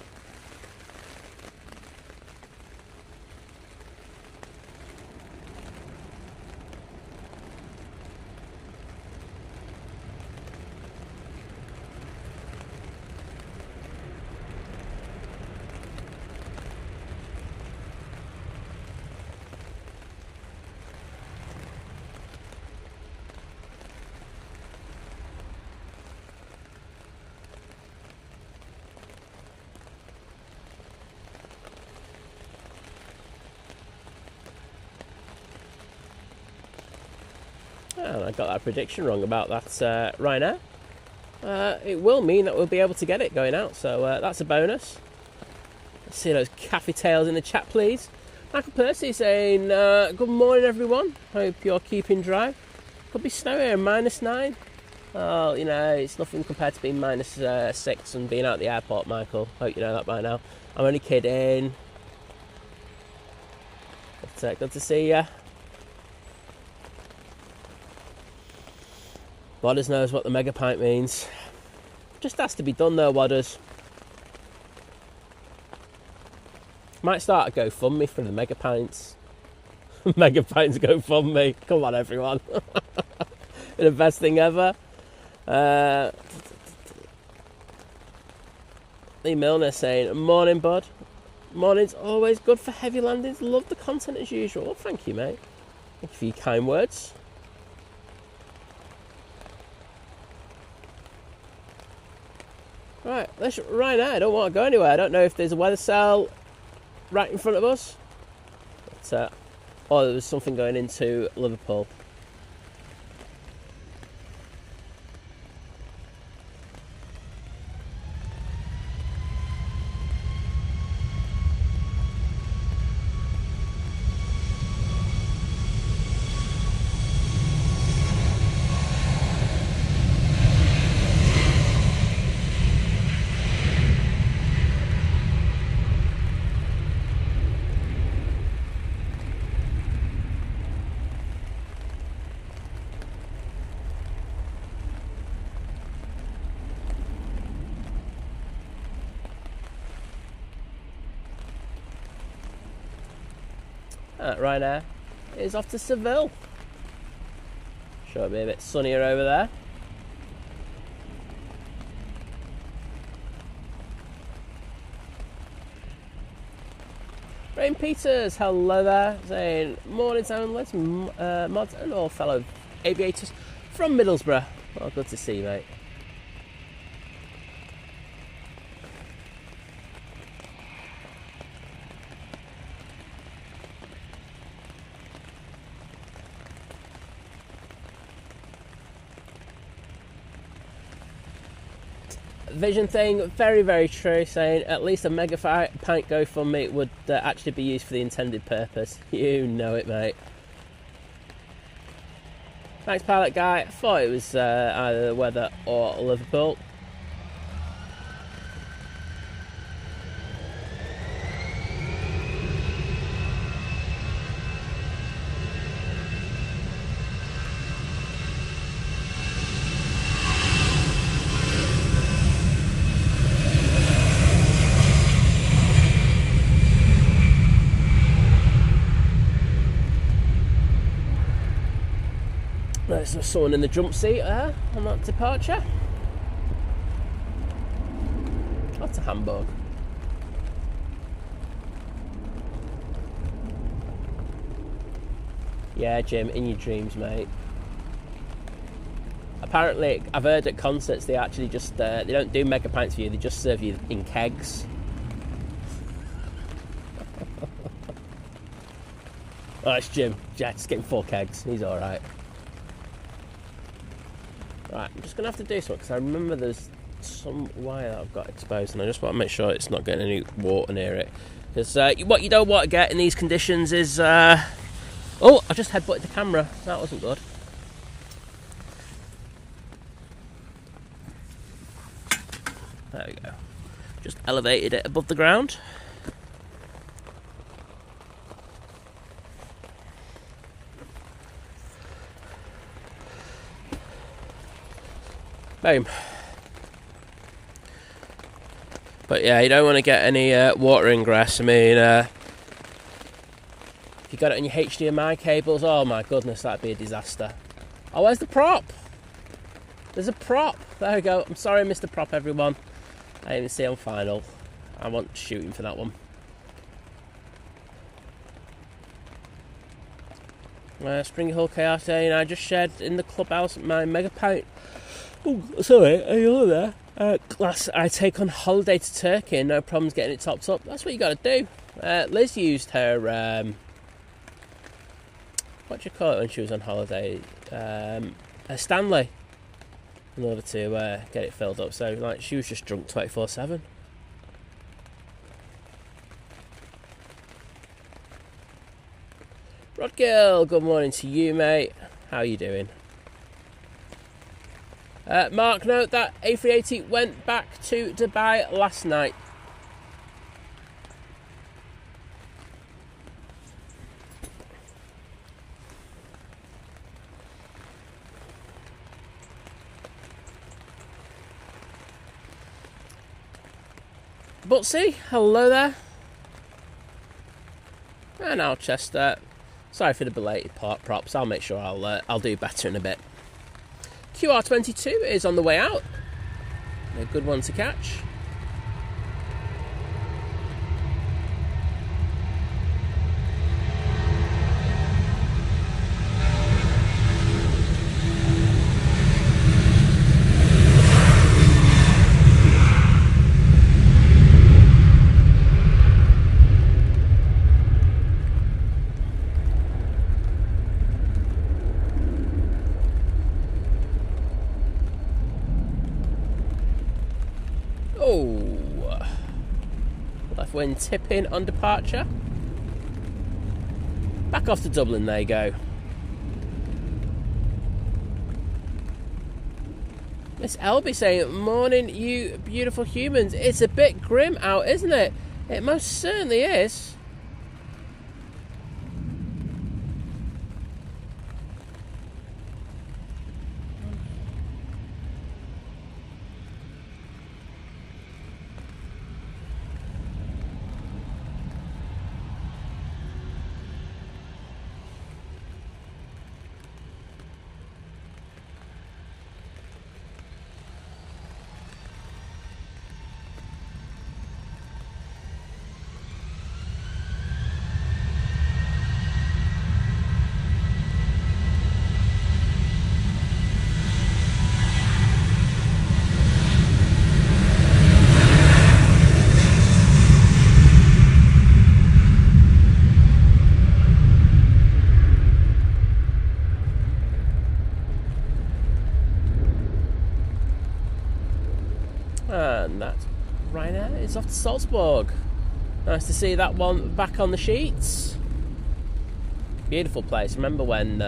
And I got that prediction wrong about that Ryanair. It will mean that we'll be able to get it going out, so that's a bonus. Let's see those cafe tails in the chat, please. Michael Percy saying, good morning, everyone. Hope you're keeping dry. Could be snow here, -9. Oh, you know, it's nothing compared to being -6 and being out at the airport, Michael. Hope you know that by now. I'm only kidding. But, good to see you. Wadders knows what the mega pint means. Just has to be done though, Wadders. Might start a GoFundMe for the mega pints. Mega pints GoFundMe. Come on, everyone. The best thing ever. Lee Milner saying, morning, bud. Morning's always good for heavy landings. Love the content as usual. Well, thank you, mate. Thank you for your kind words. Right, let's right now. I don't want to go anywhere. I don't know if there's a weather cell right in front of us. But, oh, there was something going into Liverpool. Ryanair is off to Seville. Sure, it'll be a bit sunnier over there. Rain Peters, hello there, saying morning sound lads, mods and all fellow aviators from Middlesbrough. Well, good to see you, mate. Vision thing, very, very true, saying at least a mega pint GoFundMe would actually be used for the intended purpose. You know it, mate. Thanks, pilot guy. I thought it was either the weather or Liverpool. There's someone in the jump seat there on that departure. That's a Hamburg. Yeah, Jim, in your dreams, mate. Apparently, I've heard at concerts they actually just they don't do mega pints for you; they just serve you in kegs. Oh, it's Jim. Yeah, just getting 4 kegs. He's all right. Right, I'm just going to have to do something because I remember there's some wire that I've got exposed and I just want to make sure it's not getting any water near it. Because what you don't want to get in these conditions is... Oh, I just headbutted the camera. That wasn't good. There we go. Just elevated it above the ground. Boom. But yeah, you don't want to get any water ingress. I mean, if you got it on your HDMI cables, oh my goodness, that'd be a disaster. Oh, where's the prop? There's a prop. There we go. I'm sorry, Mr. Prop, everyone. I didn't see on final. I want shooting for that one. Spring Hill Chaos Day, and I just shared in the clubhouse my mega pint. Oh, sorry, are you on there? Glass I take on holiday to Turkey, no problems getting it topped up. That's what you got to do. Liz used her, what do you call it when she was on holiday? A Stanley, in order to get it filled up. So, like, she was just drunk 24/7. Rodgill, good morning to you, mate. How are you doing? Mark, note that A380 went back to Dubai last night. Butsy, hello there. And Alchester. Sorry for the belated props. I'll make sure I'll do better in a bit. QR22 is on the way out. A good one to catch. When tipping on departure. Back off to Dublin, there you go. Miss Elby saying, morning you beautiful humans. It's a bit grim out, isn't it? It most certainly is. And that Ryanair is off to Salzburg. Nice to see that one back on the sheets. Beautiful place. Remember when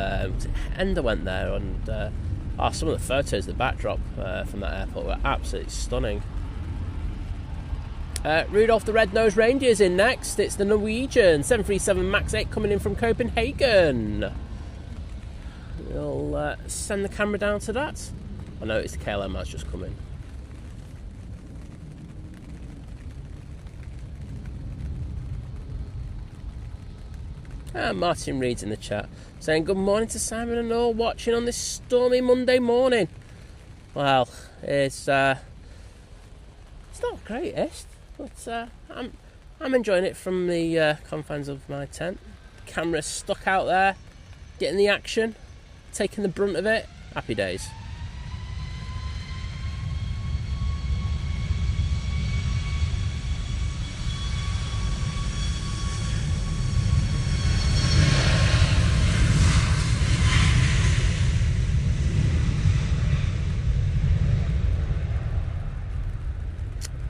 Ender went there, and some of the photos, the backdrop from that airport were absolutely stunning. Rudolph the Red-Nosed Reindeer's in next. It's the Norwegian 737 MAX 8 coming in from Copenhagen. We'll send the camera down to that. I noticed the KLM has just come in. Martin reads in the chat saying good morning to Simon and all watching on this stormy Monday morning. Well, it's not the greatest, but I'm enjoying it from the confines of my tent. Camera stuck out there, getting the action, taking the brunt of it. Happy days.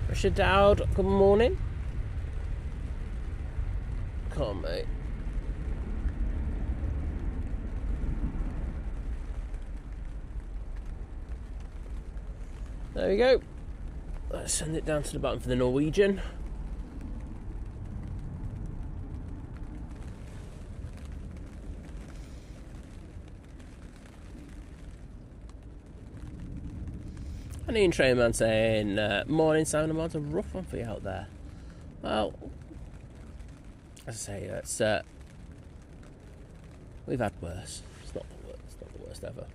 Richard Dowd, good morning. Come on, mate. There we go. Let's send it down to the bottom for the Norwegian. And Ian Trainman saying, morning Simon and Mod, a rough one for you out there. Well, as I say, it's we've had worse. It's not the worst ever.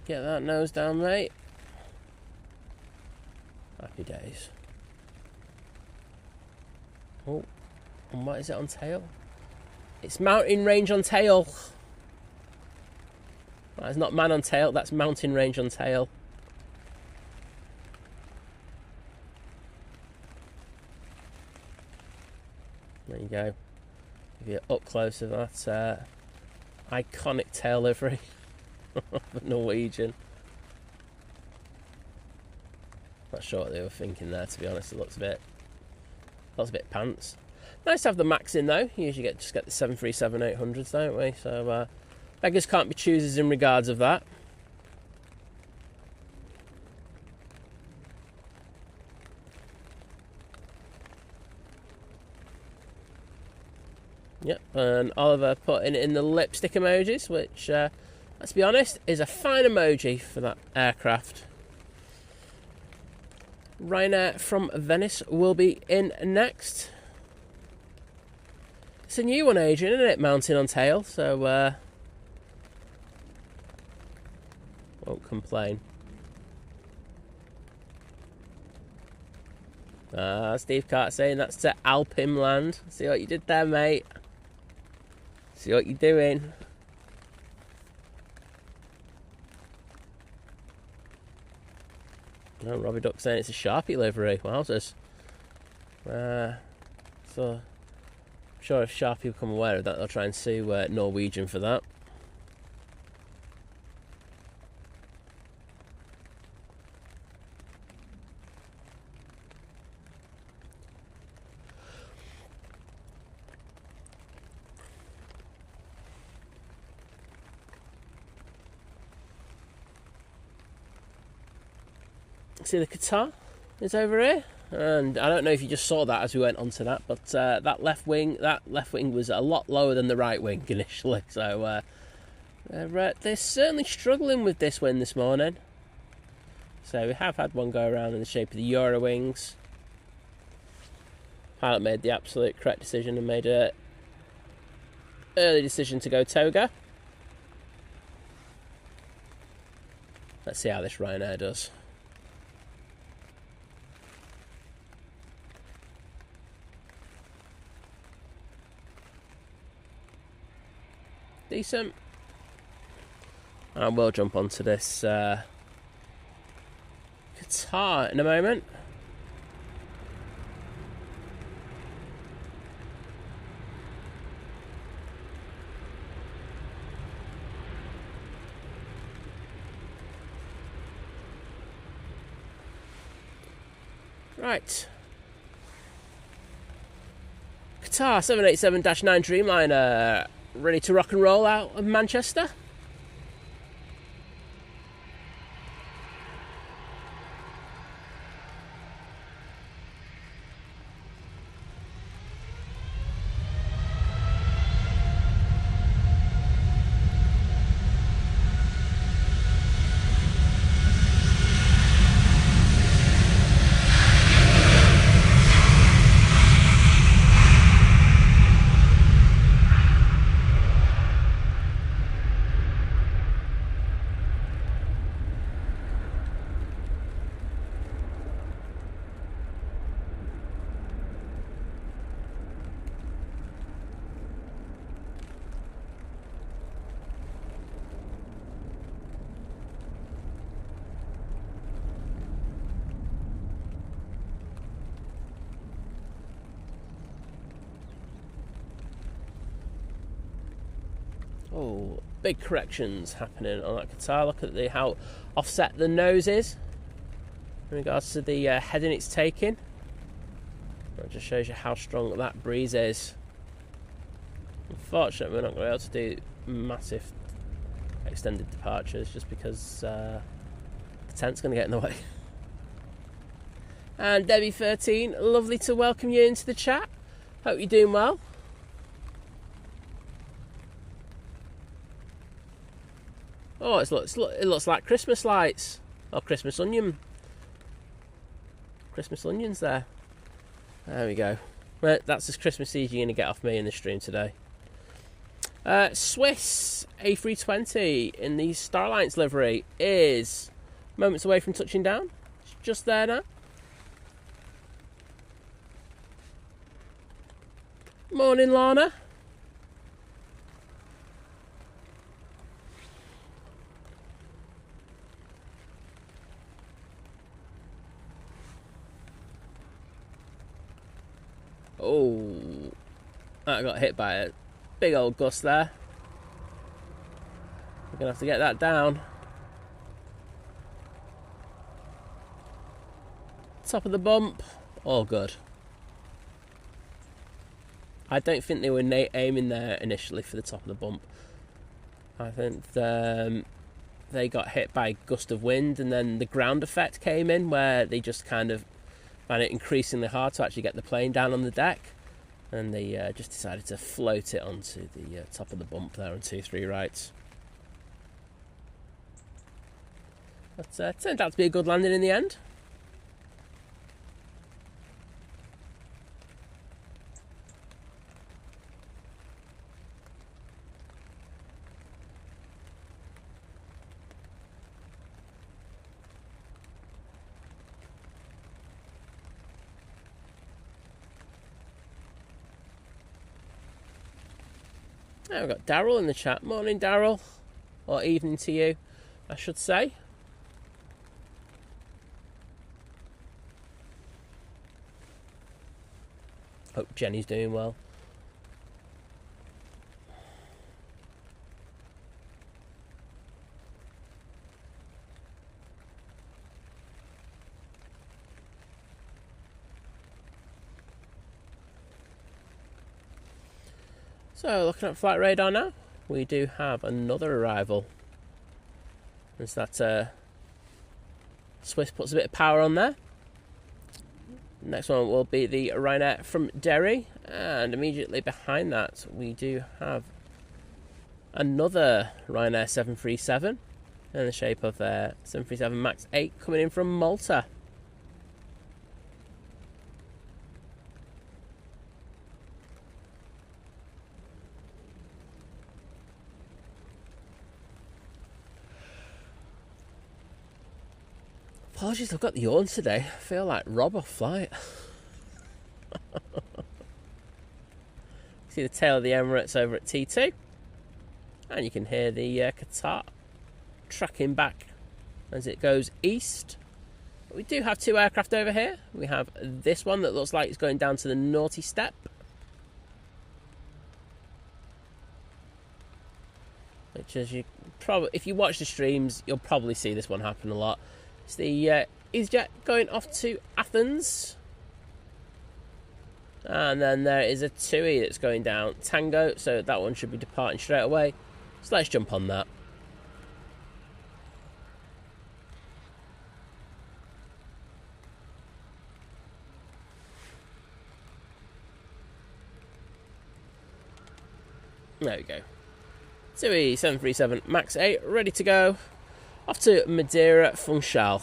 Get that nose down, mate. Happy days. Oh, and what is it on tail? It's mountain range on tail. That's not man on tail, that's mountain range on tail. There you go. If you're up close of that iconic tail livery of the Norwegian. Not sure what they were thinking there, to be honest. It looks a bit pants. Nice to have the Max in though. You usually just get the 737-800s, don't we? So beggars can't be choosers in regards of that. Yep, and Oliver putting in the lipstick emojis, which, let's be honest, is a fine emoji for that aircraft. Ryanair from Venice will be in next. It's a new one, Adrian, isn't it? Mountain on tail, so won't complain. Steve Carter saying that's to Alpinland. See what you did there, mate. See what you're doing. No, Robbie Duck saying it's a Sharpie livery. Wowzers. So, I'm sure if Sharpie become aware of that, they'll try and sue Norwegian for that. See, the Qatar is over here, and I don't know if you just saw that as we went onto that, but that left wing was a lot lower than the right wing initially, so they're certainly struggling with this win this morning. So we have had one go around in the shape of the Euro wings. Pilot made the absolute correct decision and made a early decision to go Toga. Let's see how this Ryanair does. Decent. I will jump onto this Qatar in a moment. Right. Qatar 787-9 Dreamliner ready to rock and roll out of Manchester. Oh, big corrections happening on that Qatar. Look at how offset the nose is in regards to the heading it's taking. That just shows you how strong that breeze is. Unfortunately, we're not going to be able to do massive extended departures just because the tent's going to get in the way. And Debbie13, lovely to welcome you into the chat. Hope you're doing well. Oh, it looks like Christmas lights. Or Christmas onions there. There we go. Well, that's as Christmassy as you're going to get off me in the stream today. Swiss A380 in the Starlines livery is moments away from touching down. It's just there now. Morning, Lana. Oh, I got hit by a big old gust there. We're going to have to get that down. Top of the bump. All good. I don't think they were aiming there initially for the top of the bump. I think they got hit by a gust of wind, and then the ground effect came in where they just kind of found it increasingly hard to actually get the plane down on the deck, and they just decided to float it onto the top of the bump there on 2-3 rights. But turned out to be a good landing in the end. We've got Daryl in the chat. Morning, Daryl. Or evening to you, I should say. Hope Jenny's doing well. So, looking at flight radar now, we do have another arrival. As that Swiss puts a bit of power on there. Next one will be the Ryanair from Derry, and immediately behind that we do have another Ryanair 737 in the shape of 737 MAX 8 coming in from Malta. Apologies, I've got the yawn today. I feel like Rob off flight. See the tail of the Emirates over at T2. And you can hear the Qatar tracking back as it goes east. But we do have two aircraft over here. We have this one that looks like it's going down to the naughty step. Which, as you probably, if you watch the streams, you'll probably see this one happen a lot. It's the EasyJet going off to Athens. And then there is a TUI that's going down Tango, so that one should be departing straight away. So let's jump on that. There we go. TUI 737 MAX 8 ready to go. Off to Madeira Funchal.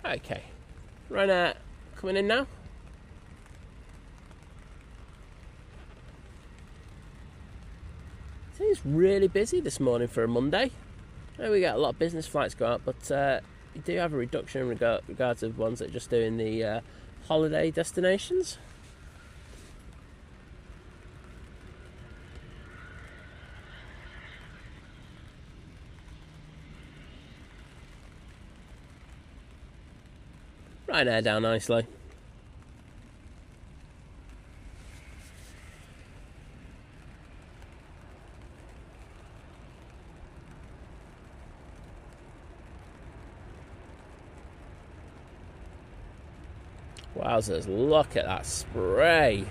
Okay, Ryanair coming in now. Seems really busy this morning for a Monday. I know we get a lot of business flights go out, but you do have a reduction in regards of ones that are just doing the holiday destinations. Ryanair down nicely. Wowzers, look at that spray.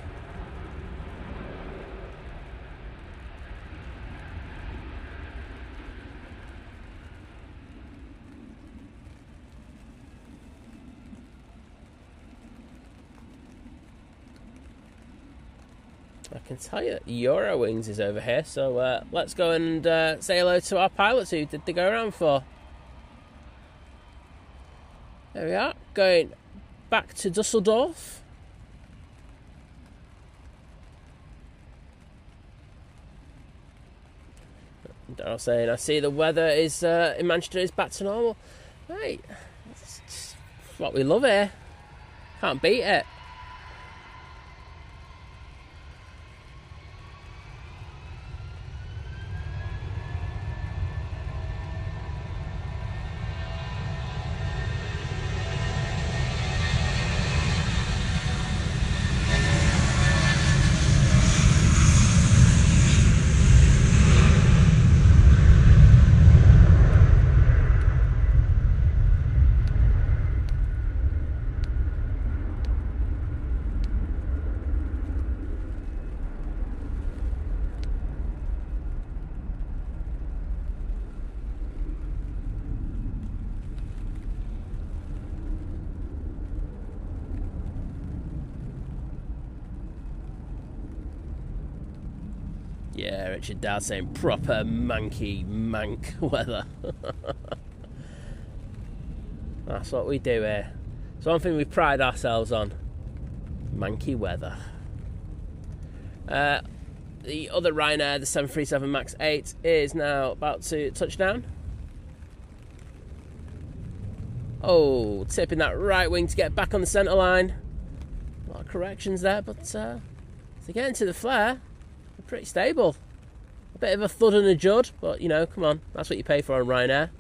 I can tell you that Eurowings is over here, so let's go and say hello to our pilots who did the go around for. There we are, going back to Dusseldorf. I was saying, I see the weather is in Manchester is back to normal. Right, it's what we love here. Can't beat it. Yeah, Richard Dowd saying proper mank weather. That's what we do here. It's one thing we pride ourselves on. Manky weather. The other Ryanair, the 737 MAX 8, is now about to touch down. Oh, tipping that right wing to get back on the centre line. A lot of corrections there, but to get into the flare, pretty stable. A bit of a thud and a jud, but you know, come on, that's what you pay for on Ryanair.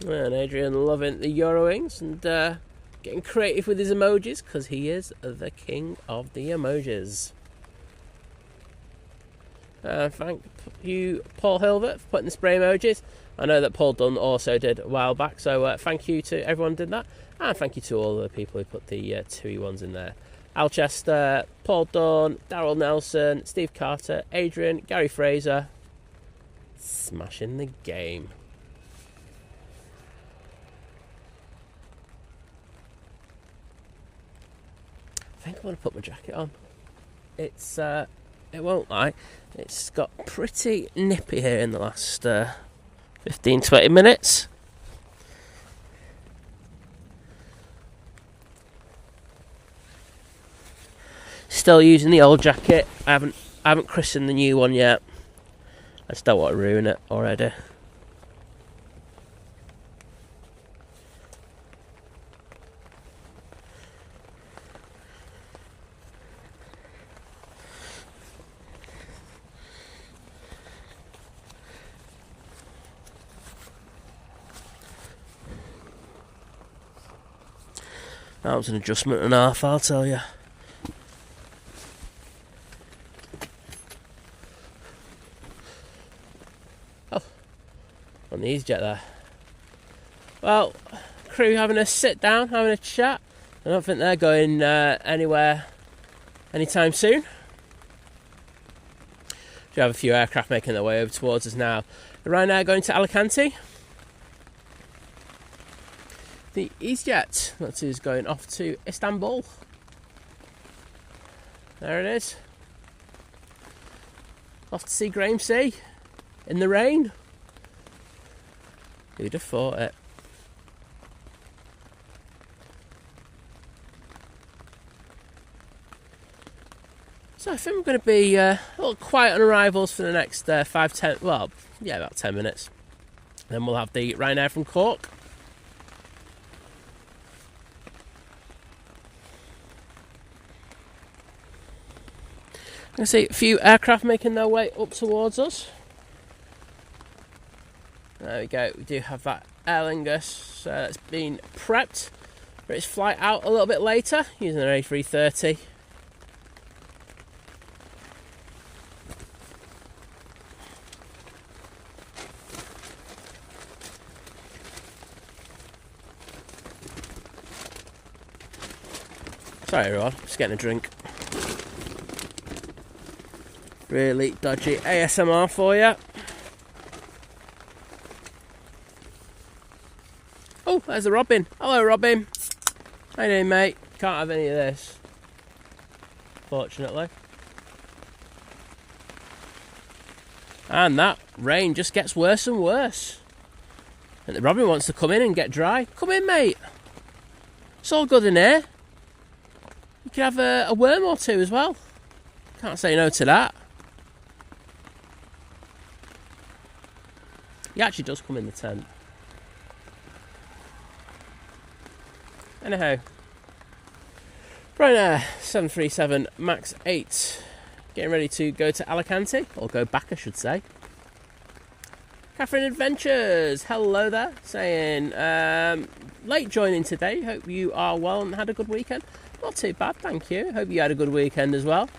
And Adrian loving the Eurowings and getting creative with his emojis because he is the king of the emojis. Thank you, Paul Hilbert, for putting the spray emojis. I know that Paul Dunn also did a while back, so thank you to everyone who did that. And thank you to all the people who put the 2E1s in there. Alchester, Paul Dunn, Daryl Nelson, Steve Carter, Adrian, Gary Fraser. Smashing the game. I think I'm going to put my jacket on. It's, it won't lie, it's got pretty nippy here in the last 15-20 minutes. Still using the old jacket. I haven't christened the new one yet. I just don't want to ruin it already. That was an adjustment and a half, I'll tell you. Oh, on the EasyJet there. Well, crew having a sit down, having a chat. I don't think they're going anywhere anytime soon. We have a few aircraft making their way over towards us now. The Ryanair going to Alicante. The EasyJet, that is going off to Istanbul. There it is. Off to see Grahamsea in the rain. Who'd have thought it? So I think we're going to be a little quiet on arrivals for the next 5-10, well, yeah, about 10 minutes. Then we'll have the Ryanair from Cork. I can see a few aircraft making their way up towards us. There we go, we do have that Aer Lingus that's been prepped for its flight out a little bit later using an A380. Sorry everyone, just getting a drink. Really dodgy ASMR for you. Oh, there's the Robin. Hello, Robin. How you doing, mate? Can't have any of this, fortunately. And that rain just gets worse and worse. And the Robin wants to come in and get dry. Come in, mate. It's all good in here. You can have a worm or two as well. Can't say no to that. He actually does come in the tent. Anyhow, Ryanair 737 MAX 8 getting ready to go to Alicante, or go back I should say. Catherine Adventures, hello there, saying late joining today, hope you are well and had a good weekend. Not too bad, thank you, hope you had a good weekend as well.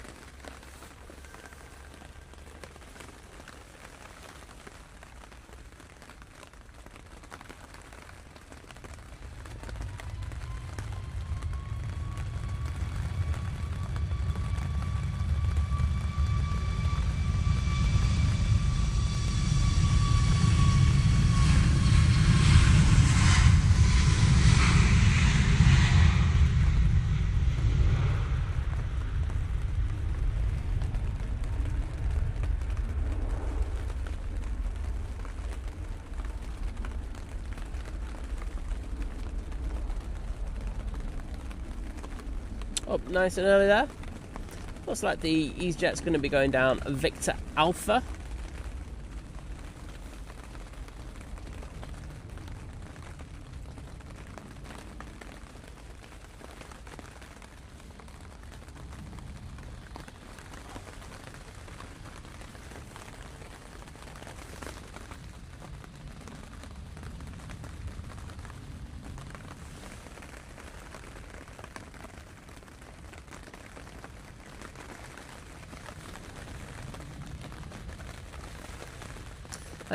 Up nice and early there. Looks like the EasyJet's going to be going down Victor Alpha.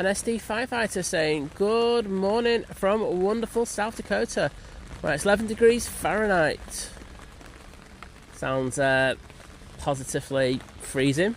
And SD Firefighter saying, good morning from wonderful South Dakota. Right, it's 11 degrees Fahrenheit. Sounds positively freezing.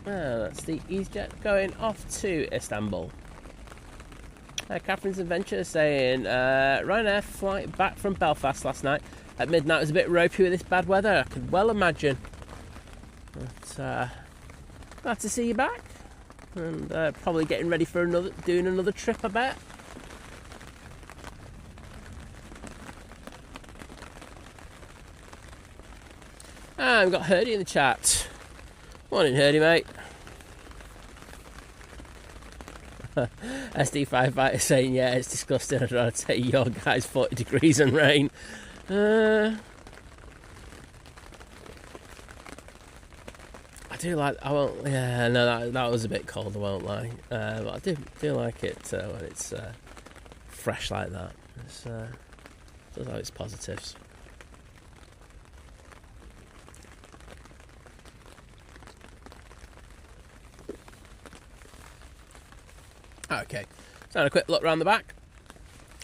That's the EasyJet going off to Istanbul. Catherine's Adventure saying, Ryanair flight back from Belfast last night at midnight was a bit ropey with this bad weather. I could well imagine. But glad to see you back, and probably getting ready for doing another trip, I bet. We've got Hurdy in the chat. Morning, Hurdy, mate. SD Firefighter saying, yeah, it's disgusting. I'd rather take your guys 40 degrees and rain. I do like. I won't. Yeah, no, that was a bit cold. I won't lie. But I do like it when it's fresh like that. It does have its positives. Okay, so a quick look around the back,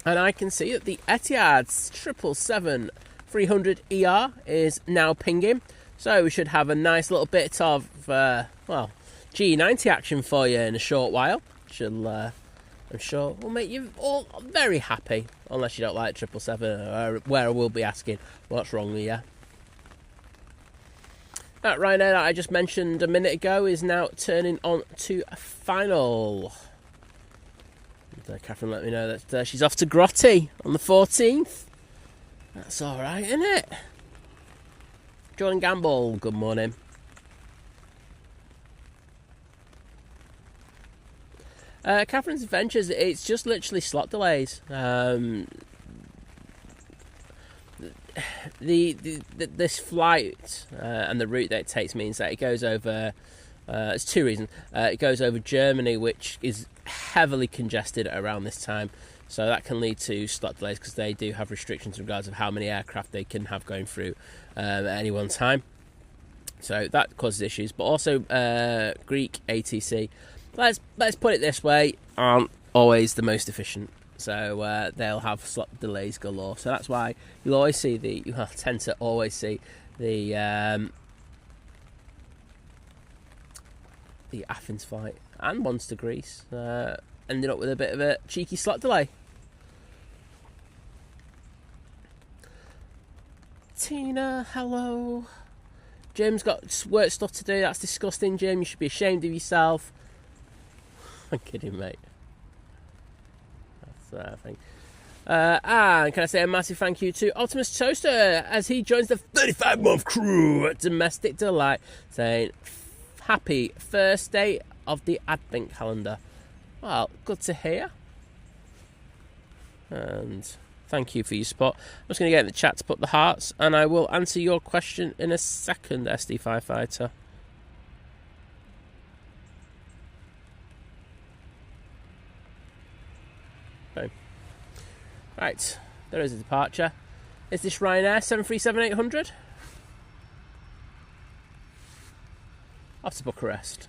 and I can see that the Etihad 777-300ER is now pinging, so we should have a nice little bit of, G90 action for you in a short while. I'm sure will make you all very happy, unless you don't like 777, where I will be asking, what's wrong with you? That Ryanair that I just mentioned a minute ago is now turning on to final. Catherine let me know that she's off to Grotti on the 14th. That's alright, isn't it? Jordan Gamble, good morning. Catherine's Adventures, it's just literally slot delays. This flight and the route that it takes means that it goes over... there's two reasons. It goes over Germany, which is heavily congested around this time, so that can lead to slot delays because they do have restrictions in regards of how many aircraft they can have going through at any one time. So that causes issues. But also Greek ATC, let's put it this way, aren't always the most efficient. So they'll have slot delays galore. So that's why you'll always see tend to always see the Athens flight and ones to Greece ended up with a bit of a cheeky slot delay. Tina, hello. Jim's got work stuff to do. That's disgusting, Jim. You should be ashamed of yourself. I'm kidding, mate. That's thing. And can I say a massive thank you to Optimus Toaster as he joins the 35-month crew at Domestic Delight, saying happy first day of the Advent calendar. Well, good to hear. And thank you for your support. I'm just going to get in the chat to put the hearts, and I will answer your question in a second, SD Firefighter. Okay. Right, there is a departure. Is this Ryanair 737-800? Off to Bucharest.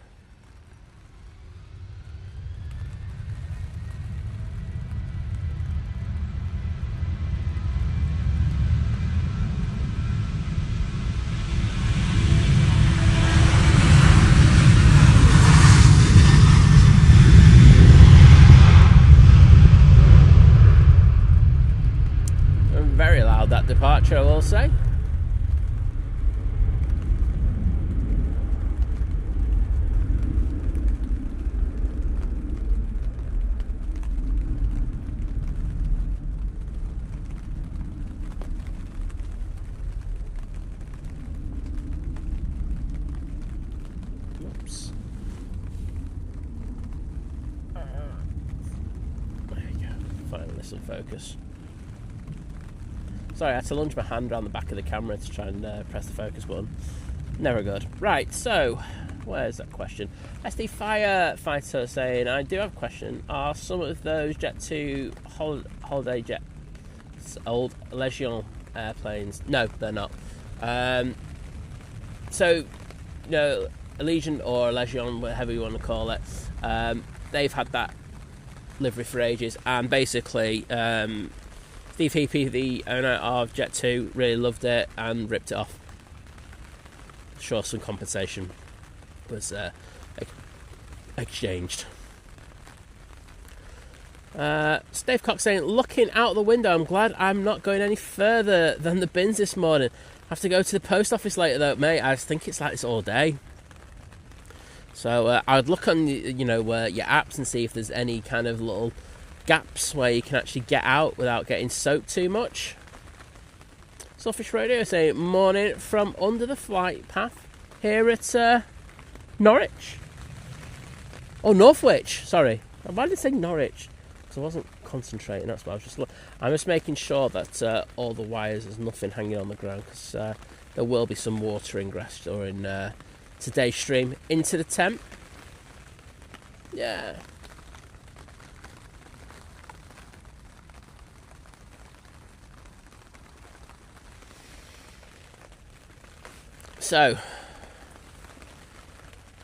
Very loud, that departure, I will say. excellent focus. Sorry, I had to lunge my hand around the back of the camera to try and press the focus button. Never good. Right, so, where's that question? SD Firefighter saying, I do have a question. Are some of those Jet 2 holiday jets old Legion airplanes? No, they're not. So, Legion or Legion, whatever you want to call it, they've had that livery for ages, and basically Steve Heapy, the owner of Jet 2, really loved it and ripped it off. Sure, some compensation was exchanged. Steve Cox saying, looking out the window, I'm glad I'm not going any further than the bins this morning. I have to go to the post office later though, mate. I think it's like this all day. So I would look on your apps and see if there's any kind of little gaps where you can actually get out without getting soaked too much. Selfish Radio saying, morning from under the flight path here at Norwich. Oh, Northwich, sorry. Why did I say Norwich? Because I wasn't concentrating, that's why I was just looking. I'm just making sure that all the wires, there's nothing hanging on the ground, because there will be some water ingress during today's stream into the temp. Yeah. So,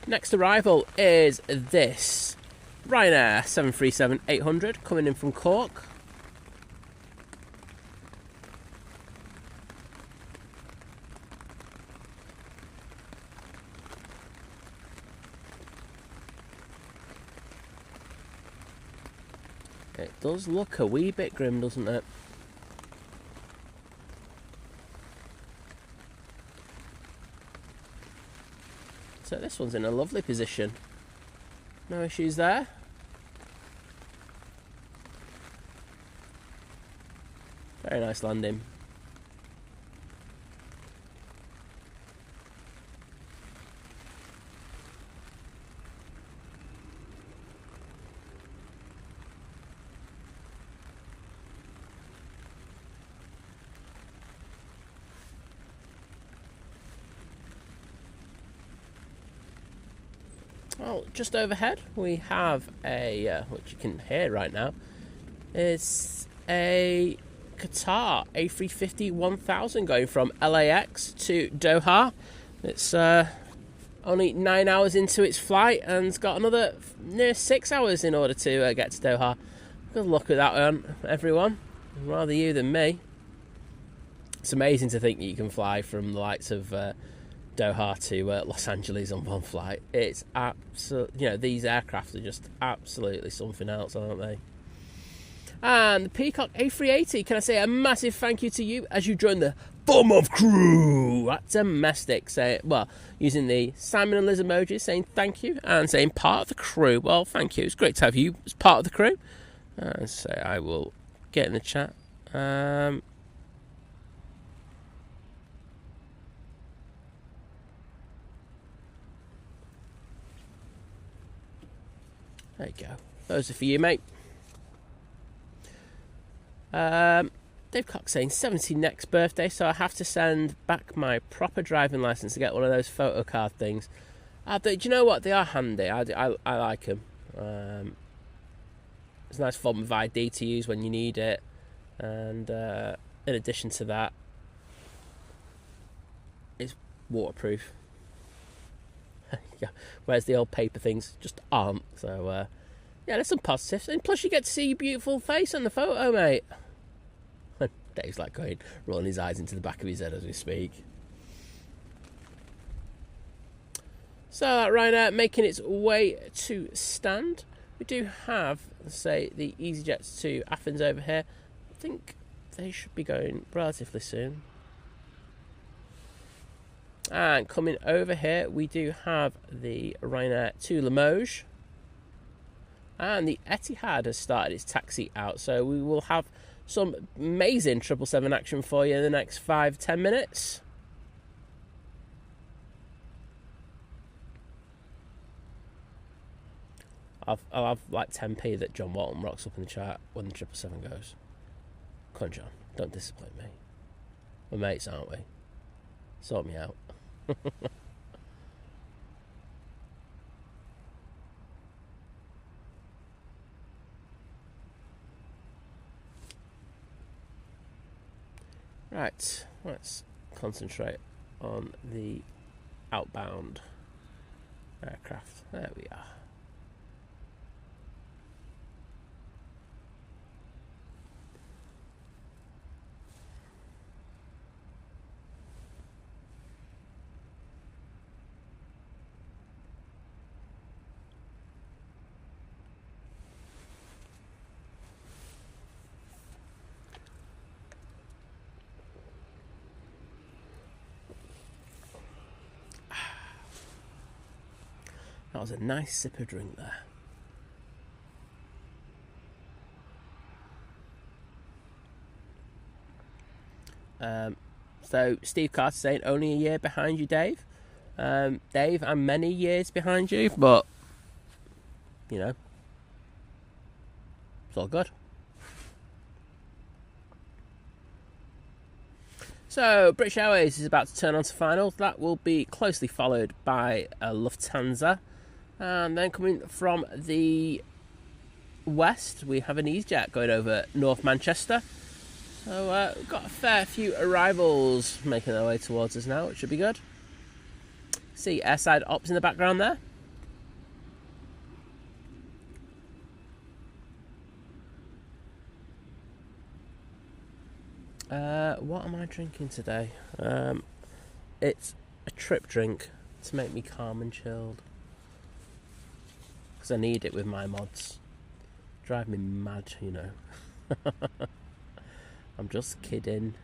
next arrival is this Ryanair 737-800 coming in from Cork. It does look a wee bit grim, doesn't it? So this one's in a lovely position. No issues there. Very nice landing. Well, just overhead we have a, which you can hear right now, it's a Qatar A350-1000 going from LAX to Doha. It's only 9 hours into its flight and it's got another near 6 hours in order to get to Doha. Good luck with that one, everyone. Rather you than me. It's amazing to think that you can fly from the likes of Doha to Los Angeles on one flight. It's absolutely, these aircraft are just absolutely something else, aren't they? And the Peacock A380, can I say a massive thank you to you as you join the 4-month crew at Domestic. Using the Simon and Liz emojis, saying thank you and saying part of the crew. Well, thank you. It's great to have you as part of the crew. So I will get in the chat. There you go. Those are for you, mate. Dave Cox saying 70 next birthday, so I have to send back my proper driving licence to get one of those photo card things. Do you know what? They are handy. I like them. It's a nice form of ID to use when you need it. And in addition to that, it's waterproof. Yeah, whereas the old paper things just aren't. So, there's some positives. And plus you get to see your beautiful face on the photo, mate. Dave's like rolling his eyes into the back of his head as we speak. So that Ryanair making its way to stand. We do have, say, the EasyJets to Athens over here. I think they should be going relatively soon. And coming over here, we do have the Ryanair to Limoges. And the Etihad has started its taxi out. So we will have some amazing 777 action for you in the next 5-10 minutes. I'll have like 10p that John Walton rocks up in the chat when the 777 goes. Come on, John, don't disappoint me. We're mates, aren't we? Sort me out. Right, let's concentrate on the outbound aircraft. There we are. That was a nice sip of drink there. So Steve Carter saying only a year behind you, Dave. Dave, I'm many years behind you, but you know, it's all good. So British Airways is about to turn on to finals. That will be closely followed by Lufthansa. And then coming from the west, we have an EasyJet going over North Manchester. So we've got a fair few arrivals making their way towards us now, which should be good. See airside ops in the background there. What am I drinking today? It's a trip drink to make me calm and chilled. Because I need it with my mods. Drive me mad, you know. I'm just kidding.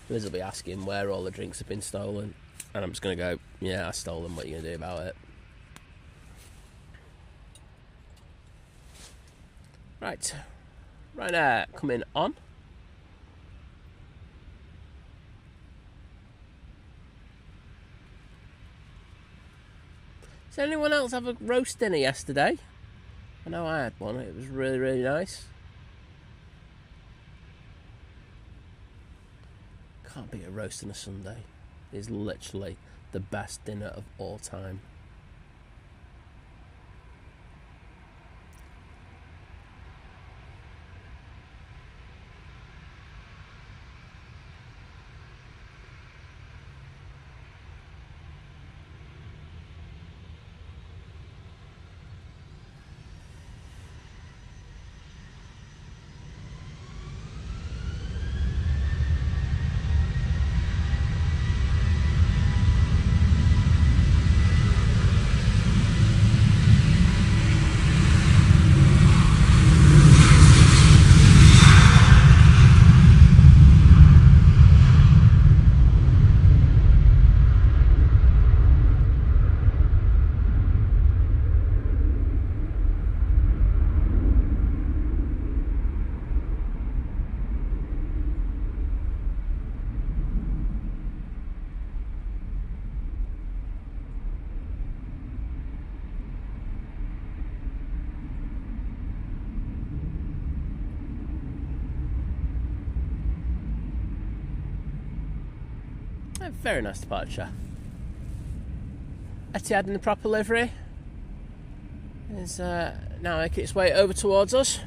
Liz will be asking where all the drinks have been stolen. And I'm just going to go, yeah, I stole them. What are you going to do about it? Right. Ryanair coming on. Did anyone else have a roast dinner yesterday? I know I had one. It was really, really nice. Can't beat a roast on a Sunday. It's literally the best dinner of all time. A very nice departure. Etihad in the proper livery is now making its way over towards us.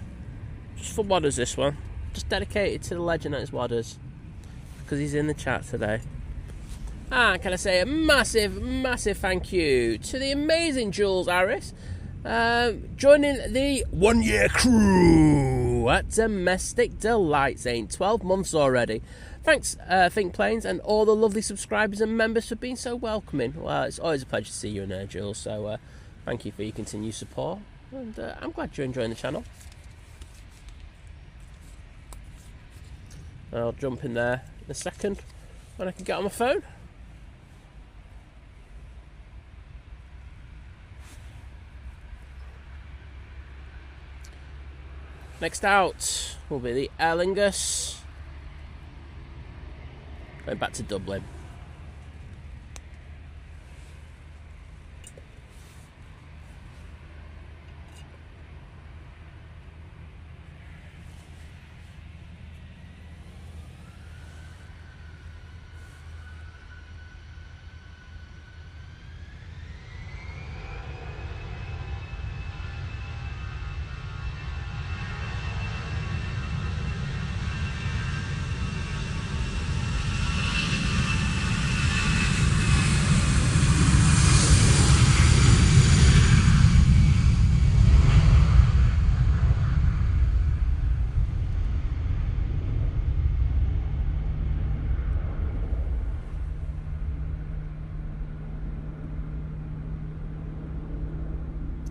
Just for Wadders, this one. Just dedicated to the legend that is Wadders, because he's in the chat today. And can I say a massive, massive thank you to the amazing Jules Harris, joining the 1 year crew at Domestic Delight, saying 12 months already. Thanks, Think Planes, and all the lovely subscribers and members for being so welcoming. Well, it's always a pleasure to see you in there, Jules, so thank you for your continued support, and I'm glad you're enjoying the channel. I'll jump in there in a second when I can get on my phone. Next out will be the Aer Lingus. Going back to Dublin.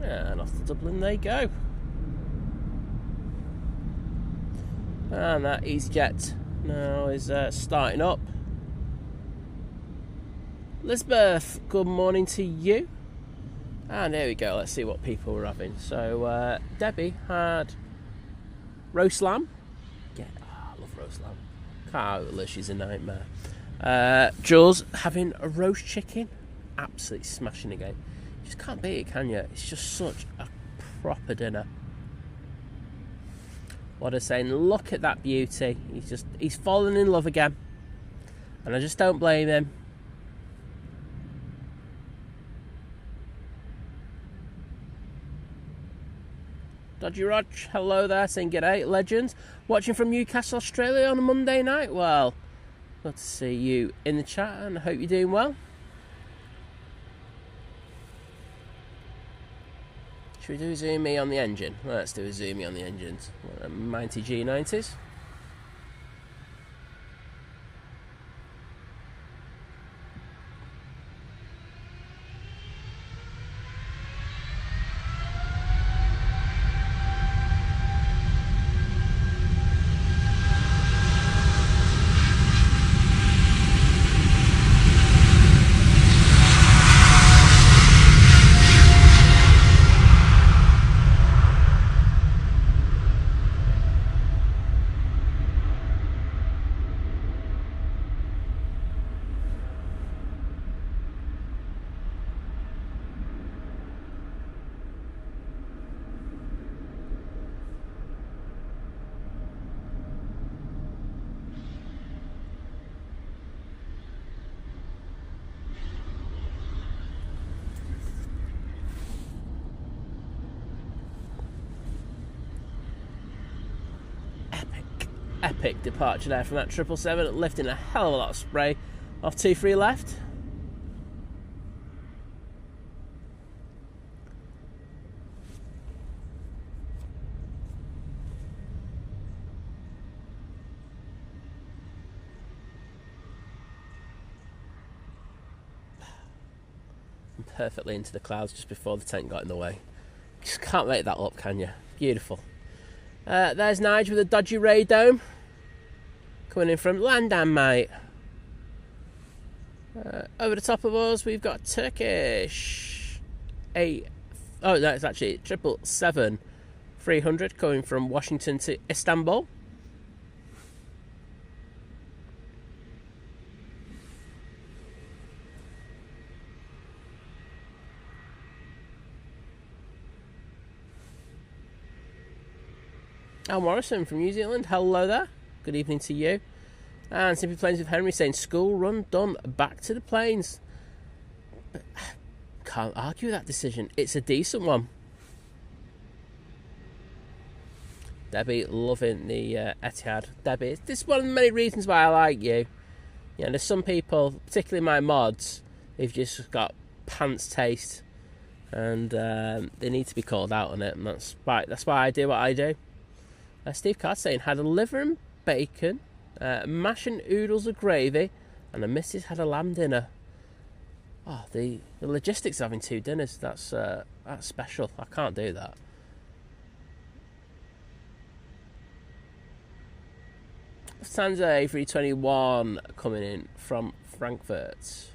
And off to Dublin they go. And that EasyJet now is starting up. Elizabeth, good morning to you. And there we go, let's see what people were having. So Debbie had roast lamb. Yeah, I love roast lamb. Carla, she's a nightmare. Jules having a roast chicken. Absolutely smashing again. You just can't beat it, can you? It's just such a proper dinner. What a saying, look at that beauty. He's fallen in love again. And I just don't blame him. Dodgy Rog, hello there, saying g'day, legends. Watching from Newcastle, Australia on a Monday night. Well, good to see you in the chat and I hope you're doing well. Should we do a zoom on the engine? Let's do a zoom on the engines. Mighty G90s. Epic departure there from that 777, lifting a hell of a lot of spray off 2-3 left. And perfectly into the clouds just before the tent got in the way. Just can't make that up, can you? Beautiful. There's Nigel with a dodgy radome coming in from London, mate. Over the top of us, we've got Turkish. No, it's actually 777-300 coming from Washington to Istanbul. Al Morrison from New Zealand, hello there, good evening to you. And Simply Planes with Henry saying school run done, back to the planes. But can't argue that decision, it's a decent one. Debbie loving the Etihad. Debbie, this is one of the many reasons why I like you. You know, there's some people, particularly my mods, who've just got pants taste and they need to be called out on it, and that's why I do what I do. Steve Carr saying, had a liver and bacon, mash and oodles of gravy, and the missus had a lamb dinner. Oh, the logistics of having two dinners, that's special. I can't do that. Lufthansa A321 coming in from Frankfurt.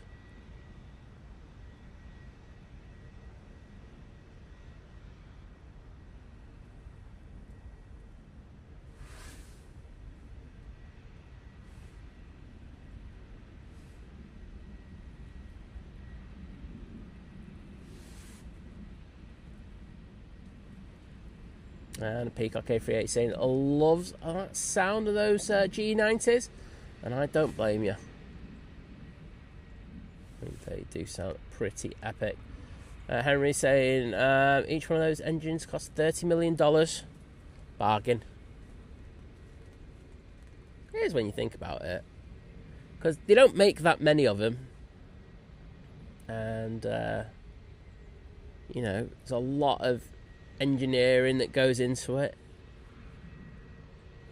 And a Peacock A380 saying loves that sound of those G90s, and I don't blame you. I think they do sound pretty epic. Henry saying each one of those engines cost $30 million. Bargain. It is when you think about it, because they don't make that many of them, and you know, there's a lot of engineering that goes into it.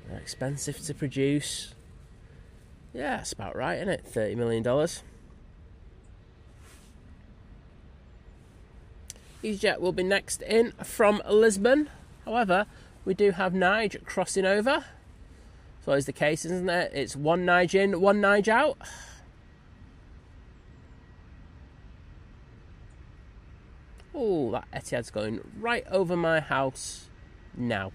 They're expensive to produce. Yeah, that's about right, isn't it? $30 million. EasyJet will be next in from Lisbon. However, we do have Nige crossing over. It's always the case, isn't it? It's one Nige in, one Nige out. Oh, that Etihad's going right over my house now.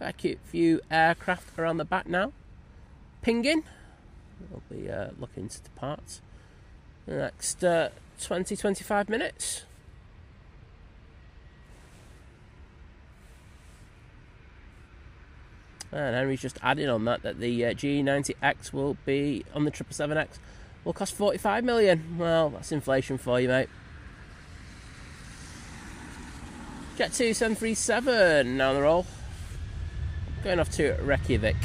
A cute few aircraft around the back now. Pinging. We'll be looking to depart in the next 20-25 minutes. And Henry's just adding on that the G90X will be on the 777X will cost $45 million. Well, that's inflation for you, mate. Jet 2737 now on the roll. Going off to Reykjavik.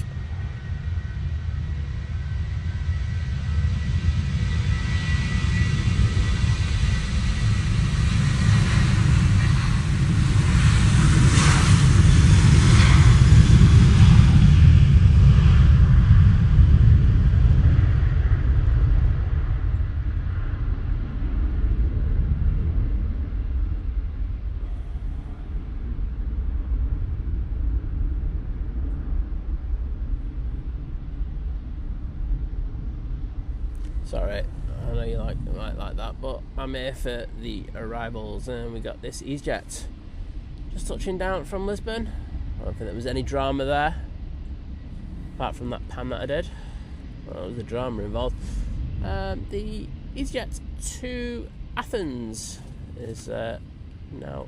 Sorry, I know you might like that, but I'm here for the arrivals, and we got this EasyJet just touching down from Lisbon. I don't think there was any drama there, apart from that pan that I did. Well, there was a drama involved. The EasyJet to Athens is now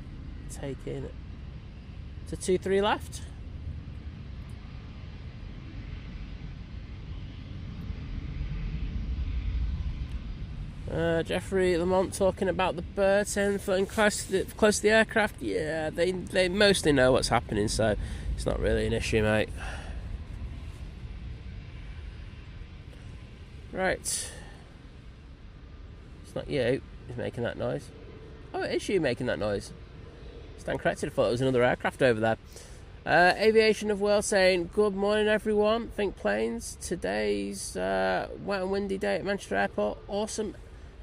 taking to 2-3 left. Jeffrey Lamont talking about the birds and flying close to the aircraft. Yeah, they mostly know what's happening, so it's not really an issue, mate. Right. It's not you who's making that noise. Oh, it is you making that noise. Stand corrected, I thought it was another aircraft over there. Aviation of World saying, good morning everyone, think planes. Today's wet and windy day at Manchester Airport. Awesome.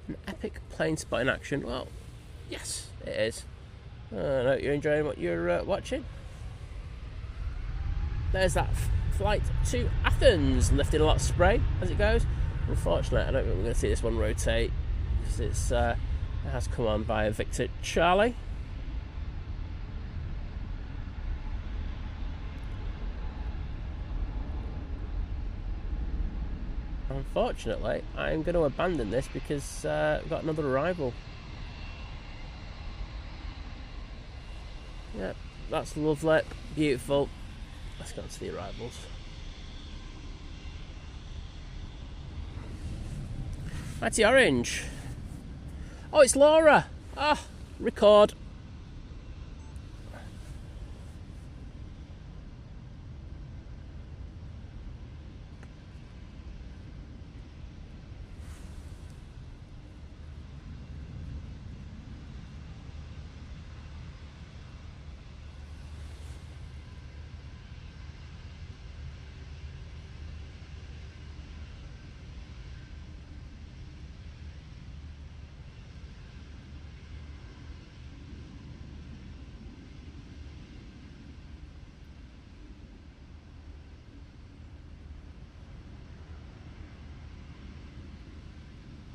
An epic plane spotting action. Well, yes, it is. I hope you're enjoying what you're watching. There's that flight to Athens, lifting a lot of spray as it goes. Unfortunately, I don't think we're going to see this one rotate, because it has come on via Victor Charlie. Unfortunately, I'm going to abandon this because we've got another arrival. Yep, that's lovely, beautiful. Let's go to the arrivals. Mighty Orange. Oh, it's Laura. Ah, record.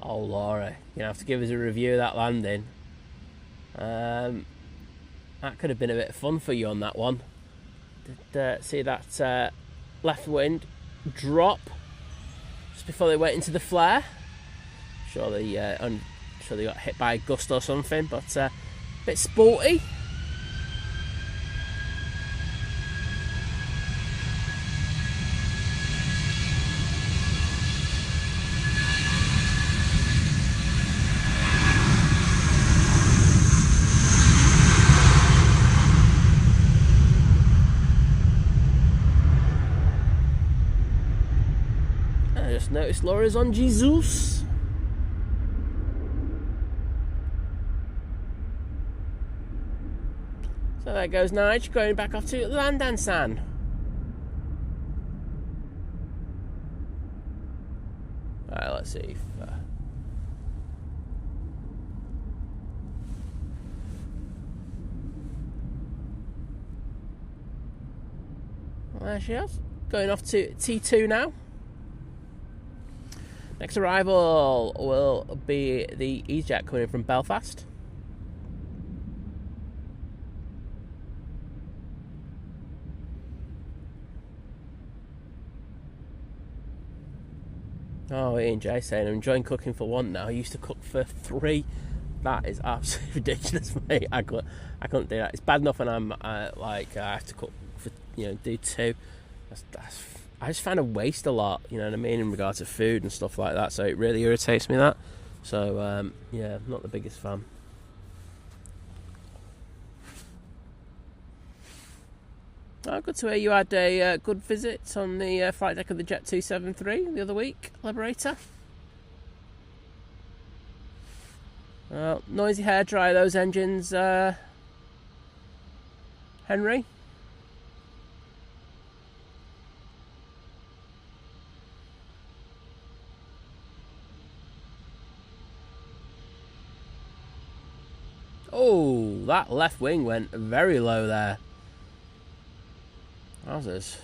Oh, Laura, you're going to have to give us a review of that landing. That could have been a bit of fun for you on that one. Did see that left wind drop just before they went into the flare. Sure they got hit by a gust or something, but a bit sporty. I just noticed Laura's on Jesus. So there goes Nige going back off to Landansan. Alright, let's see if well, there she is. Going off to T2 now. Next arrival will be the EasyJet coming in from Belfast. Oh, Ian J saying, I'm enjoying cooking for one now. I used to cook for three. That is absolutely ridiculous, mate. I couldn't do that. It's bad enough when I have to cook for, do two. I just find I waste a lot, you know what I mean, in regards to food and stuff like that. So it really irritates me, that. So, yeah, not the biggest fan. Oh, good to hear you had a good visit on the flight deck of the Jet 273 the other week, Liberator. Noisy hairdryer, those engines, Henry. Oh, that left wing went very low there. Wowzers.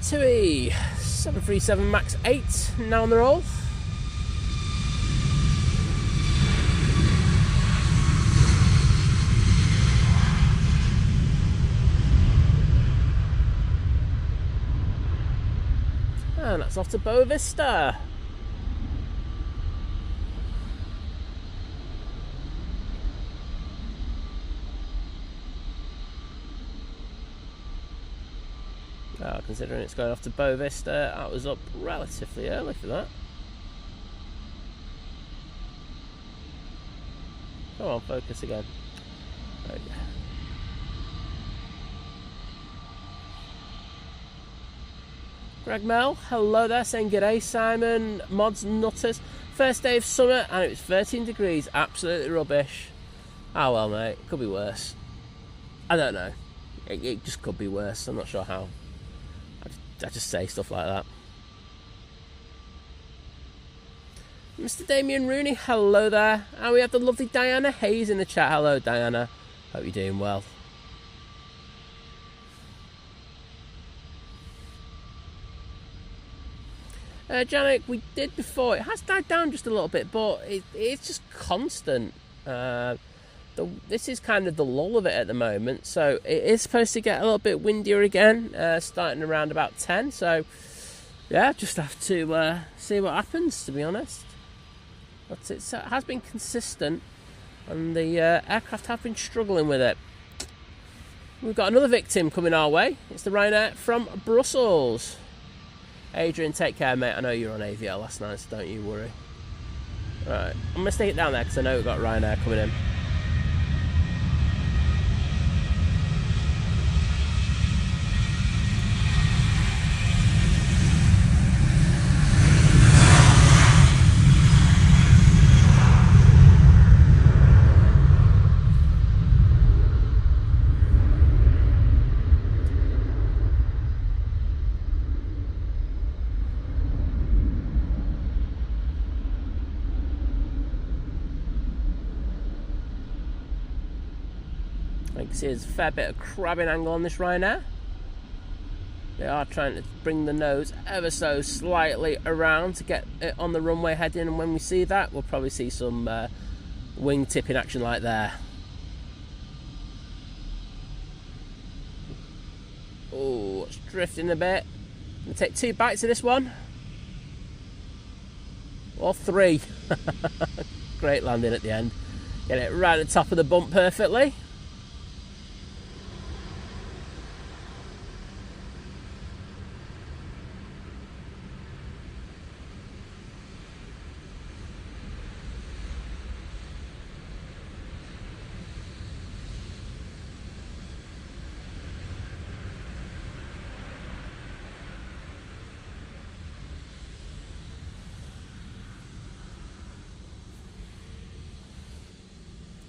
TUI 737 MAX 8 now on the roll. And that's off to Boa Vista. Considering it's going off to Boa Vista, I was up relatively early for that. Come on, focus again. There we go. Greg Mel, hello there, saying g'day Simon, mods nutters. First day of summer and it was 13 degrees, absolutely rubbish. Oh well mate, it could be worse. I don't know, it just could be worse, I'm not sure how. I just say stuff like that. Mr. Damien Rooney, hello there. And we have the lovely Diana Hayes in the chat. Hello Diana, hope you're doing well. Janik, we did before. It has died down just a little bit, but it's just constant. This is kind of the lull of it at the moment. So it is supposed to get a little bit windier again, starting around about 10. So yeah, just have to see what happens, to be honest. But it has been consistent, and the aircraft have been struggling with it. We've got another victim coming our way. It's the Ryanair from Brussels. Adrian, take care, mate. I know you were on AVL last night, so don't you worry. Right, I'm going to stick it down there because I know we've got Ryanair coming in. You can see there's a fair bit of crabbing angle on this Ryanair. They are trying to bring the nose ever so slightly around to get it on the runway heading, and when we see that, we'll probably see some wing tipping action like there. Oh, it's drifting a bit. I'm going to take 2 bites of this one. Or 3. Great landing at the end. Get it right at the top of the bump perfectly.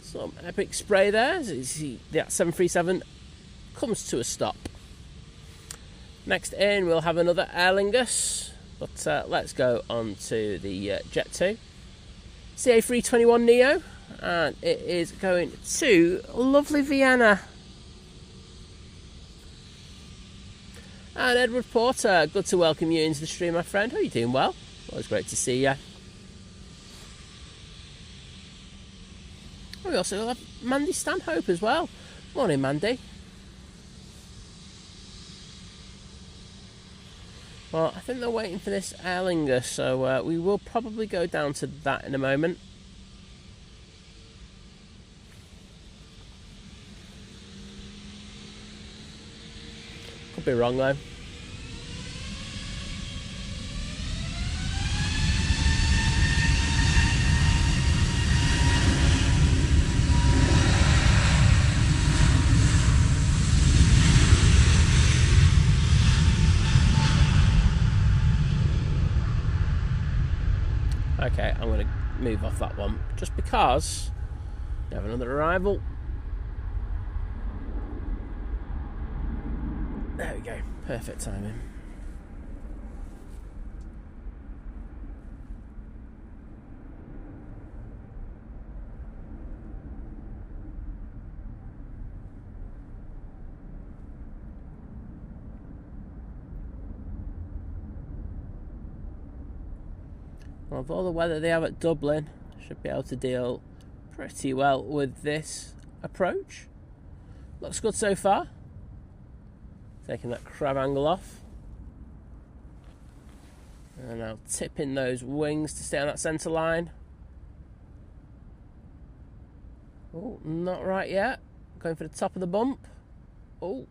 Some epic spray there as you see that 737 comes to a stop. Next in we'll have another Aer Lingus, but let's go on to the Jet 2 CA321neo, and it is going to lovely Vienna. And Edward Porter, good to welcome you into the stream, my friend. How are you doing? Well, always great to see you. We also have Mandy Stanhope as well. Morning, Mandy. Well, I think they're waiting for this Aer Lingus, so we will probably go down to that in a moment. Could be wrong though. Okay, I'm going to move off that one just because we have another arrival. There we go, perfect timing. Well, with all the weather they have at Dublin, should be able to deal pretty well with this approach. Looks good so far. Taking that crab angle off. And now tipping those wings to stay on that centre line. Oh, not right yet. Going for the top of the bump. Oh.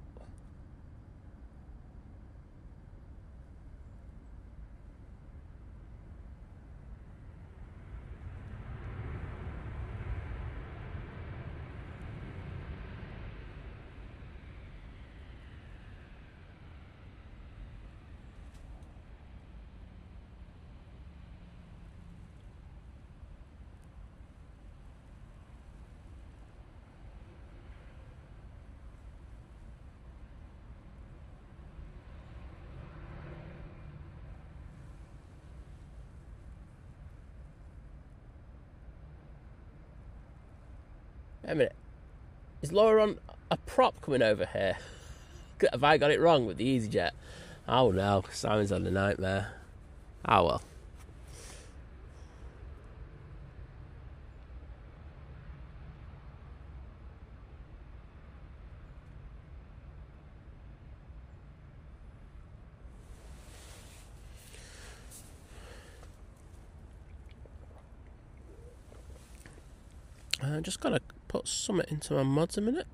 Wait a minute. Is Laura on a prop coming over here? Have I got it wrong with the EasyJet? Oh no, Simon's on the nightmare. Oh well. I'm just gotta put something into my mods a minute.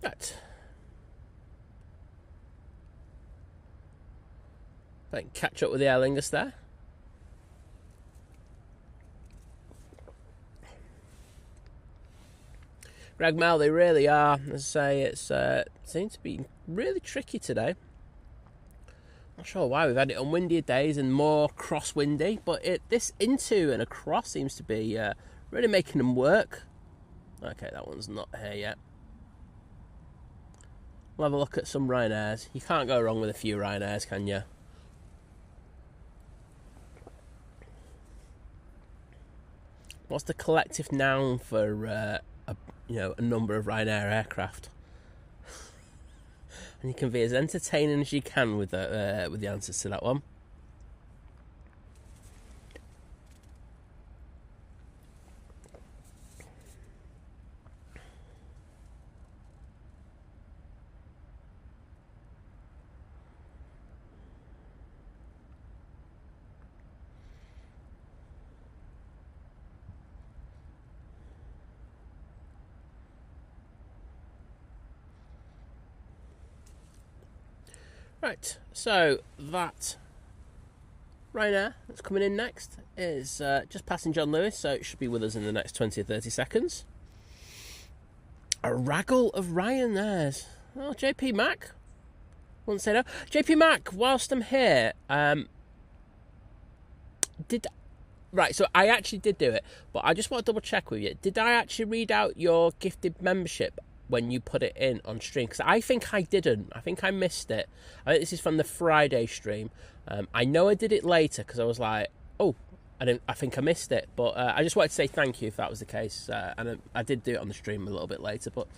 Right. I can catch up with the Aer Lingus there. Greg Mel, they really are. As I say, it's seems to be really tricky today. Not sure why. We've had it on windier days and more crosswindy, but this into and across seems to be really making them work. Okay, that one's not here yet. We'll have a look at some Ryanairs. You can't go wrong with a few Ryanairs, can you? What's the collective noun for a number of Ryanair aircraft? And you can be as entertaining as you can with the answers to that one. Right, so that Ryanair that's coming in next is just passing John Lewis, so it should be with us in the next 20 or 30 seconds. A raggle of Ryanairs. Oh, JP Mac. Wouldn't say no. JP Mac, whilst I'm here, right, so I actually did do it, but I just want to double check with you. Did I actually read out your gifted membership when you put it in on stream? Because I think I didn't. I think I missed it. I think this is from the Friday stream. I know I did it later because I was like, oh, I think I missed it. But I just wanted to say thank you if that was the case. And I did do it on the stream a little bit later. But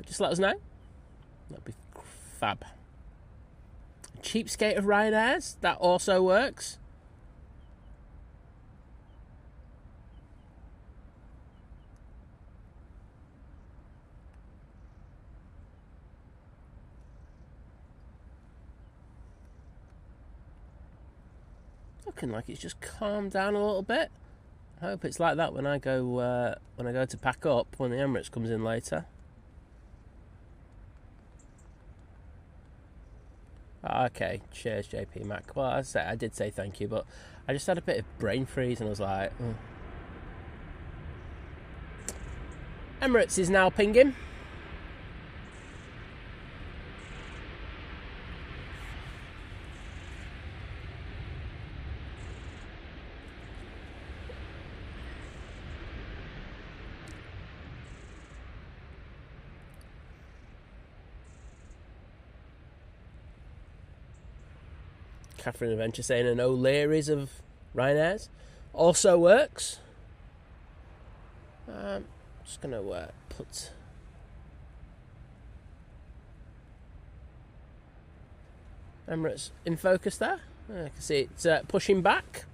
just let us know. That'd be fab. Cheapskate of Ryanairs. That also works. Looking like it's just calmed down a little bit. I hope it's like that when I go to pack up when the Emirates comes in later. Okay, cheers JP Mac. Well, I did say thank you, but I just had a bit of brain freeze and I was like, Emirates is now pinging. Catherine Adventure saying an O'Leary's of Ryanairs also works. Just going to put Emirates in focus there. I can see it's pushing back.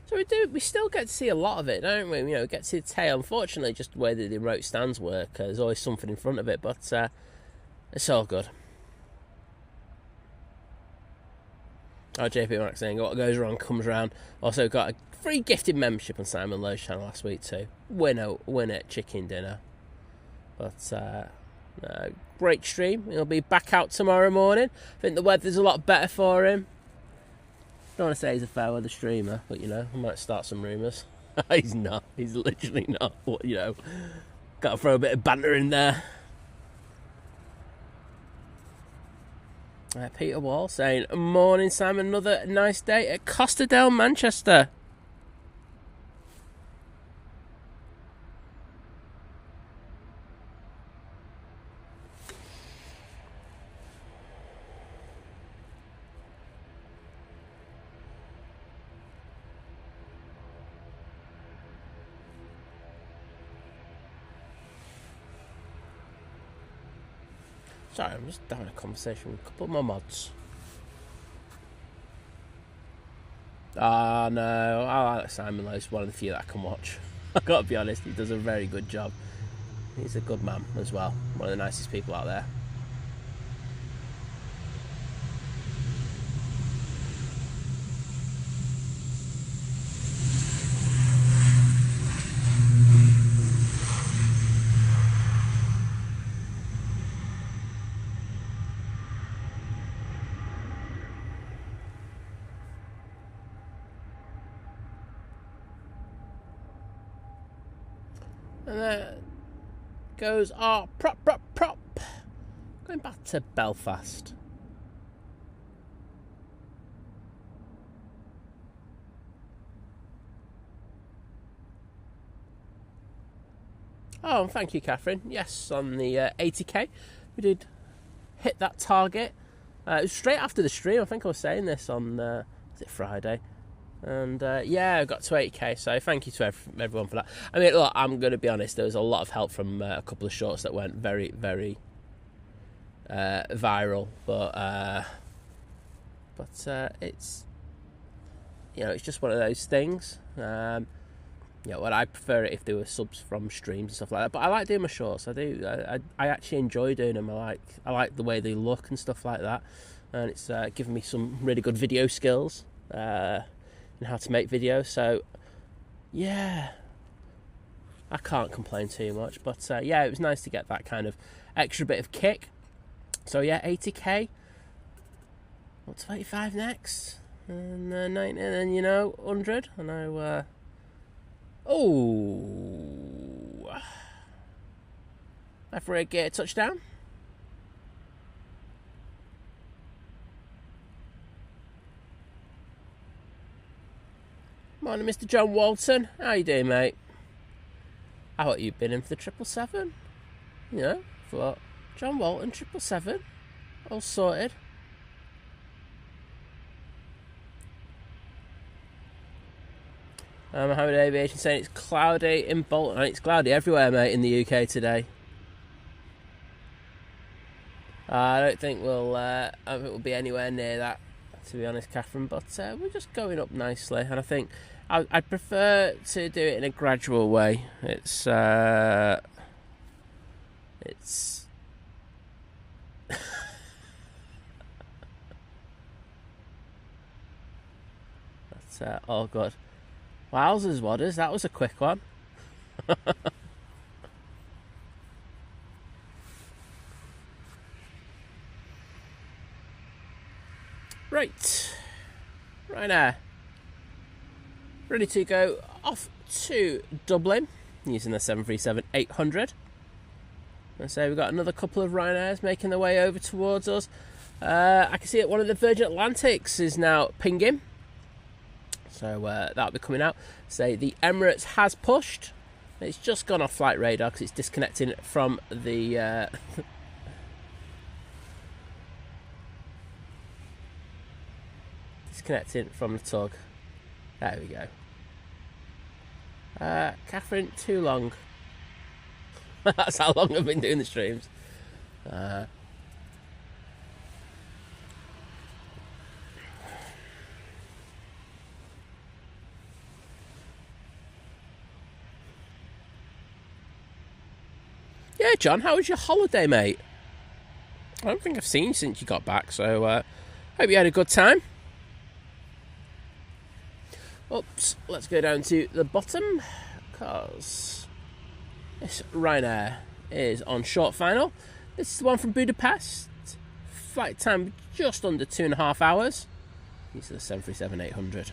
So we still get to see a lot of it, don't we? We get to see the tail. Unfortunately, just the way that the remote stands work, there's always something in front of it, but it's all good. Oh, JP Max saying what goes wrong comes around. Also got a free gifted membership on Simon Lowe's channel last week too. Winner chicken dinner. But great stream. He'll be back out tomorrow morning. I think the weather's a lot better for him. Don't want to say he's a fair weather streamer, but I might start some rumours. He's not. He's literally not. But got to throw a bit of banter in there. Peter Wall saying, morning Sam, another nice day at Costa del Manchester. Sorry, I'm just having a conversation with a couple of my mods. No, I like Simon Lowe's, one of the few that I can watch. I've got to be honest, he does a very good job. He's a good man as well, one of the nicest people out there. goes our prop. Going back to Belfast. Oh, thank you, Catherine. Yes, on the 80k, we did hit that target. It was straight after the stream. I think I was saying this on, was it Friday? And yeah, I got to 80k, so thank you to everyone for that. I mean, look, I'm going to be honest, there was a lot of help from a couple of shorts that went very, very viral. But it's, you know, it's just one of those things. Yeah, well, I prefer it if there were subs from streams and stuff like that. But I like doing my shorts. I do. I actually enjoy doing them. I like the way they look and stuff like that. And it's given me some really good video skills and how to make videos. So yeah, I can't complain too much. But yeah, it was nice to get that kind of extra bit of kick. So yeah, 80k. What's 85 next? And 90, and then, you know, 100. I know. Oh, after a get a touchdown. Morning, Mr. John Walton. How you doing, mate? I thought you'd been in for the 777. You know, for John Walton 777, all sorted. Mohammed Aviation saying it's cloudy in Bolton. It's cloudy everywhere, mate, in the UK today. I don't think we'll be anywhere near that, to be honest, Catherine. But we're just going up nicely, and I think I'd prefer to do it in a gradual way. It's that's all good. Wowzers, Wadders, that was a quick one. Right. Ryanair. Ready to go off to Dublin using the 737-800. And so we've got another couple of Ryanairs making their way over towards us. I can see that one of the Virgin Atlantics is now pinging. So that'll be coming out. Say the Emirates has pushed. It's just gone off flight radar because it's disconnecting from the disconnecting from the tug. There we go. Catherine, too long. That's how long I've been doing the streams. Yeah, John, how was your holiday, mate? I don't think I've seen you since you got back, so hope you had a good time. Oops, let's go down to the bottom, because this Ryanair is on short final. This is the one from Budapest. Flight time just under 2.5 hours. These are the 737-800.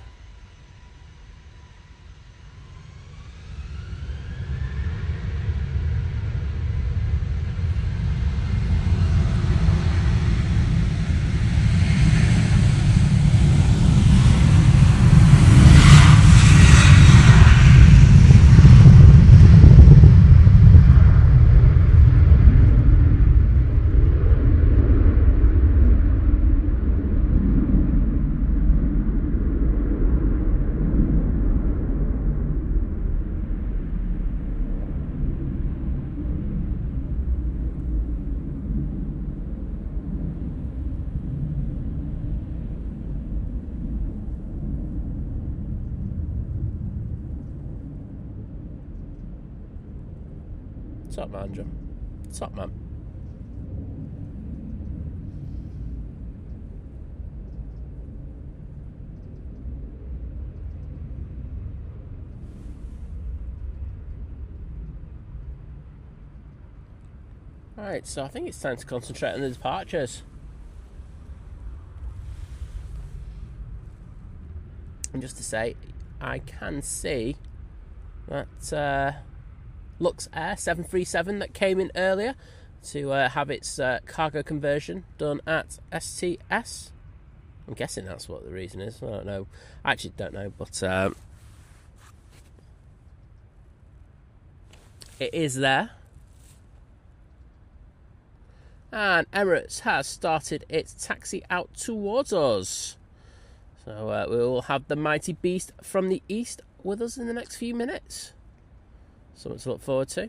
Top man, John. Top man. Alright, so I think it's time to concentrate on the departures. And just to say, I can see that Luxair 737 that came in earlier to have its cargo conversion done at STS. I'm guessing that's what the reason is. I don't know. I actually don't know, but it is there. And Emirates has started its taxi out towards us. So we will have the mighty beast from the east with us in the next few minutes. Something to look forward to.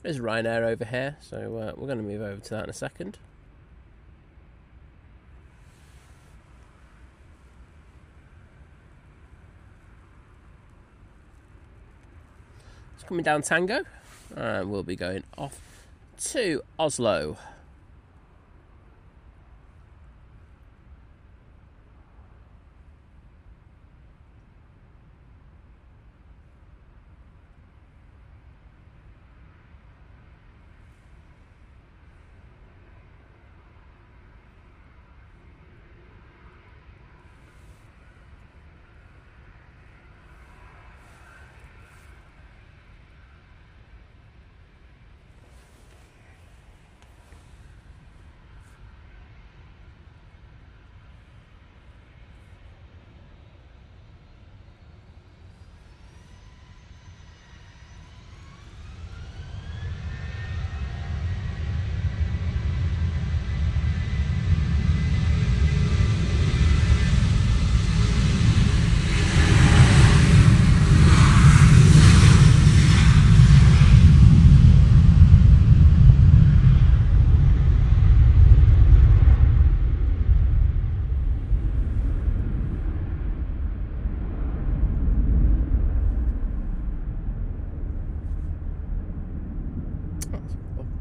There's Ryanair over here, so we're going to move over to that in a second. It's coming down Tango, and we'll be going off to Oslo.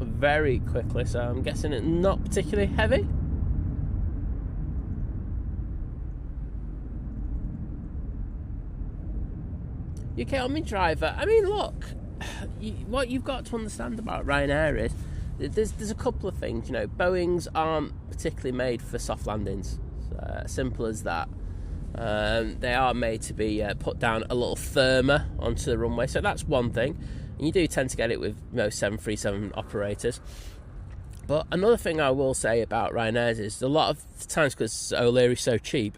Very quickly, so I'm guessing it's not particularly heavy. UK Army driver. I mean, look, what you've got to understand about Ryanair is there's a couple of things. You know, Boeings aren't particularly made for soft landings. Simple as that. They are made to be put down a little firmer onto the runway, so that's one thing. And you do tend to get it with most 737 operators. But another thing I will say about Ryanair is a lot of times, because O'Leary's so cheap,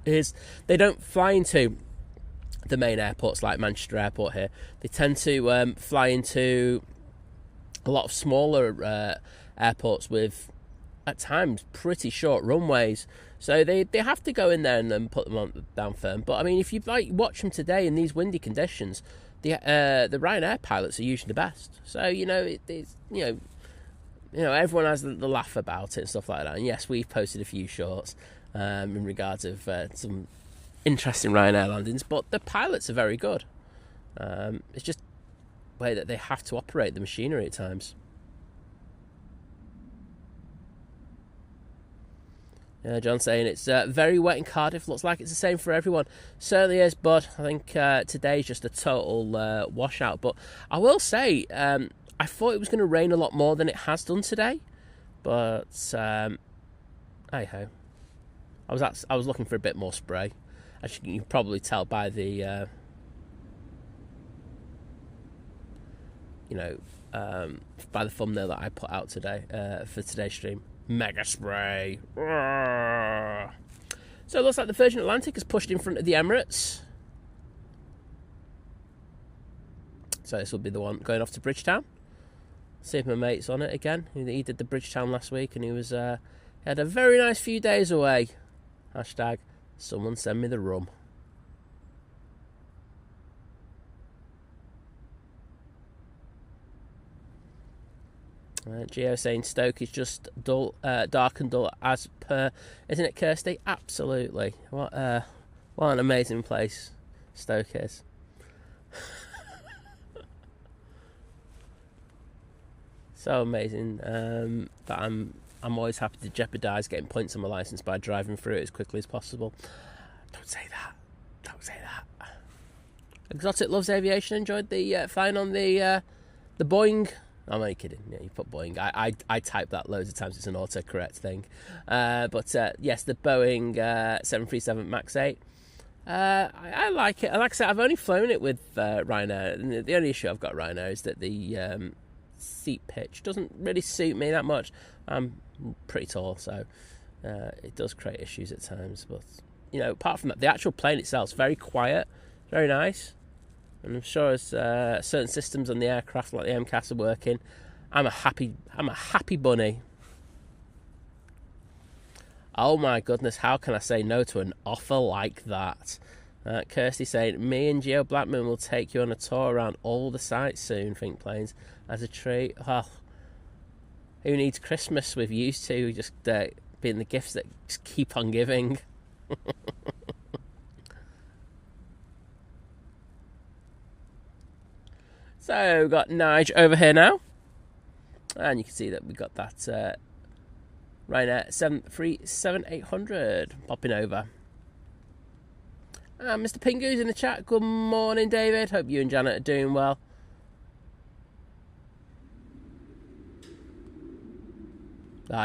is they don't fly into the main airports like Manchester Airport here. They tend to fly into a lot of smaller airports with, at times, pretty short runways. So they have to go in there and then put them on down firm. But I mean, if you watch them today in these windy conditions, the Ryanair pilots are usually the best. So it's everyone has the laugh about it and stuff like that. And yes, we've posted a few shorts in regards of some interesting Ryanair landings, but the pilots are very good. It's just the way that they have to operate the machinery at times. John saying it's very wet in Cardiff. Looks like it's the same for everyone. Certainly is, but I think today's just a total washout. But I will say, I thought it was going to rain a lot more than it has done today. But hey ho, I was looking for a bit more spray. As you can probably tell by the by the thumbnail that I put out today for today's stream. Mega spray. So it looks like the Virgin Atlantic has pushed in front of the Emirates. So this will be the one going off to Bridgetown. See if my mate's on it again. He did the Bridgetown last week, and he had a very nice few days away. Hashtag someone send me the rum. Geo saying Stoke is just dull, dark and dull as per, isn't it, Kirsty? Absolutely. What an amazing place Stoke is. So amazing that I'm I'm always happy to jeopardise getting points on my licence by driving through it as quickly as possible. Don't say that. Don't say that. Exotic loves aviation. Enjoyed the flying on the Boeing. I'm only kidding. Yeah, you put Boeing. I type that loads of times. It's an autocorrect thing. But yes, the Boeing 737 MAX 8. I like it. Like I said, I've only flown it with Ryanair. And the only issue I've got Ryanair is that the seat pitch doesn't really suit me that much. I'm pretty tall, so it does create issues at times. But you know, apart from that, the actual plane itself is very quiet, very nice. And I'm sure as certain systems on the aircraft, like the MCAS, are working, I'm a happy bunny. Oh my goodness, how can I say no to an offer like that? Kirsty saying, me and Geo Blackman will take you on a tour around all the sites soon, Think Planes, as a treat. Oh, who needs Christmas with you two just being the gifts that just keep on giving? So we've got Nige over here now, and you can see that we've got that Ryanair 737-800 popping over. Mr. Pingu's in the chat. Good morning, David. Hope you and Janet are doing well.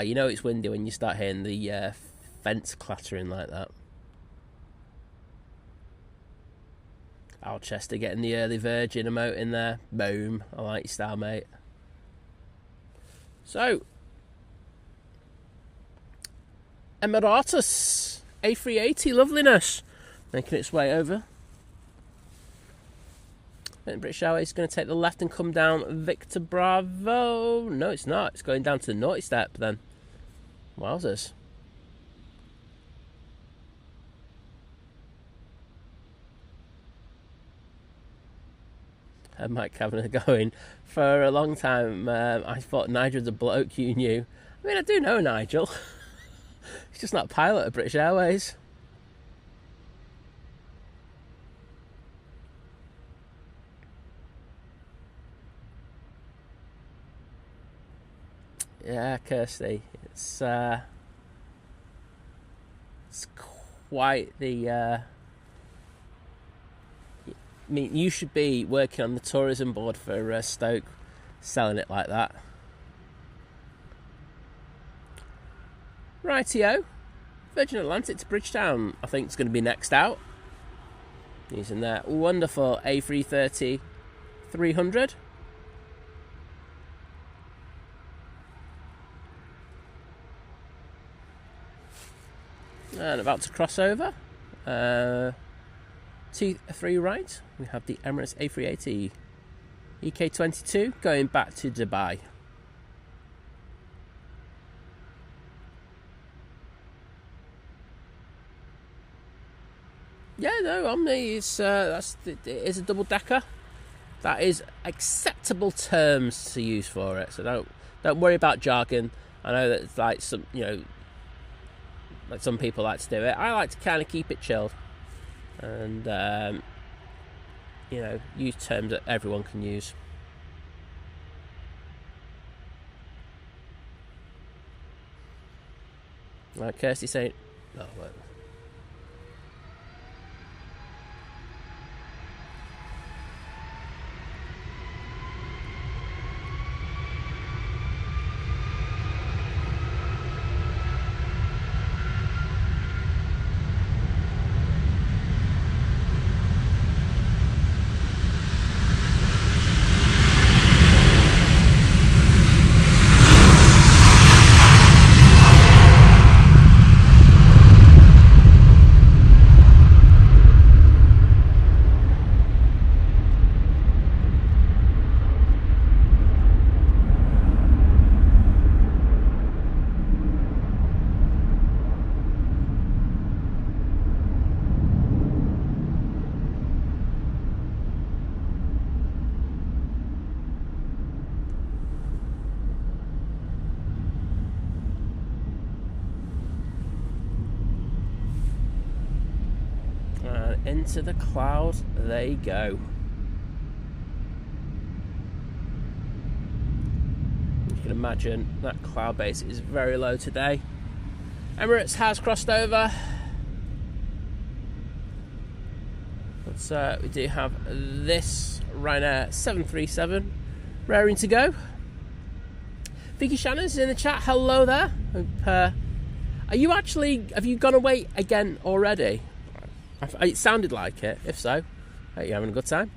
You know it's windy when you start hearing the fence clattering like that. Alchester getting the early Virgin emote in there. Boom. I like your style, mate. So, Emirates A380 loveliness making its way over. British Airways is going to take the left and come down Victor Bravo. No, it's not. It's going down to the naughty step then. Wowzers. Mike Kavanagh going, for a long time I thought Nigel was a bloke you knew. I mean, I do know Nigel. He's just not a pilot of British Airways. Yeah, Kirsty, it's quite the I mean, you should be working on the tourism board for Stoke, selling it like that. Rightio. Virgin Atlantic to Bridgetown, I think, is going to be next out. Using that wonderful A330-300. And about to cross over. 2-3 right, we have the Emirates A380 EK22 going back to Dubai. Yeah, no, Omni is it is a double decker. That is acceptable terms to use for it. So don't worry about jargon. I know that it's like some, you know, like some people like to do it. I like to kind of keep it chilled. And you know, use terms that everyone can use. Like Kirsty saying, oh, well. Into the clouds they go. can imagine that cloud base is very low today. Emirates has crossed over. But we do have this Ryanair 737 raring to go. Vicky Shannon's in the chat. Hello there. Are you actually, have you gone away again already? It sounded like it. If so, are you having a good time?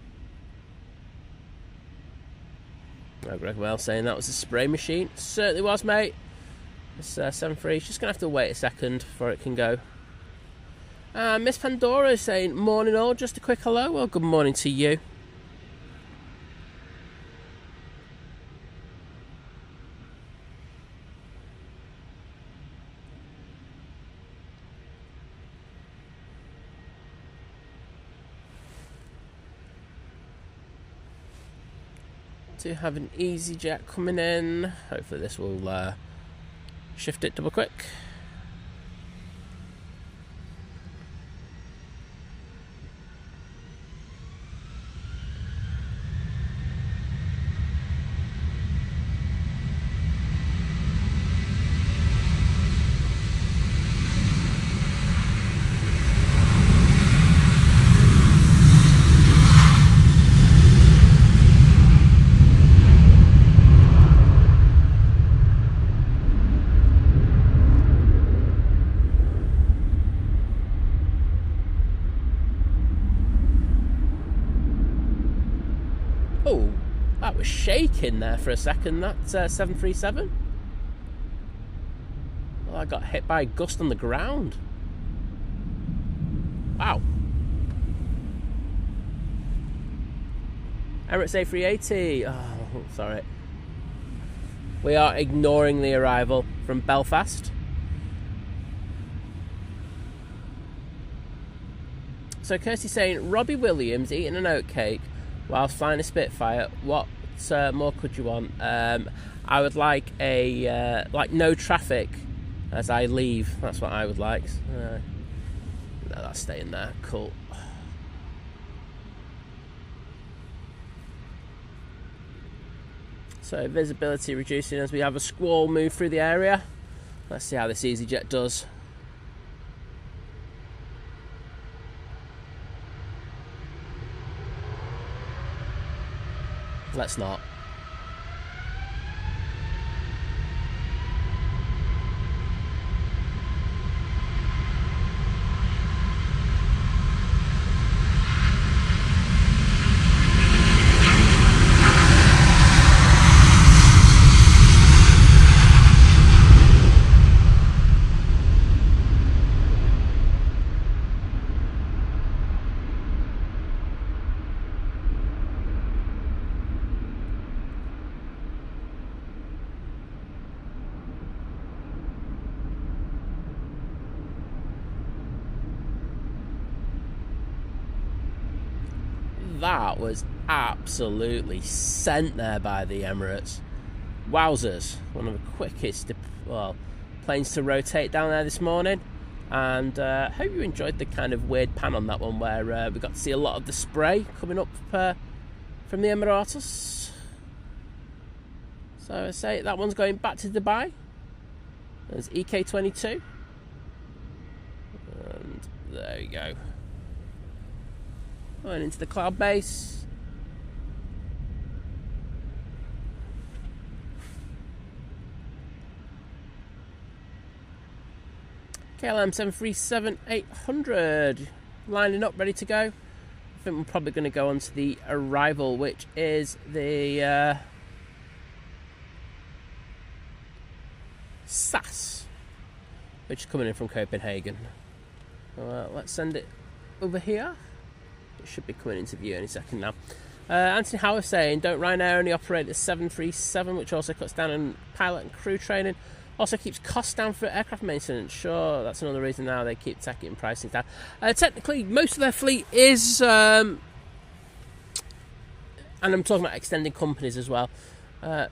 Oh, Greg Wells saying that was a spray machine. Certainly was, mate. This 7.3 is just going to have to wait a second before it can go. Miss Pandora is saying, morning all, just a quick hello. Well, good morning to you. To have an EasyJet coming in. Hopefully this will shift it double quick. Was shaking there for a second, that 737. Well, I got hit by a gust on the ground. Wow. Emirates A380. Oh, sorry. We are ignoring the arrival from Belfast. So Kirsty saying, Robbie Williams eating an oatcake while flying a Spitfire. What more could you want? I would like a like no traffic as I leave. That's what I would like. No, that's staying there. Cool. So visibility reducing as we have a squall move through the area. Let's see how this EasyJet does. Let's not. That was absolutely sent there by the Emirates. Wowzers. One of the quickest planes to rotate down there this morning. And hope you enjoyed the kind of weird pan on that one where we got to see a lot of the spray coming up from the Emirates. So I say that one's going back to Dubai. There's EK22. And there you go. Going into the cloud base. KLM 737-800 lining up, ready to go. I think we're probably going to go on to the arrival, which is the SAS, which is coming in from Copenhagen. Let's send it over here. It should be coming into view any second now. Anthony Howard saying, don't Ryanair only operate the 737, which also cuts down on pilot and crew training, also keeps costs down for aircraft maintenance? Sure, that's another reason now they keep taking pricing down. Technically, most of their fleet is, and I'm talking about extending companies as well,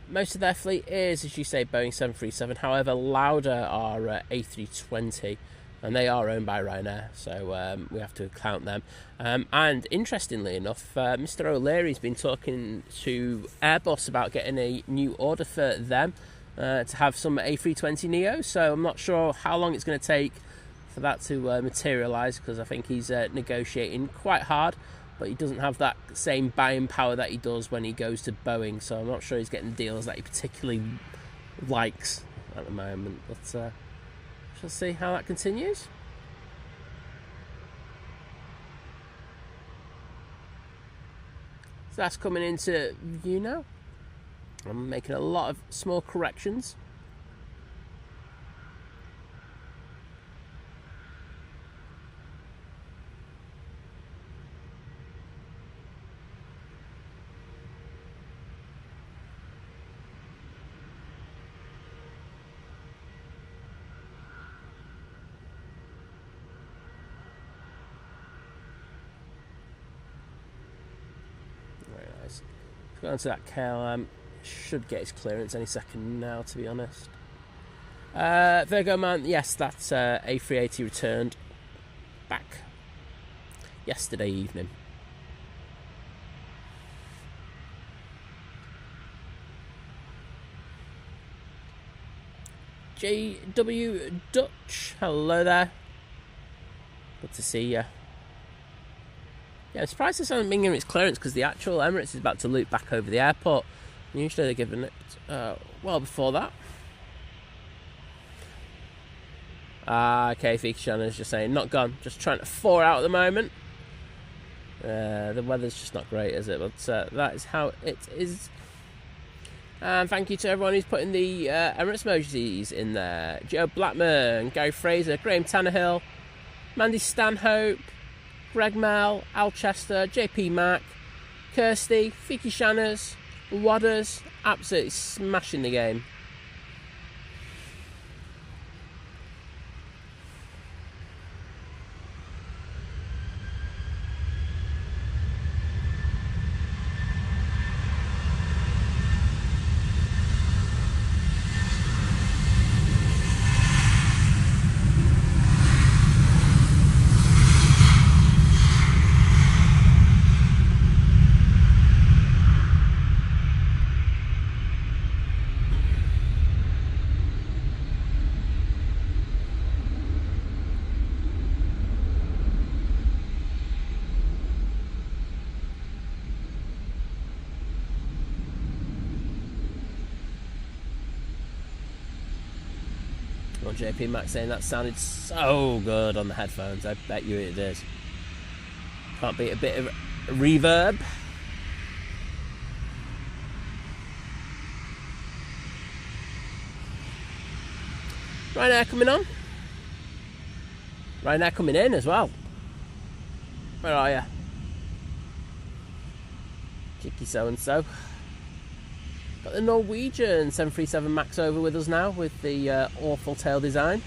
most of their fleet is, as you say, Boeing 737. However, Lauda are A320 and they are owned by Ryanair, so we have to count them. And interestingly enough, Mr. O'Leary's been talking to Airbus about getting a new order for them to have some A320neo, so I'm not sure how long it's going to take for that to materialise, because I think he's negotiating quite hard, but he doesn't have that same buying power that he does when he goes to Boeing, so I'm not sure he's getting deals that he particularly likes at the moment, but shall see how that continues. So that's coming into view now. I'm making a lot of small corrections. Very nice. Go on to that KLM. Should get his clearance any second now, to be honest. Virgo Man, yes, that's A380 returned back yesterday evening. JW Dutch, hello there. Good to see you. Yeah, I'm surprised this hasn't been given its clearance, because the actual Emirates is about to loop back over the airport. Usually they're giving it well before that. Okay, Fikishana's just saying, not gone, just trying to thaw out at the moment. The weather's just not great, is it? But that is how it is. And thank you to everyone who's putting the Emirates emojis in there. Joe Blackman, Gary Fraser, Graham Tannehill, Mandy Stanhope, Greg Mel, Al Chester, JP Mack, Kirsty, Fikishanas, Wadders, absolutely smashing the game. JP Max saying that sounded so good on the headphones. I bet you it is. Can't beat a bit of reverb. Ryanair coming on. Ryanair coming in as well. Where are you? Cheeky so-and-so. Got the Norwegian 737 MAX over with us now with the awful tail design.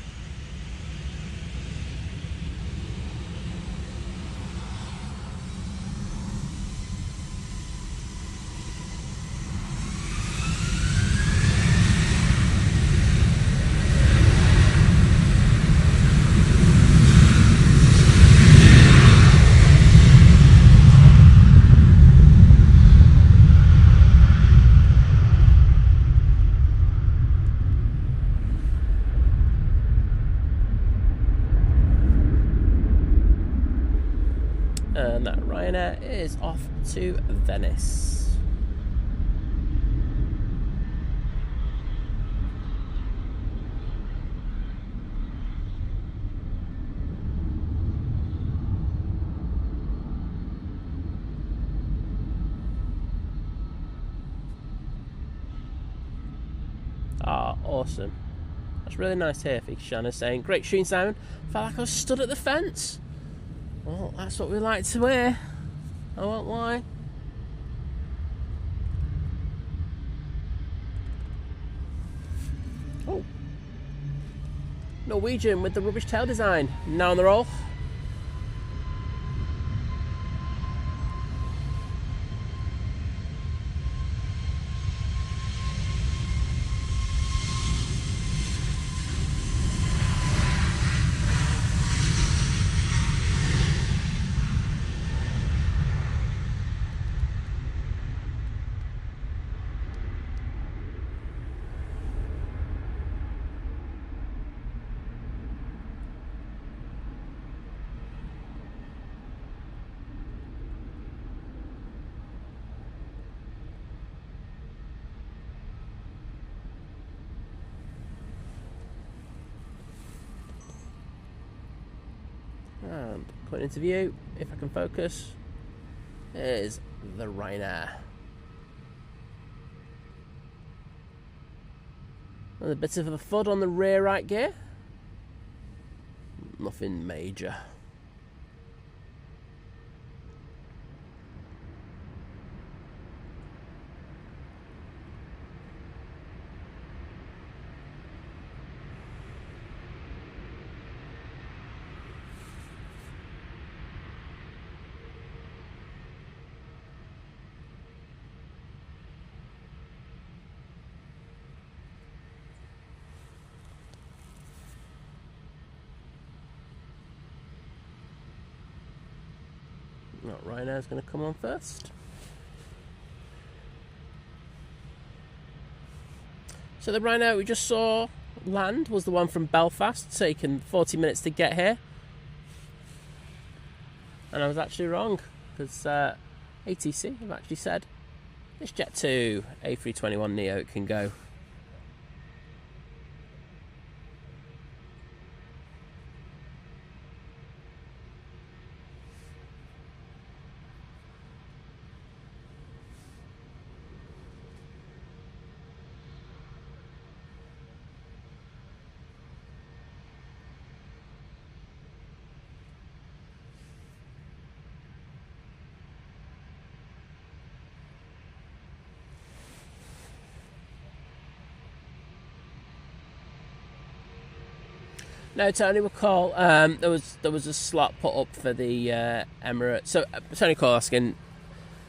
And that Ryanair is off to Venice. Ah, awesome. That's really nice to hear, Shanna saying, great shooting, Simon. Felt like I was stood at the fence. Well, that's what we like to hear. I won't lie. Oh. Norwegian with the rubbish tail design. Now on the roll. And coming into view, if I can focus, is the Ryanair. And a bit of a thud on the rear right gear. Nothing major. Not Ryanair's going to come on first. So the Ryanair we just saw land was the one from Belfast, taking 40 minutes to get here. And I was actually wrong, because ATC have actually said this Jet2 A321neo can go. No, Tony, recall there was a slot put up for the Emirates. So Tony call asking,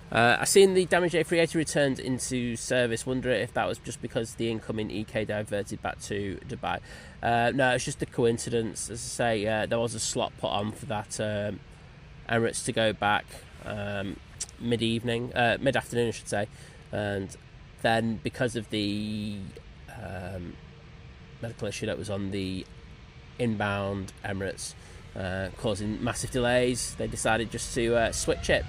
I seen the damaged A380 returned into service. Wonder if that was just because the incoming EK diverted back to Dubai. No, it's just a coincidence. As I say, there was a slot put on for that Emirates to go back mid-afternoon, I should say, and then because of the medical issue that was on the inbound Emirates causing massive delays, they decided just to switch it.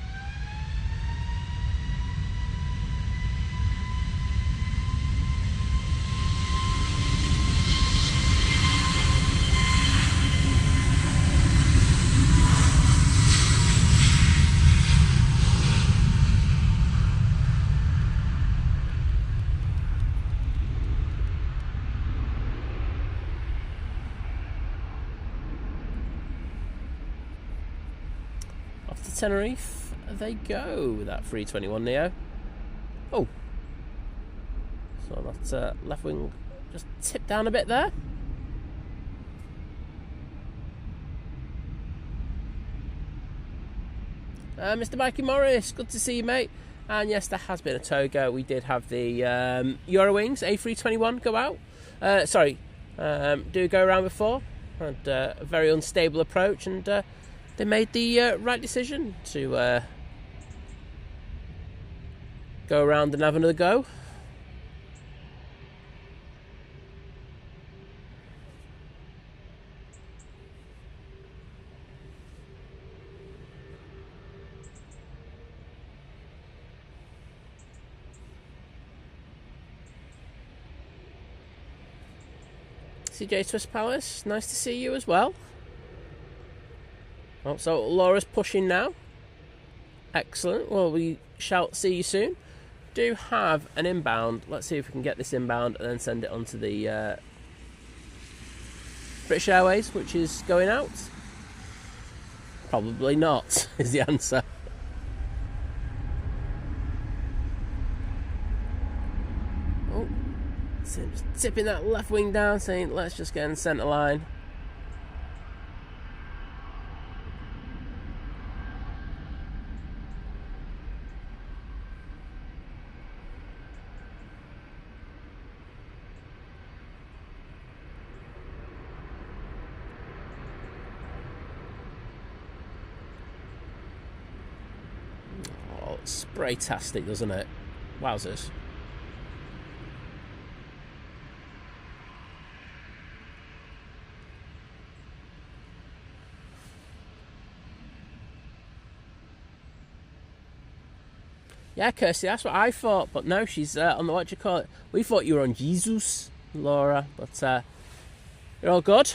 Off to Tenerife they go with that 321neo. Oh, so that left wing just tipped down a bit there. Mr. Mikey Morris, good to see you, mate. And yes, there has been a toga. We did have the Eurowings A321 go out. Do go around before. Had a very unstable approach, and they made the right decision to go around and have another go. CJ Twist Palace, nice to see you as well. Oh, so Laura's pushing now. Excellent. Well, we shall see you soon. Do have an inbound. Let's see if we can get this inbound and then send it on to the British Airways, which is going out. Probably not, is the answer. Oh, so just tipping that left wing down, saying let's just get in centre line. Spray-tastic, doesn't it? Wowzers. Yeah, Kirsty, that's what I thought, but no, she's on the, what do you call it? We thought you were on Jesus, Laura, but you're all good.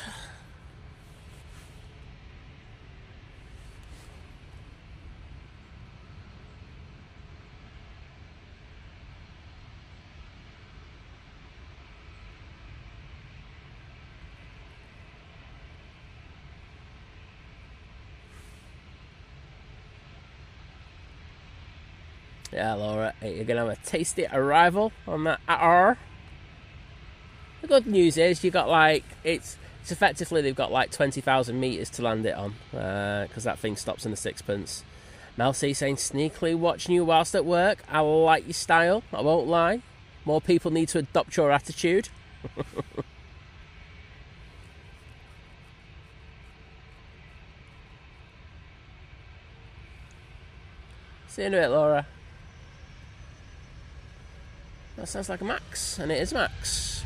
Yeah, Laura, you're going to have a tasty arrival on that Aer. The good news is you got like, it's effectively they've got like 20,000 metres to land it on, because that thing stops in a sixpence. Mel C saying, sneakily watching you whilst at work. I like your style, I won't lie. More people need to adopt your attitude. See you in a bit, Laura. That sounds like a Max, and it is Max.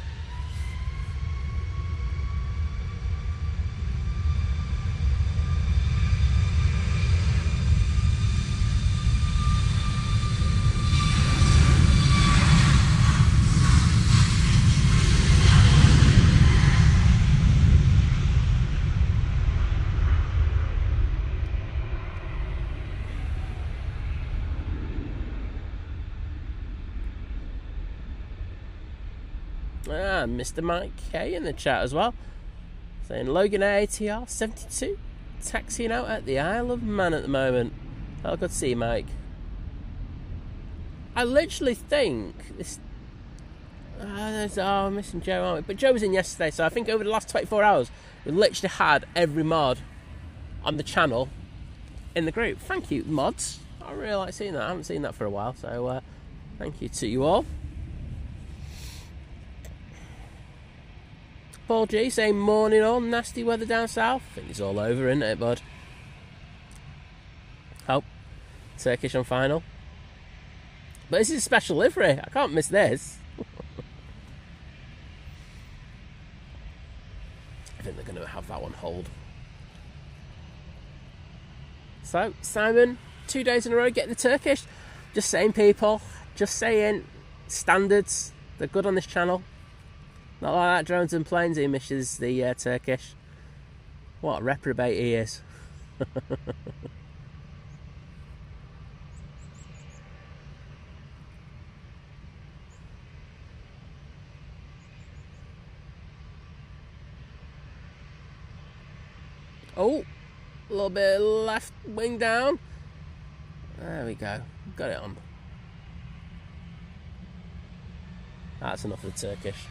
Mr. Mike K in the chat as well, saying Logan ATR 72 taxiing out at the Isle of Man at the moment. Oh, good to see you, Mike. I literally think this. I'm missing Joe, aren't we? But Joe was in yesterday, so I think over the last 24 hours we literally had every mod on the channel in the group. Thank you, mods. I really like seeing that. I haven't seen that for a while, so thank you to you all. Paul G saying morning all, nasty weather down south. I think it's all over, isn't it, bud? Oh, Turkish on final. But this is a special livery. I can't miss this. I think they're going to have that one hold. So, Simon, 2 days in a row getting the Turkish. Just saying, people. Just saying. Standards. They're good on this channel. Not like that drones and planes he misses the Turkish. What a reprobate he is. Oh, a little bit left wing down. There we go. Got it on. That's enough of the Turkish.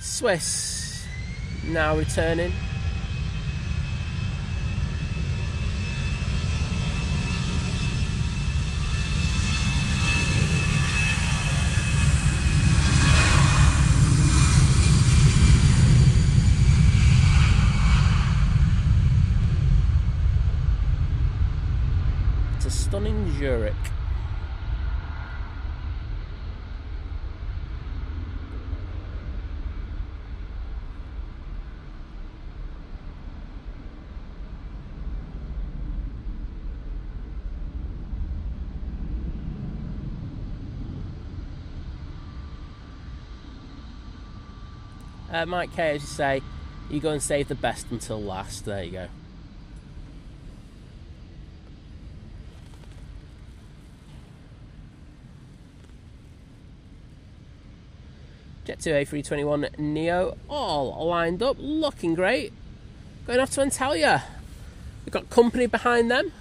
Swiss now returning. It's a stunning Zurich. Mike K, as you say, you go and save the best until last. There you go. Jet 2 A321 Neo all lined up, looking great. Going off to Antalya. We've got company behind them,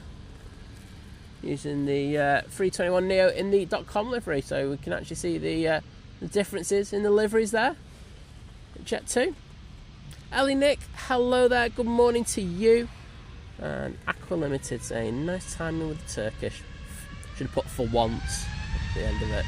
using the 321 Neo in the .com livery, so we can actually see the differences in the liveries there. Jet 2. Ellie Nick, hello there, good morning to you. And Aqua Limited saying, nice timing with the Turkish. Should have put for once at the end of it.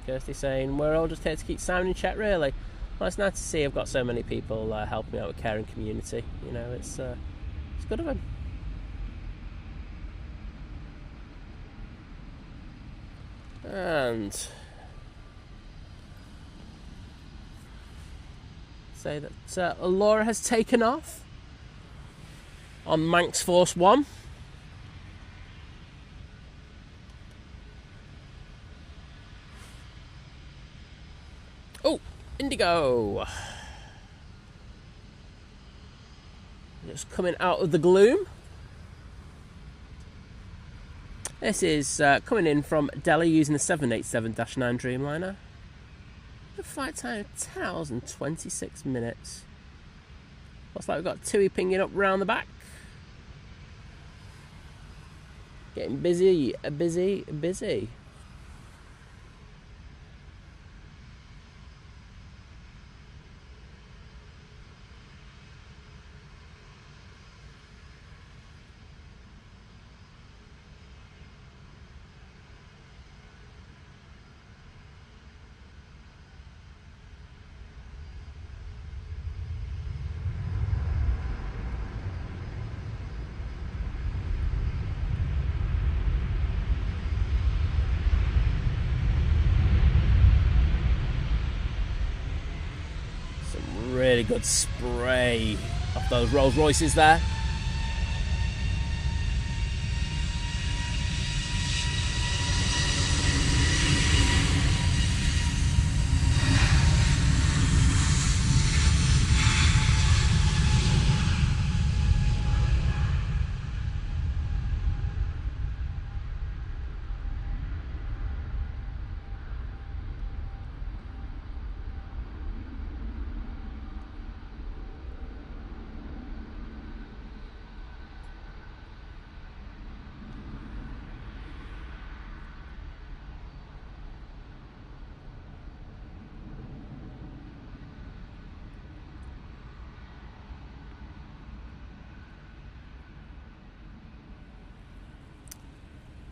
Kirsty saying, we're all just here to keep Simon in check, really. Well, it's nice to see I've got so many people helping me out with caring community. You know, it's good of them. And say that Laura has taken off on Manx Force 1. Indigo. Just coming out of the gloom. This is coming in from Delhi using the 787-9 Dreamliner. The flight time of 10 hours and 26 minutes. Looks like we've got Tui pinging up round the back. Getting busy, busy. Really good spray off those Rolls Royces there.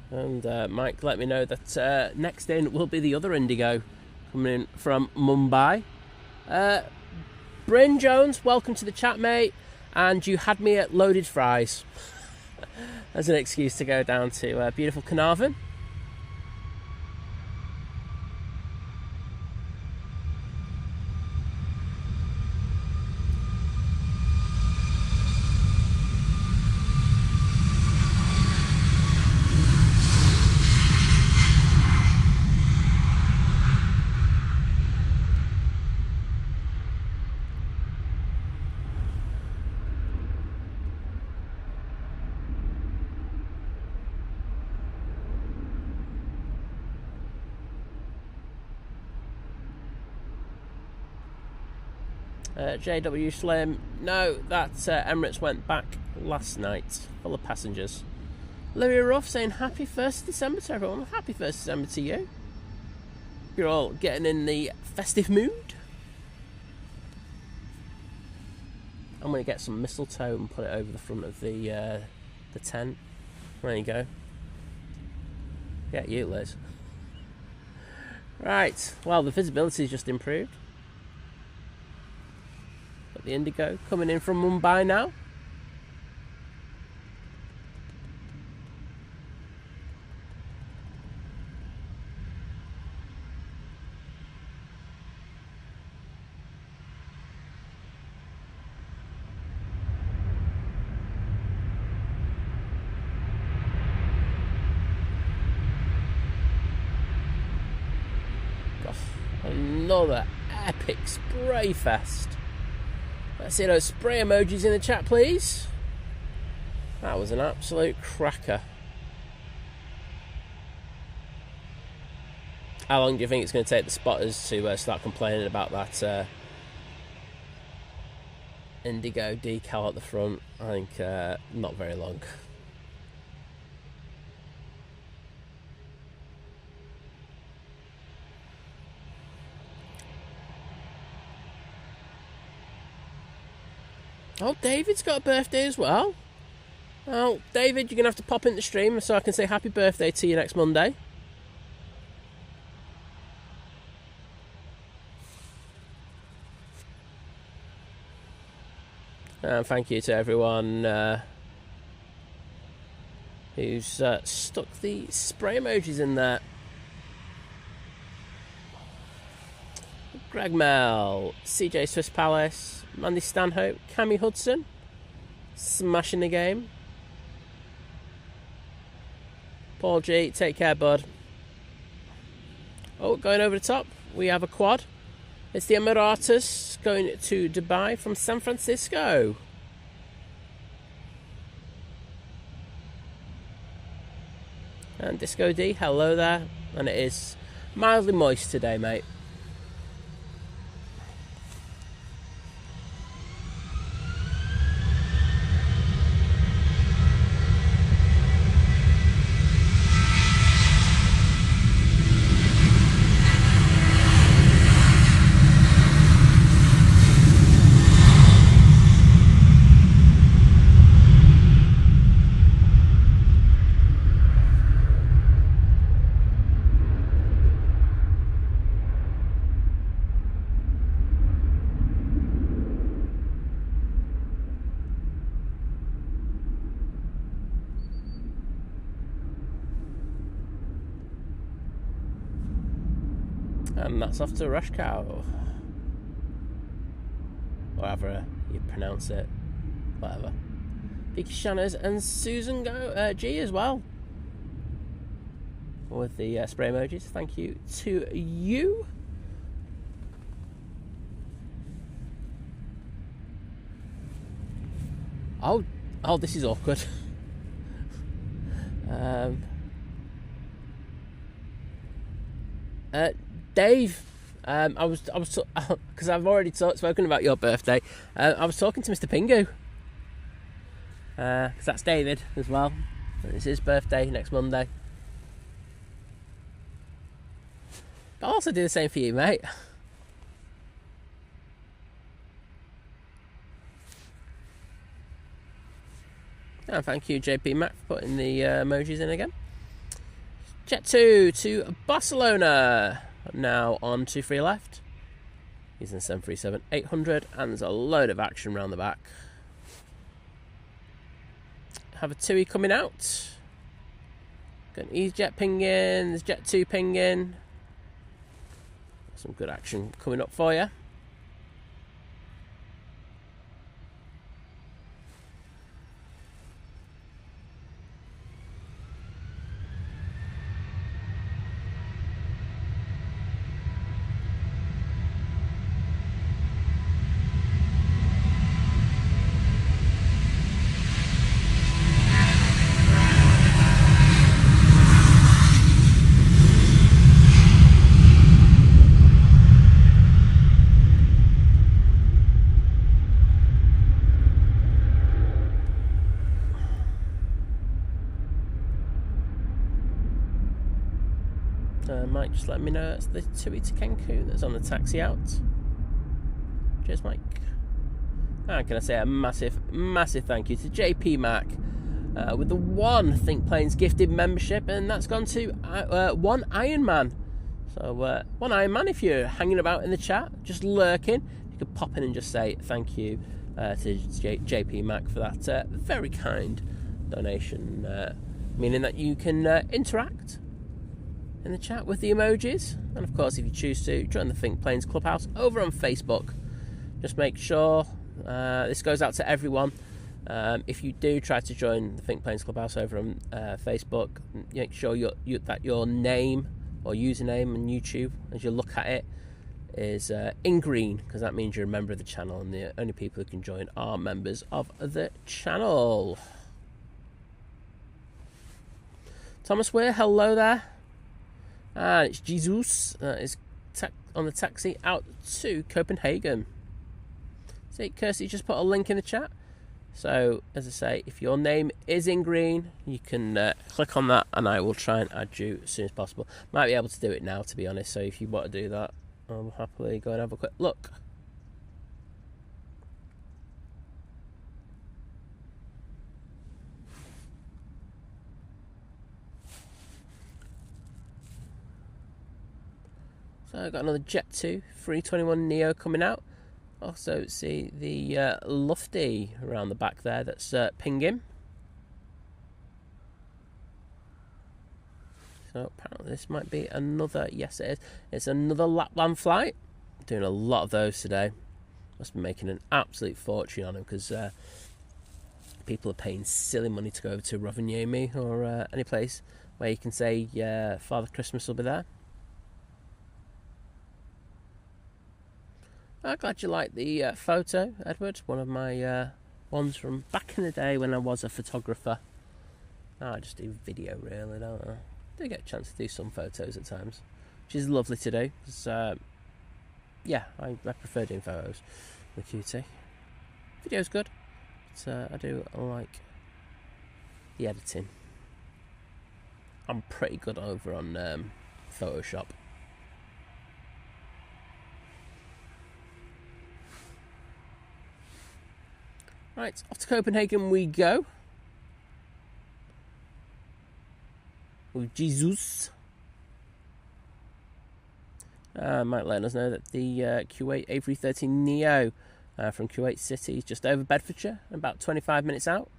And Mike let me know that next in will be the other Indigo coming in from Mumbai. Bryn Jones, welcome to the chat, mate. And you had me at loaded fries as an excuse to go down to beautiful Carnarvon. JW Slim, no, that Emirates went back last night, full of passengers. Louis Ruff saying happy 1st December to everyone. Happy 1st December to you. You're all getting in the festive mood. I'm going to get some mistletoe and put it over the front of the tent. There you go. Get you, Liz. Right, well, the visibility's just improved. Got the Indigo coming in from Mumbai now. Another epic spray fest. Let's see those spray emojis in the chat, please. That was an absolute cracker. How long do you think it's going to take the spotters to start complaining about that Indigo decal at the front? I think not very long. Oh, David's got a birthday as well. Oh, David, you're going to have to pop in the stream so I can say happy birthday to you next Monday. And thank you to everyone who's stuck the spray emojis in there. Greg Mel, CJ Swiss Palace, Mandy Stanhope, Cammy Hudson, smashing the game. Paul G, take care, bud. Oh, going over the top, we have a quad It's the Emirates going to Dubai from San Francisco. And Disco D, hello there. And it is mildly moist today, mate. And that's off to Rush Cow. Or however you pronounce it. Whatever. Vicky Shanners and Susan G as well. With the spray emojis. Thank you to you. Oh, this is awkward. Dave, I was because I've already spoken about your birthday. I was talking to Mr. Pingu, because that's David as well. It's his birthday next Monday. But I'll also do the same for you, mate. And thank you, JP Mac, for putting the emojis in again. Jet 2 to Barcelona. Now on 23 left. Using 737-800, and there's a load of action around the back. Have a TUI coming out. Got an EasyJet ping in. There's Jet 2 ping in. Some good action coming up for you. Mike just let me know it's the TUI to Cancun that's on the taxi out. Cheers, Mike. And can I say a massive thank you to JP Mac with the one Think Planes gifted membership, and that's gone to one Iron Man. So one Iron Man, if you're hanging about in the chat, just lurking, you could pop in and just say thank you to JP Mac for that very kind donation, meaning that you can interact in the chat with the emojis. And of course, if you choose to, join the Think Planes Clubhouse over on Facebook. Just make sure this goes out to everyone. If you do try to join the Think Planes Clubhouse over on Facebook, make sure that your name or username on YouTube, as you look at it, is in green, because that means you're a member of the channel, and the only people who can join are members of the channel. Thomas Weir, hello there. And it's Jesus is on the taxi out to Copenhagen. See, Kirsty just put a link in the chat. So, as I say, if your name is in green, you can click on that, and I will try and add you as soon as possible. Might be able to do it now, to be honest. So if you want to do that, I'll happily go and have a quick look. So I've got another Jet 2 321 Neo coming out. Also see the Lufty around the back there that's pinging. So apparently this might be another, yes it is, it's another Lapland flight. Doing a lot of those today. Must be making an absolute fortune on them, because people are paying silly money to go over to Rovaniemi or any place where you can say Father Christmas will be there. I'm glad you like the photo, Edward. One of my ones from back in the day when I was a photographer. Now I just do video, really, don't I? Do get a chance to do some photos at times, which is lovely to do. Because, yeah, I prefer doing photos with QT. Video's good, but I do like the editing. I'm pretty good over on Photoshop. Right, off to Copenhagen we go. With Jesus. Might let us know that the Kuwait A380 Neo from Kuwait City is just over Bedfordshire, about 25 minutes out.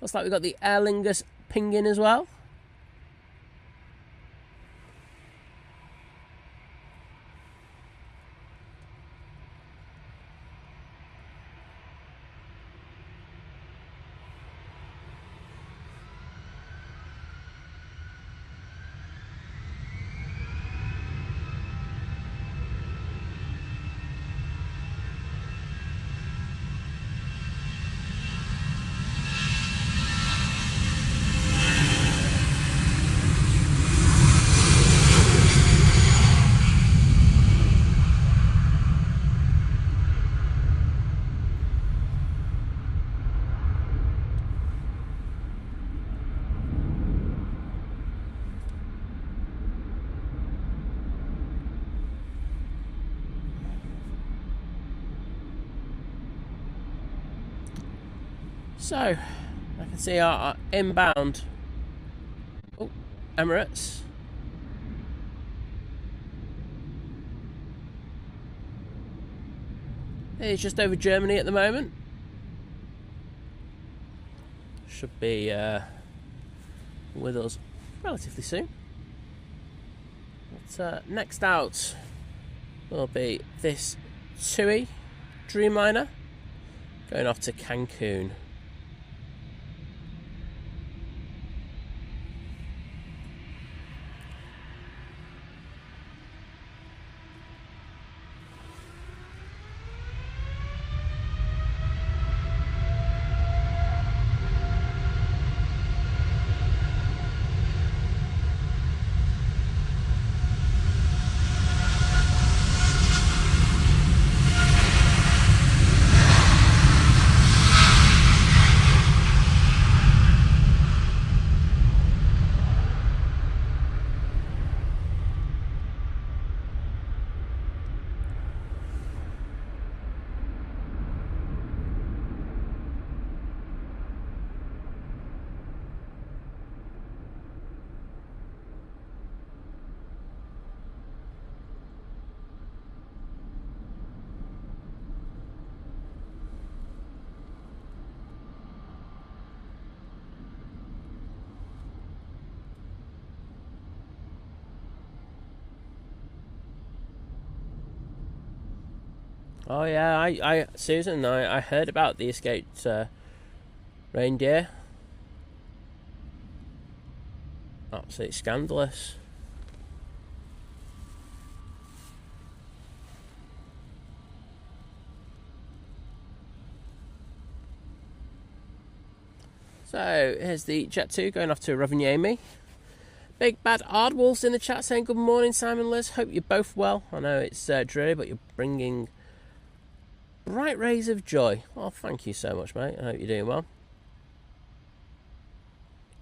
Looks like we've got the Aer Lingus ping-in as well. So, I can see our inbound Emirates. It's just over Germany at the moment. Should be with us relatively soon. But, next out will be this TUI Dreamliner going off to Cancun. Oh yeah, Susan, I heard about the escaped reindeer. Absolutely scandalous. So here's the Jet 2 going off to Rovaniemi. Big Bad Ardwolves in the chat saying good morning, Simon, Liz. Hope you're both well. I know it's dreary, but you're bringing bright rays of joy. Oh, thank you so much, mate. I hope you're doing well.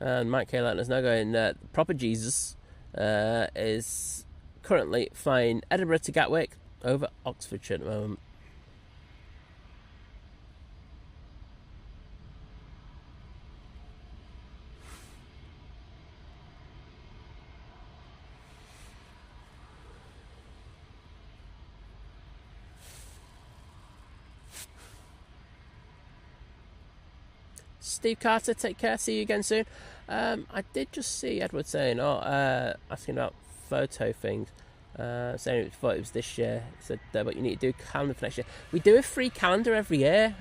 And Mike K. letting us know going, Proper Jesus is currently flying Edinburgh to Gatwick over Oxfordshire at the moment. Steve Carter, take care, see you again soon. I did just see Edward saying, asking about photo things, saying he thought it was this year. He said, but you need to do a calendar for next year. We do a free calendar every year.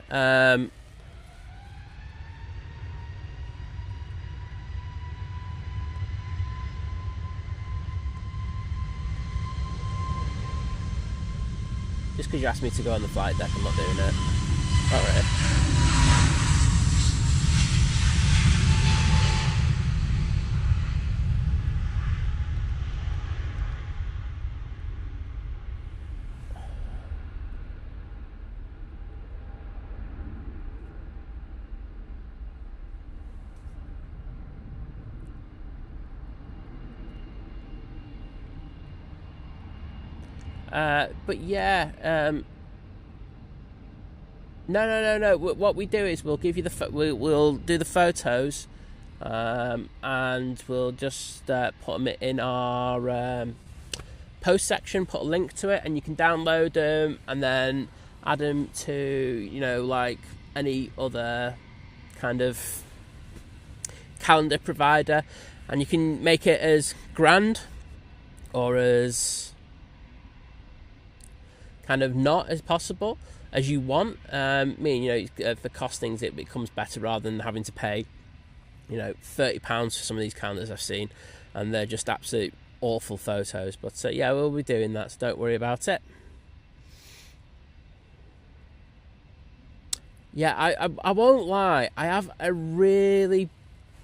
Just because you asked me to go on the flight deck, I'm not doing it. Alright. But yeah, no. What we do is we'll give you we'll do the photos, and we'll just put them in our post section. Put a link to it, and you can download them and then add them to like any other kind of calendar provider, and you can make it as grand or as kind of not as possible as you want. For costings it becomes better rather than having to pay £30 for some of these calendars I've seen, and they're just absolute awful photos. But yeah, we'll be doing that, so don't worry about it. Yeah, I won't lie, I have a really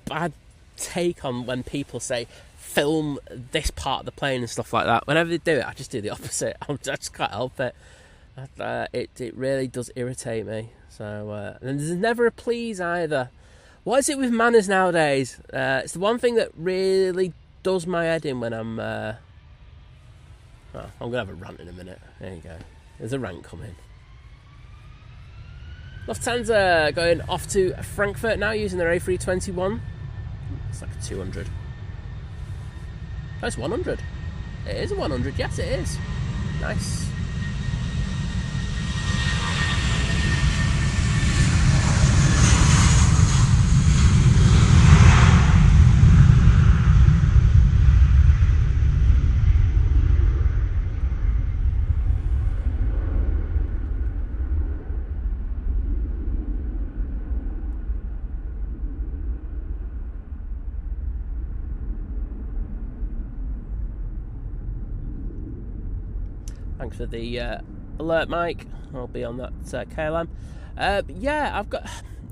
bad take on when people say film this part of the plane and stuff like that. Whenever they do it, I just do the opposite. I just can't help it. It really does irritate me. So and there's never a please either. What is it with manners nowadays? It's the one thing that really does my head in when I'm gonna have a rant in a minute. There you go. There's a rant coming. Lufthansa going off to Frankfurt now using their A321. It's like a 200. Oh, it's 100. It is a 100. Yes, it is. Nice. Thanks for the alert, Mike. I'll be on that KLM. But yeah, I've got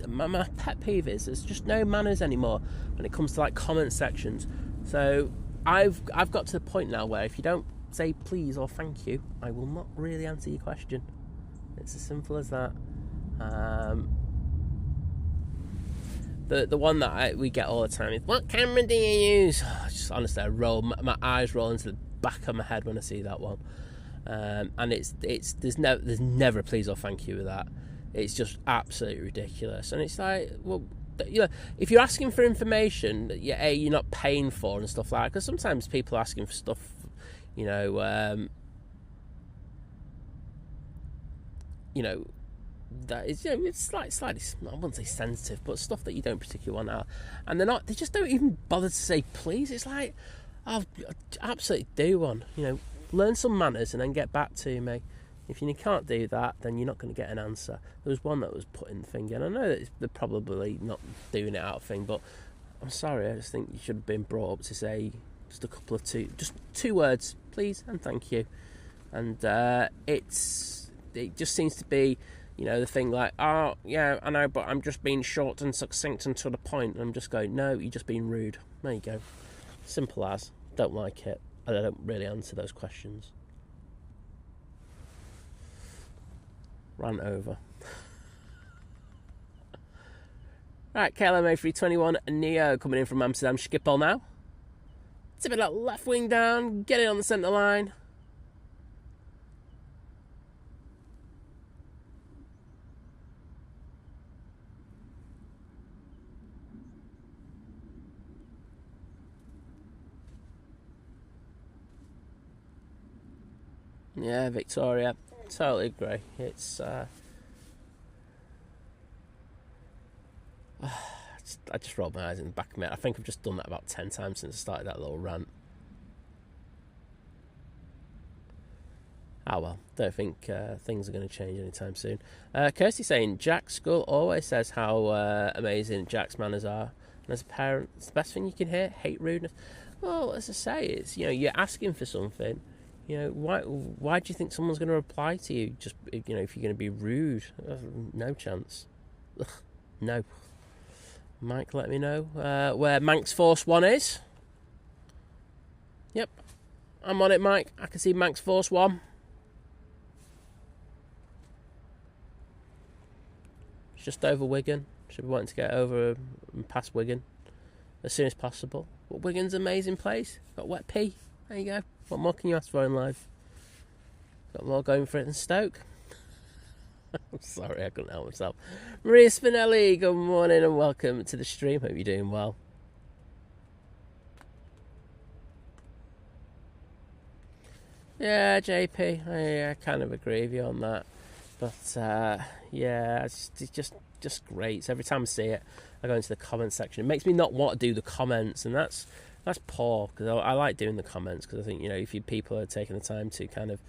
my pet peeve is there's just no manners anymore when it comes to like comment sections. So I've got to the point now where if you don't say please or thank you, I will not really answer your question. It's as simple as that. The one that we get all the time is, what camera do you use? Just honestly, my eyes roll into the back of my head when I see that one. And there's never a please or thank you with that. It's just absolutely ridiculous. And it's like, well, if you're asking for information that you're not paying for and stuff like that, because sometimes people are asking for stuff, that is, it's slightly, I wouldn't say sensitive, but stuff that you don't particularly want out, and they just don't even bother to say please. It's like, I'll absolutely do one, learn some manners and then get back to me. If you can't do that, then you're not going to get an answer. There was one that was putting the thing in. I know that they're probably not doing it out of thing, but I'm sorry, I just think you should have been brought up to say just a couple of two words, please and thank you. And it just seems to be, the thing like, oh yeah, I know, but I'm just being short and succinct and to the point. And I'm just going, no, you're just being rude. There you go. Simple as. Don't like it. I don't really answer those questions. Rant over. Right, KLM A321 Neo coming in from Amsterdam Schiphol now. Tip it that left wing down, get it on the centre line. Yeah, Victoria, totally agree. It's I just rolled my eyes in the back of my head. I think I've just done that about 10 times since I started that little rant. Oh well, don't think things are going to change anytime soon. Kirsty saying, Jack's school always says how amazing Jack's manners are. And as a parent, it's the best thing you can hear, hate rudeness. Well, as I say, it's, you're asking for something. You know, why do you think someone's going to reply to you? Just, you know, if you're going to be rude, no chance. Ugh, no. Mike, let me know where Manx Force 1 is. Yep, I'm on it, Mike. I can see Manx Force 1. It's just over Wigan. Should be wanting to get over and past Wigan as soon as possible. But Wigan's an amazing place. Got wet pea. There you go. What more can you ask for in life? Got more going for it than Stoke. I'm sorry, I couldn't help myself. Maria Spinelli, good morning and welcome to the stream. Hope you're doing well. Yeah, JP, I kind of agree with you on that. But yeah, it's just great. So every time I see it, I go into the comment section. It makes me not want to do the comments, and that's poor, because I like doing the comments, because I think, you know, if people are taking the time to kind of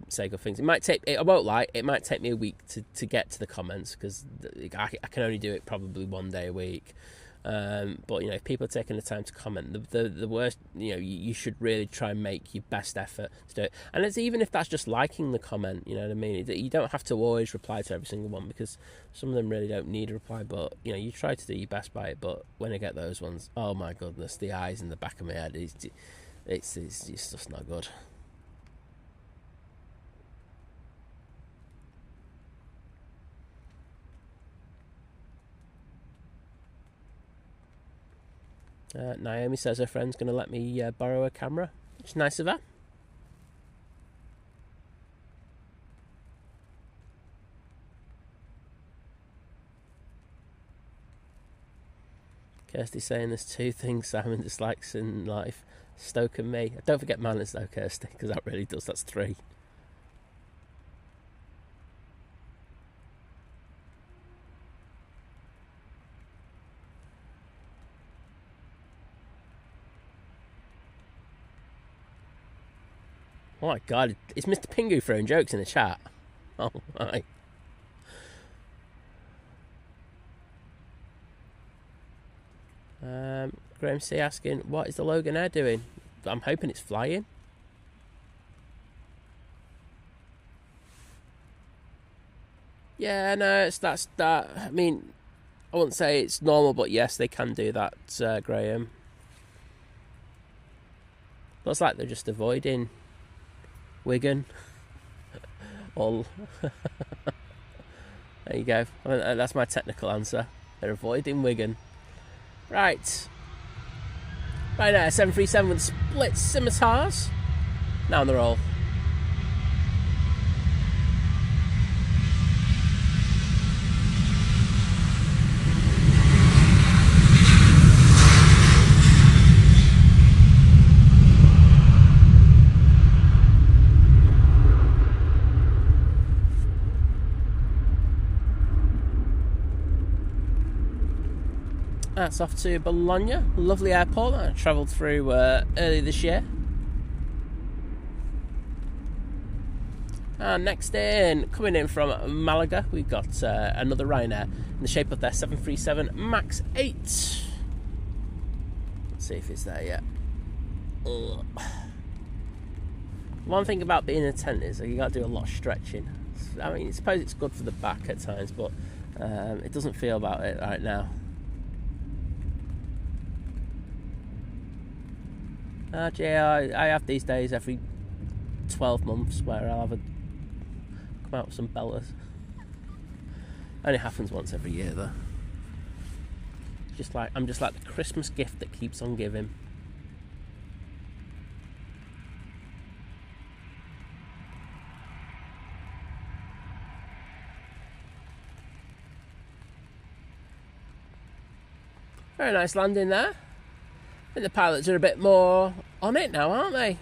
say good things, it might take, I won't lie, it might take me a week to get to the comments, because I can only do it probably one day a week. But, you know, if people are taking the time to comment, the worst, you know, you should really try and make your best effort to do it. And it's, even if that's just liking the comment, you know what I mean, you don't have to always reply to every single one, because some of them really don't need a reply, but, you know, you try to do your best by it. But when I get those ones, oh my goodness, the eyes in the back of my head, it's just not good. Naomi says her friend's going to let me borrow a camera, which is nice of her. Kirsty's saying there's two things Simon dislikes in life, Stoke and me. Don't forget manners though, Kirsty, because that really does, that's 3. Oh my god, is Mr. Pingu throwing jokes in the chat? Oh my. Graham C asking, what is the Logan Air doing? I'm hoping it's flying. Yeah, no, that's that. I mean, I wouldn't say it's normal, but yes, they can do that, Graham. Looks like they're just avoiding Wigan. All. There you go. That's my technical answer. They're avoiding Wigan. Right. Right now, 737 with split scimitars. Now on the roll. That's off to Bologna, lovely airport that I travelled through earlier this year. And next in, coming in from Malaga, we've got another Ryanair in the shape of their 737 MAX 8. Let's see if it's there yet. Ugh. One thing about being in a tent is you got to do a lot of stretching. I mean, I suppose it's good for the back at times, but it doesn't feel about it right now. Yeah, I have these days every 12 months where I'll have come out with some belters. Only happens once every year though. I'm just like the Christmas gift that keeps on giving. Very nice landing there. I think the pilots are a bit more on it now, aren't they?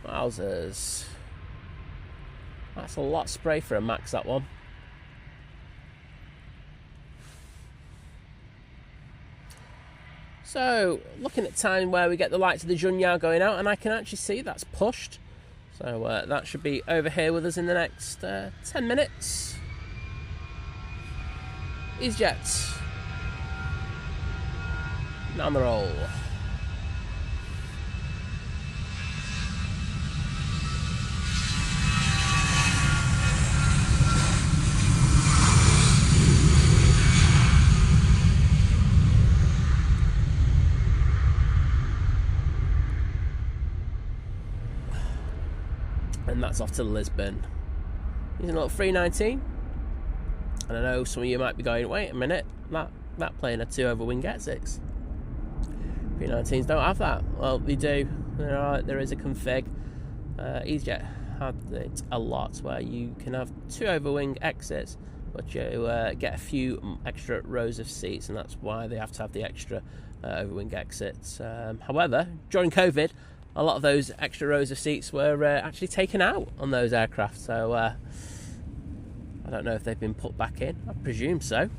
Wowzers. That's a lot of spray for a Max, that one. So, looking at time where we get the lights of the Junyao going out, and I can actually see that's pushed. So that should be over here with us in the next 10 minutes. EasyJet. On the roll. And that's off to Lisbon. Using a little 319. And I know some of you might be going, wait a minute, that plane had 2 over wing exits. 319s don't have that. Well, they do. There is a config. EasyJet had it a lot where you can have 2 over wing exits, but you get a few extra rows of seats, and that's why they have to have the extra over wing exits. However, during COVID, a lot of those extra rows of seats were actually taken out on those aircraft, so I don't know if they've been put back in. I presume so.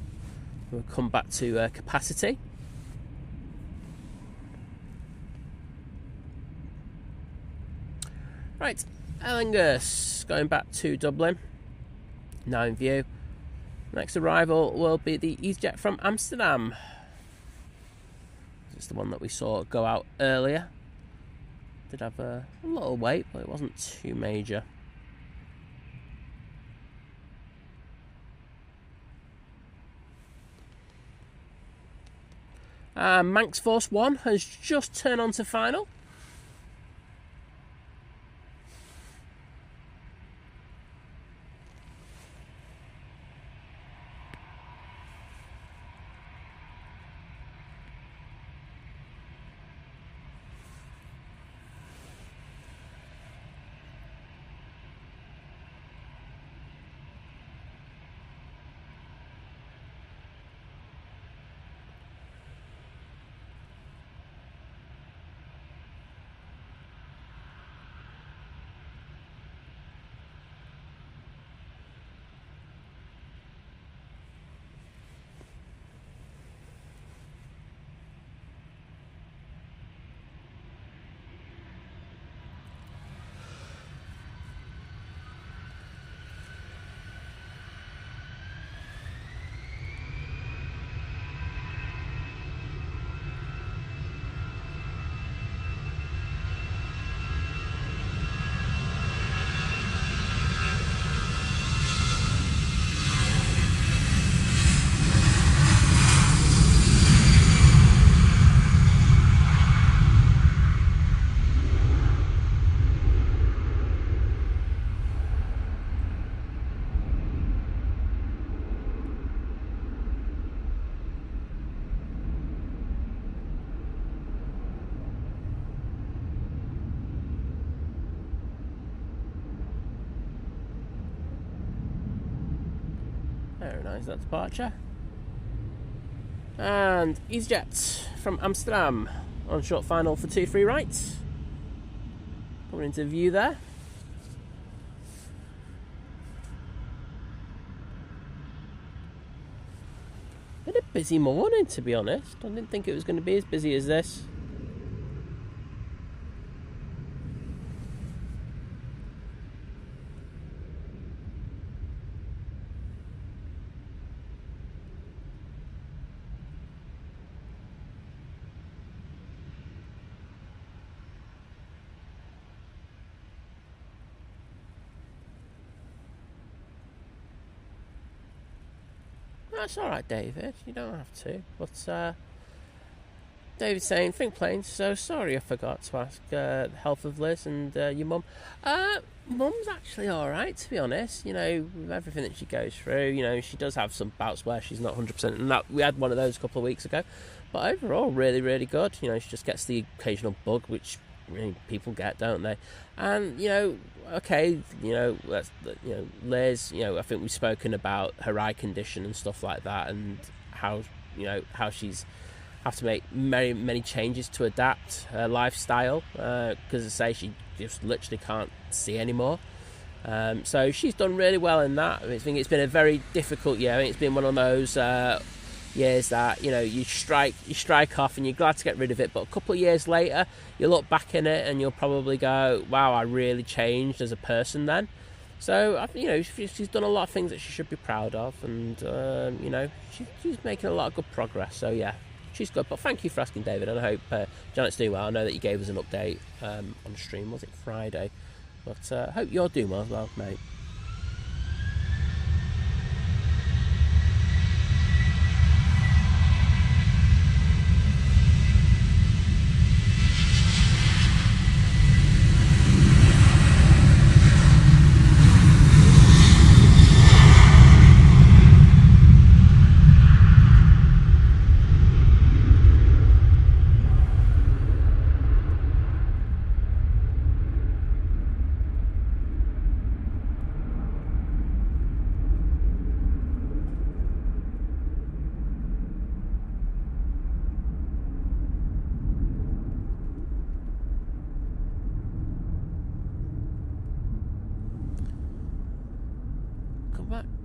We'll come back to capacity. Right, Aer Lingus going back to Dublin, now in view. Next arrival will be the EasyJet from Amsterdam. It's the one that we saw go out earlier. Did have a little wait, but it wasn't too major. Manx Force 1 has just turned on to final. Very nice, that departure. And EasyJet from Amsterdam on short final for 2 free rights. Coming into view there. Been a busy morning, to be honest. I didn't think it was going to be as busy as this. That's alright, David, you don't have to. But David's saying, think planes, so sorry I forgot to ask the health of Liz and your mum. Mum's actually alright, to be honest. You know, with everything that she goes through, you know, she does have some bouts where she's not 100%, and that we had one of those a couple of weeks ago. But overall, really, really good. You know, she just gets the occasional bug, which people get, don't they? And, you know, okay, you know, Liz, you know, I think we've spoken about her eye condition and stuff like that, and how, you know, how she's have to make many changes to adapt her lifestyle, because as I say, she just literally can't see anymore. So she's done really well in that. I think it's been a very difficult year. I think it's been one of those years that, you know, you strike off and you're glad to get rid of it, but a couple of years later you look back in it and you'll probably go, wow, I really changed as a person then. So, you know, she's done a lot of things that she should be proud of, and, you know, she's making a lot of good progress. So, yeah, she's good. But thank you for asking, David, and I hope Janet's doing well. I know that you gave us an update on stream, was it Friday? But I hope you're doing well as well, mate.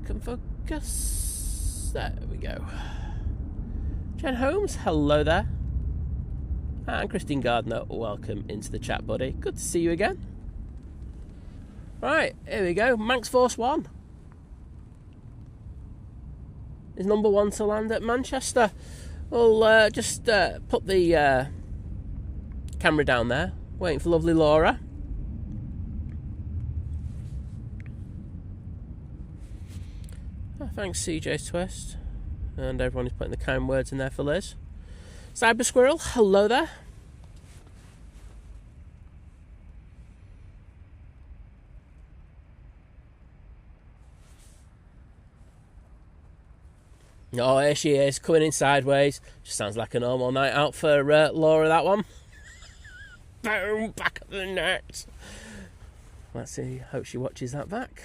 Can focus. There we go. Jen Holmes, hello there. And Christine Gardner, welcome into the chat, buddy. Good to see you again. Right, here we go. Manx Force 1 is number 1 to land at Manchester. We'll just put the camera down there, waiting for lovely Laura. Thanks, CJ's Twist. And everyone who's putting the kind words in there for Liz. Cyber Squirrel, hello there. Oh, here she is, coming in sideways. Just sounds like a normal night out for Laura, that one. Boom, back of the net. Let's see, hope she watches that back.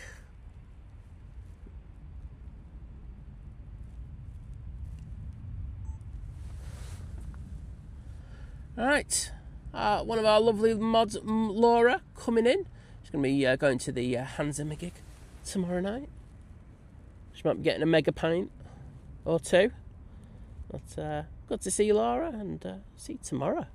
Alright, one of our lovely mods, Laura, coming in. She's going to be going to the Hansa gig tomorrow night. She might be getting a mega pint or two. But good to see you, Laura, and see you tomorrow.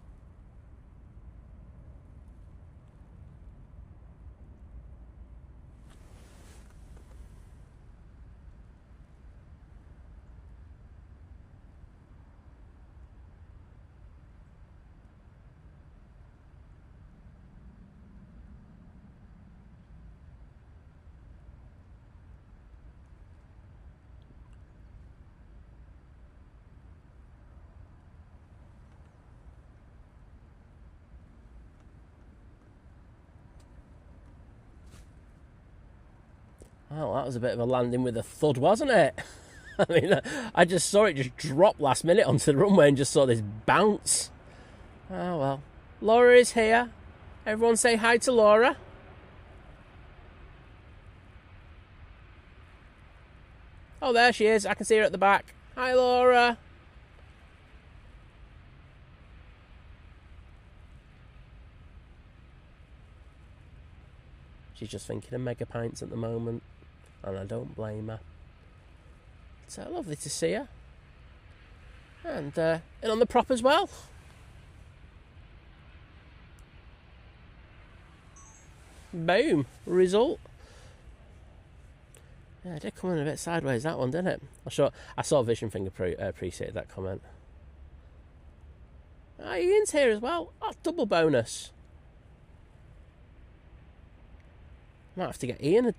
Oh, that was a bit of a landing with a thud, wasn't it? I mean, I just saw it just drop last minute onto the runway and just saw this bounce. Oh, well. Laura is here. Everyone say hi to Laura. Oh, there she is. I can see her at the back. Hi, Laura. She's just thinking of mega pints at the moment, and I don't blame her. So lovely to see her. And on the prop as well. Boom. Result. Yeah, it did come in a bit sideways, that one, didn't it? I saw Vision Finger appreciated that comment. Ah, Ian's here as well. Oh, double bonus. Might have to get Ian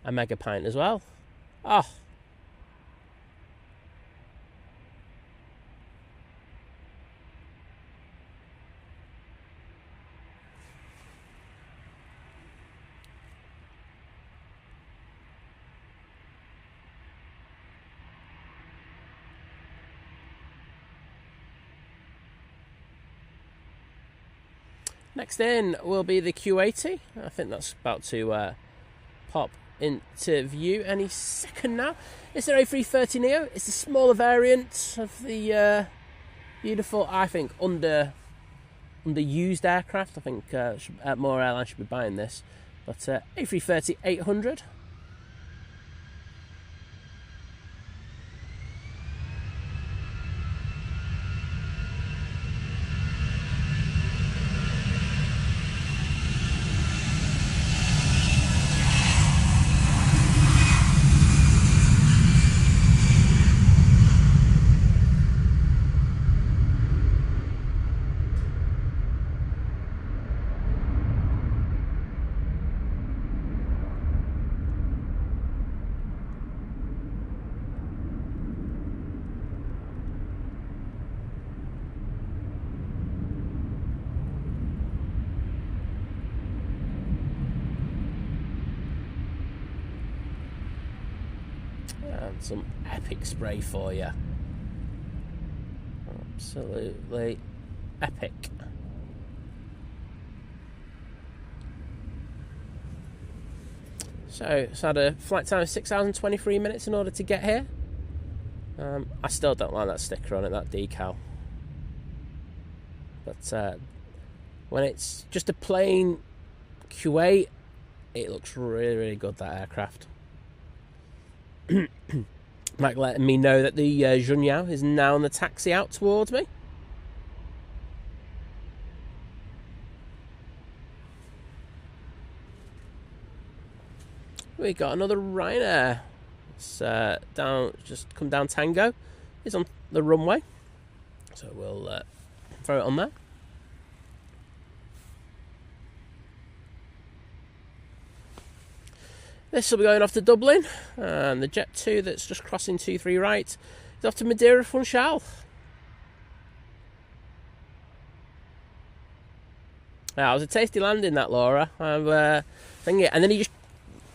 a mega pint as well. Oh. Next in will be the Q80. I think that's about to pop into view any second now. It's an A330 Neo. It's a smaller variant of the beautiful, I think, underused aircraft. I think more airlines should be buying this. But A330-800. some epic spray for you. Absolutely epic. So it's had a flight time of 6 hours and 23 minutes in order to get here. I still don't like that sticker on it, that decal. But when it's just a plain Kuwait, it looks really, really good, that aircraft. Mike letting me know that the Junyao is now on the taxi out towards me. We got another Ryanair. It's just come down Tango. It's on the runway, so we'll throw it on there. This will be going off to Dublin, and the Jet 2 that's just crossing 23 right is off to Madeira Funchal. Now, it was a tasty landing, that, Laura. And then he just...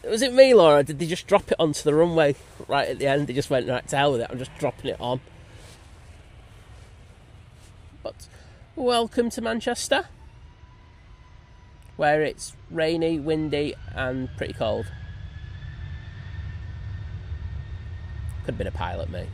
Was it me, Laura? Did they just drop it onto the runway right at the end? They just went, right, to hell with it, I'm just dropping it on. But welcome to Manchester, where it's rainy, windy and pretty cold. Could have been a pilot, me.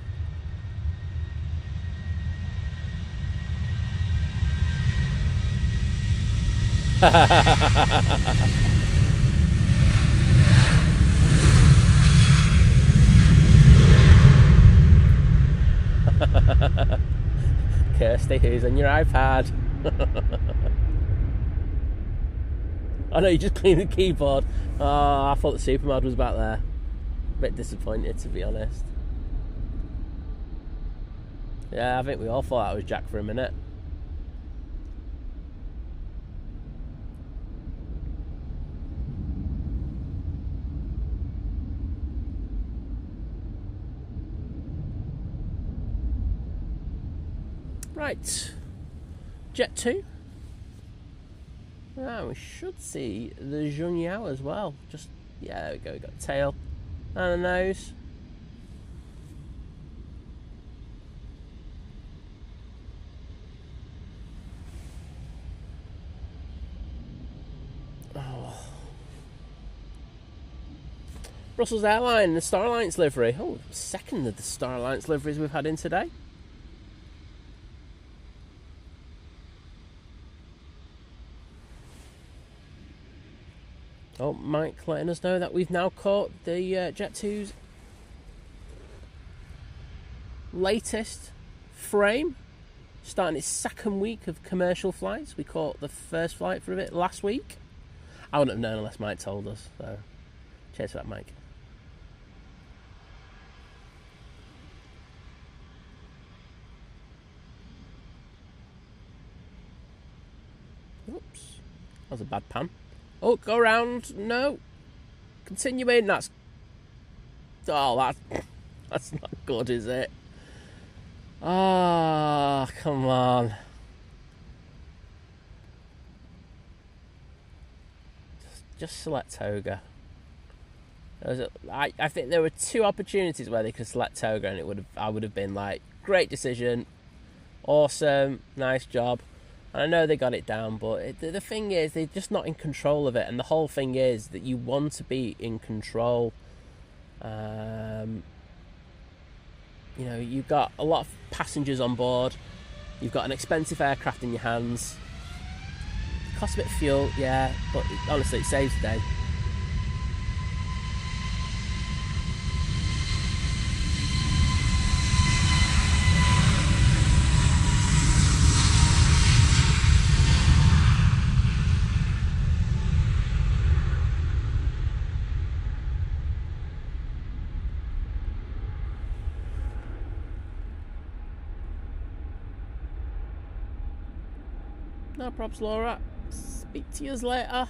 Kirsty, who's on your iPad? I know you just cleaned the keyboard. Oh, I thought the Supermod was back there. A bit disappointed, to be honest. Yeah, I think we all thought that was Jack for a minute. Right, Jet 2. Now we should see the Junyao as well. Just, yeah, there we go. We got the tail and the nose. Oh. Brussels Airline, the Star Alliance livery. Oh, second of the Star Alliance liveries we've had in today. Oh, Mike letting us know that we've now caught the Jet 2's latest frame, starting its second week of commercial flights. We caught the first flight for it last week. I wouldn't have known unless Mike told us, so cheers for that, Mike. Oops, that was a bad pan. Oh, go around. No. Continuing. That's not good, is it? Ah, oh, come on. Just select Toga. I think there were two opportunities where they could select Toga, and I would have been like, great decision, awesome, nice job. And I know they got it down, but the thing is, they're just not in control of it. And the whole thing is that you want to be in control. You know, you've got a lot of passengers on board. You've got an expensive aircraft in your hands. It costs a bit of fuel, yeah, but honestly, it saves the day. No props, Laura. Speak to you later.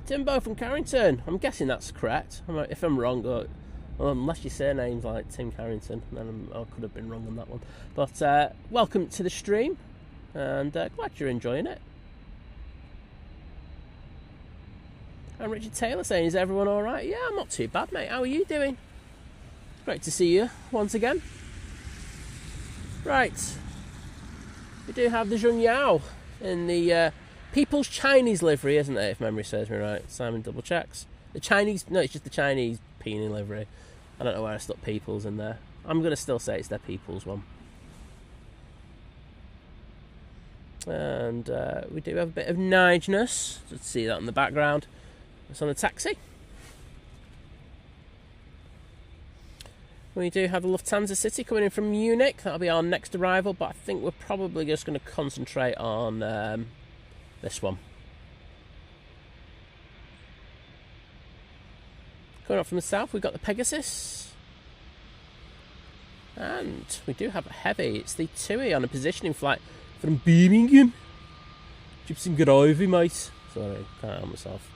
Timbo from Carrington. I'm guessing that's correct. If I'm wrong, well, unless your surname's like Tim Carrington, then I could have been wrong on that one. But welcome to the stream, and glad you're enjoying it. And Richard Taylor saying, is everyone all right? Yeah, I'm not too bad, mate. How are you doing? Great to see you once again. Right. We do have the Zheng Yao in the People's Chinese livery, isn't it? If memory serves me right. Simon double checks. The Chinese... No, it's just the Chinese peony livery. I don't know where I stuck People's in there. I'm going to still say it's their People's one. And we do have a bit of Nigeness. Let's see that in the background. It's on the taxi. We do have the Lufthansa City coming in from Munich. That'll be our next arrival, but I think we're probably just going to concentrate on this one. Coming up from the south, we've got the Pegasus. And we do have a heavy. It's the TUI on a positioning flight from Birmingham. Gypsy Gravy, mate. Sorry, can't help myself.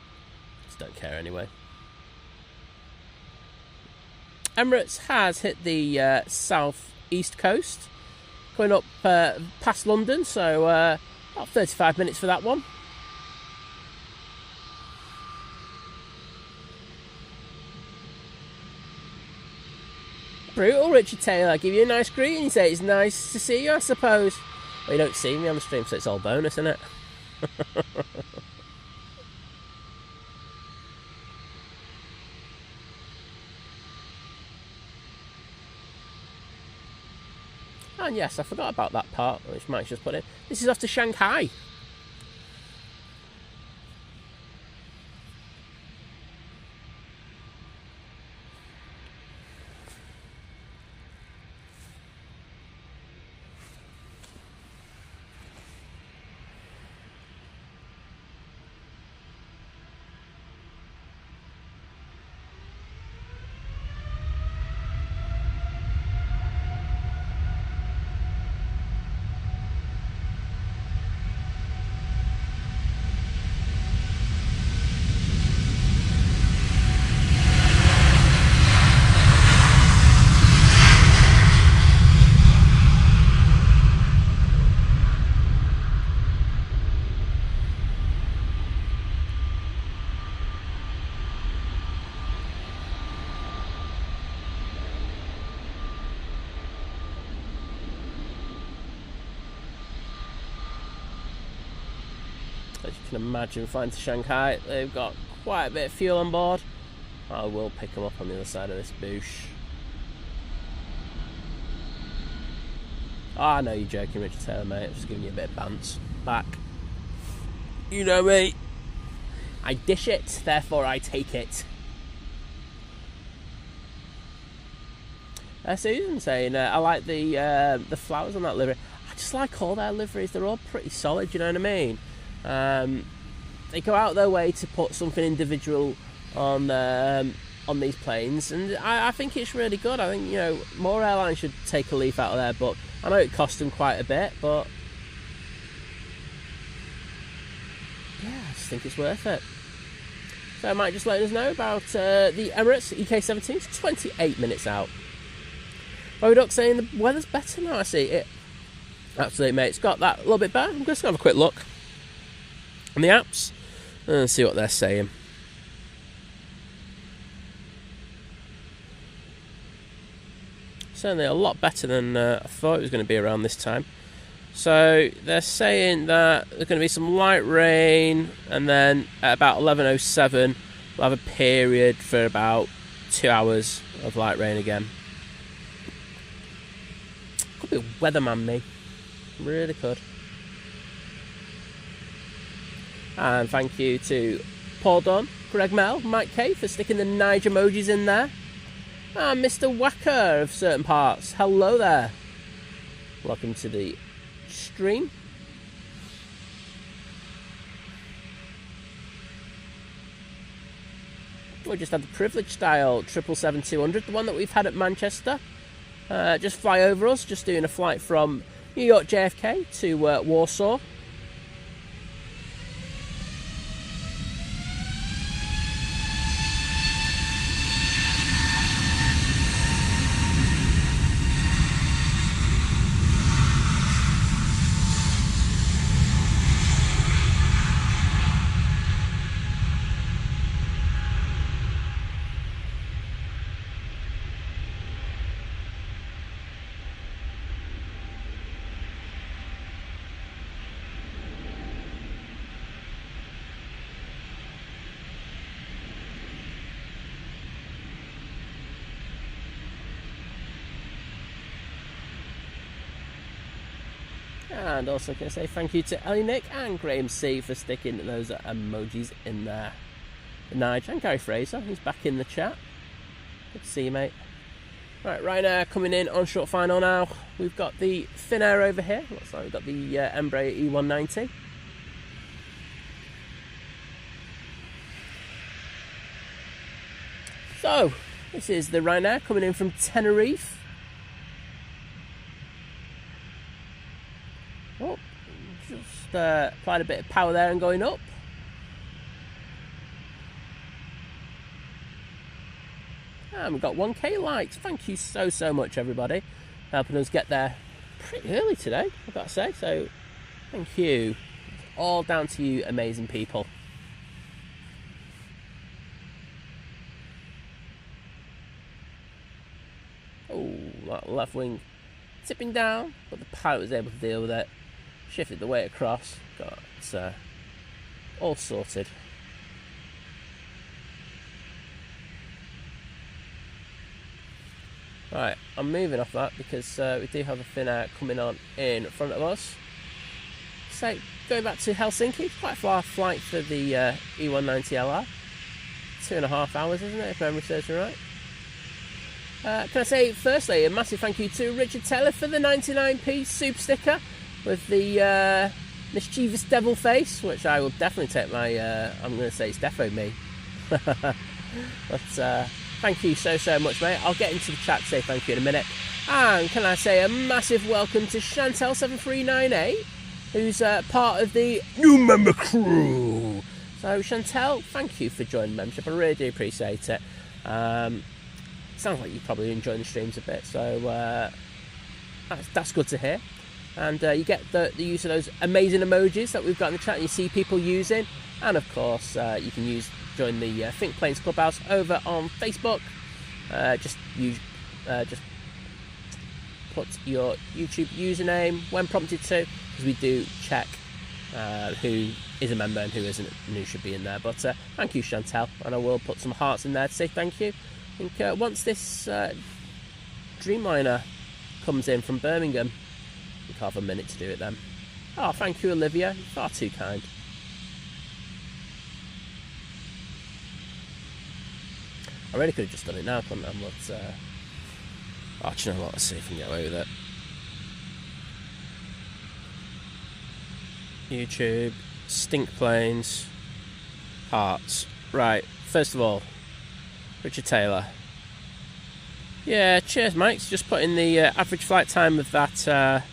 Just don't care anyway. Emirates has hit the south east coast, going up past London, so about 35 minutes for that one. Brutal, Richard Taylor. Give you a nice greeting. You say it's nice to see you, I suppose. Well, you don't see me on the stream, so it's all bonus, isn't it? And yes, I forgot about that part, which Mike's just put in. This is off to Shanghai. As you can imagine, flying to Shanghai, they've got quite a bit of fuel on board. I will pick them up on the other side of this bush. Oh, I know you're joking, Richard Taylor, mate. I'm just giving you a bit of bants. Back. You know me. I dish it, therefore I take it. Susan saying, I like the flowers on that livery. I just like all their liveries. They're all pretty solid, you know what I mean? They go out their way to put something individual on these planes, and I think it's really good. I think, you know, more airlines should take a leaf out of their book. I know it costs them quite a bit, but yeah, I just think it's worth it. So I might just let us know about the Emirates EK17. It's 28 minutes out. Duck saying the weather's better now. I see it. Absolutely, mate. It's got that a little bit better. I'm just going to have a quick look on the apps and see what they're saying. Certainly a lot better than I thought it was going to be around this time. So they're saying that there's going to be some light rain, and then at about 11:07 we'll have a period for about 2 hours of light rain again. Could be a weatherman, me. Really could. And thank you to Paul Dunn, Greg Mel, Mike K for sticking the Nige emojis in there. And Mr. Wacker of certain parts. Hello there. Welcome to the stream. We just had the privilege style 777-200, the one that we've had at Manchester. Just fly over us, just doing a flight from New York JFK to Warsaw. And also can I say thank you to Ellie Nick and Graham C for sticking those emojis in there. Nigel and Gary Fraser, he's back in the chat. Good to see you, mate. Right, Ryanair coming in on short final now. We've got the Finnair over here. Looks like we've got the Embraer E190. So, this is the Ryanair coming in from Tenerife. Oh, just applied a bit of power there and going up. And we've got 1k likes. Thank you so much, everybody, helping us get there pretty early today, I've got to say. So, thank you. It's all down to you, amazing people. Oh, that left wing tipping down, but the pilot was able to deal with it. Shifted the weight across. Got all sorted. Right, I'm moving off that because we do have a Finnair coming on in front of us. So, going back to Helsinki, quite a far flight for the E190LR. 2.5 hours, isn't it, if memory serves me right? Can I say, firstly, a massive thank you to Richard Taylor for the 99p super sticker with the mischievous devil face, which I will definitely take my, I'm going to say it's defo me. But thank you so much, mate. I'll get into the chat to say thank you in a minute. And can I say a massive welcome to Chantel7398, who's part of the new member crew. So Chantel, thank you for joining the membership. I really do appreciate it. Sounds like you're probably enjoying the streams a bit, so that's good to hear. And you get the use of those amazing emojis that we've got in the chat and you see people using. And of course, you can join the Think Planes Clubhouse over on Facebook. Just put your YouTube username when prompted to, because we do check who is a member and who isn't and who should be in there. But thank you, Chantel, and I will put some hearts in there to say thank you. I think once this Dreamliner comes in from Birmingham, we can have a minute to do it then. Oh, thank you, Olivia. You're far too kind. I really could have just done it now, couldn't I? But, oh, do you know what? Let's see if we can get away with it. YouTube, Stink Planes, Hearts. Right, first of all, Richard Taylor. Yeah, cheers, mate. Just put in the average flight time of that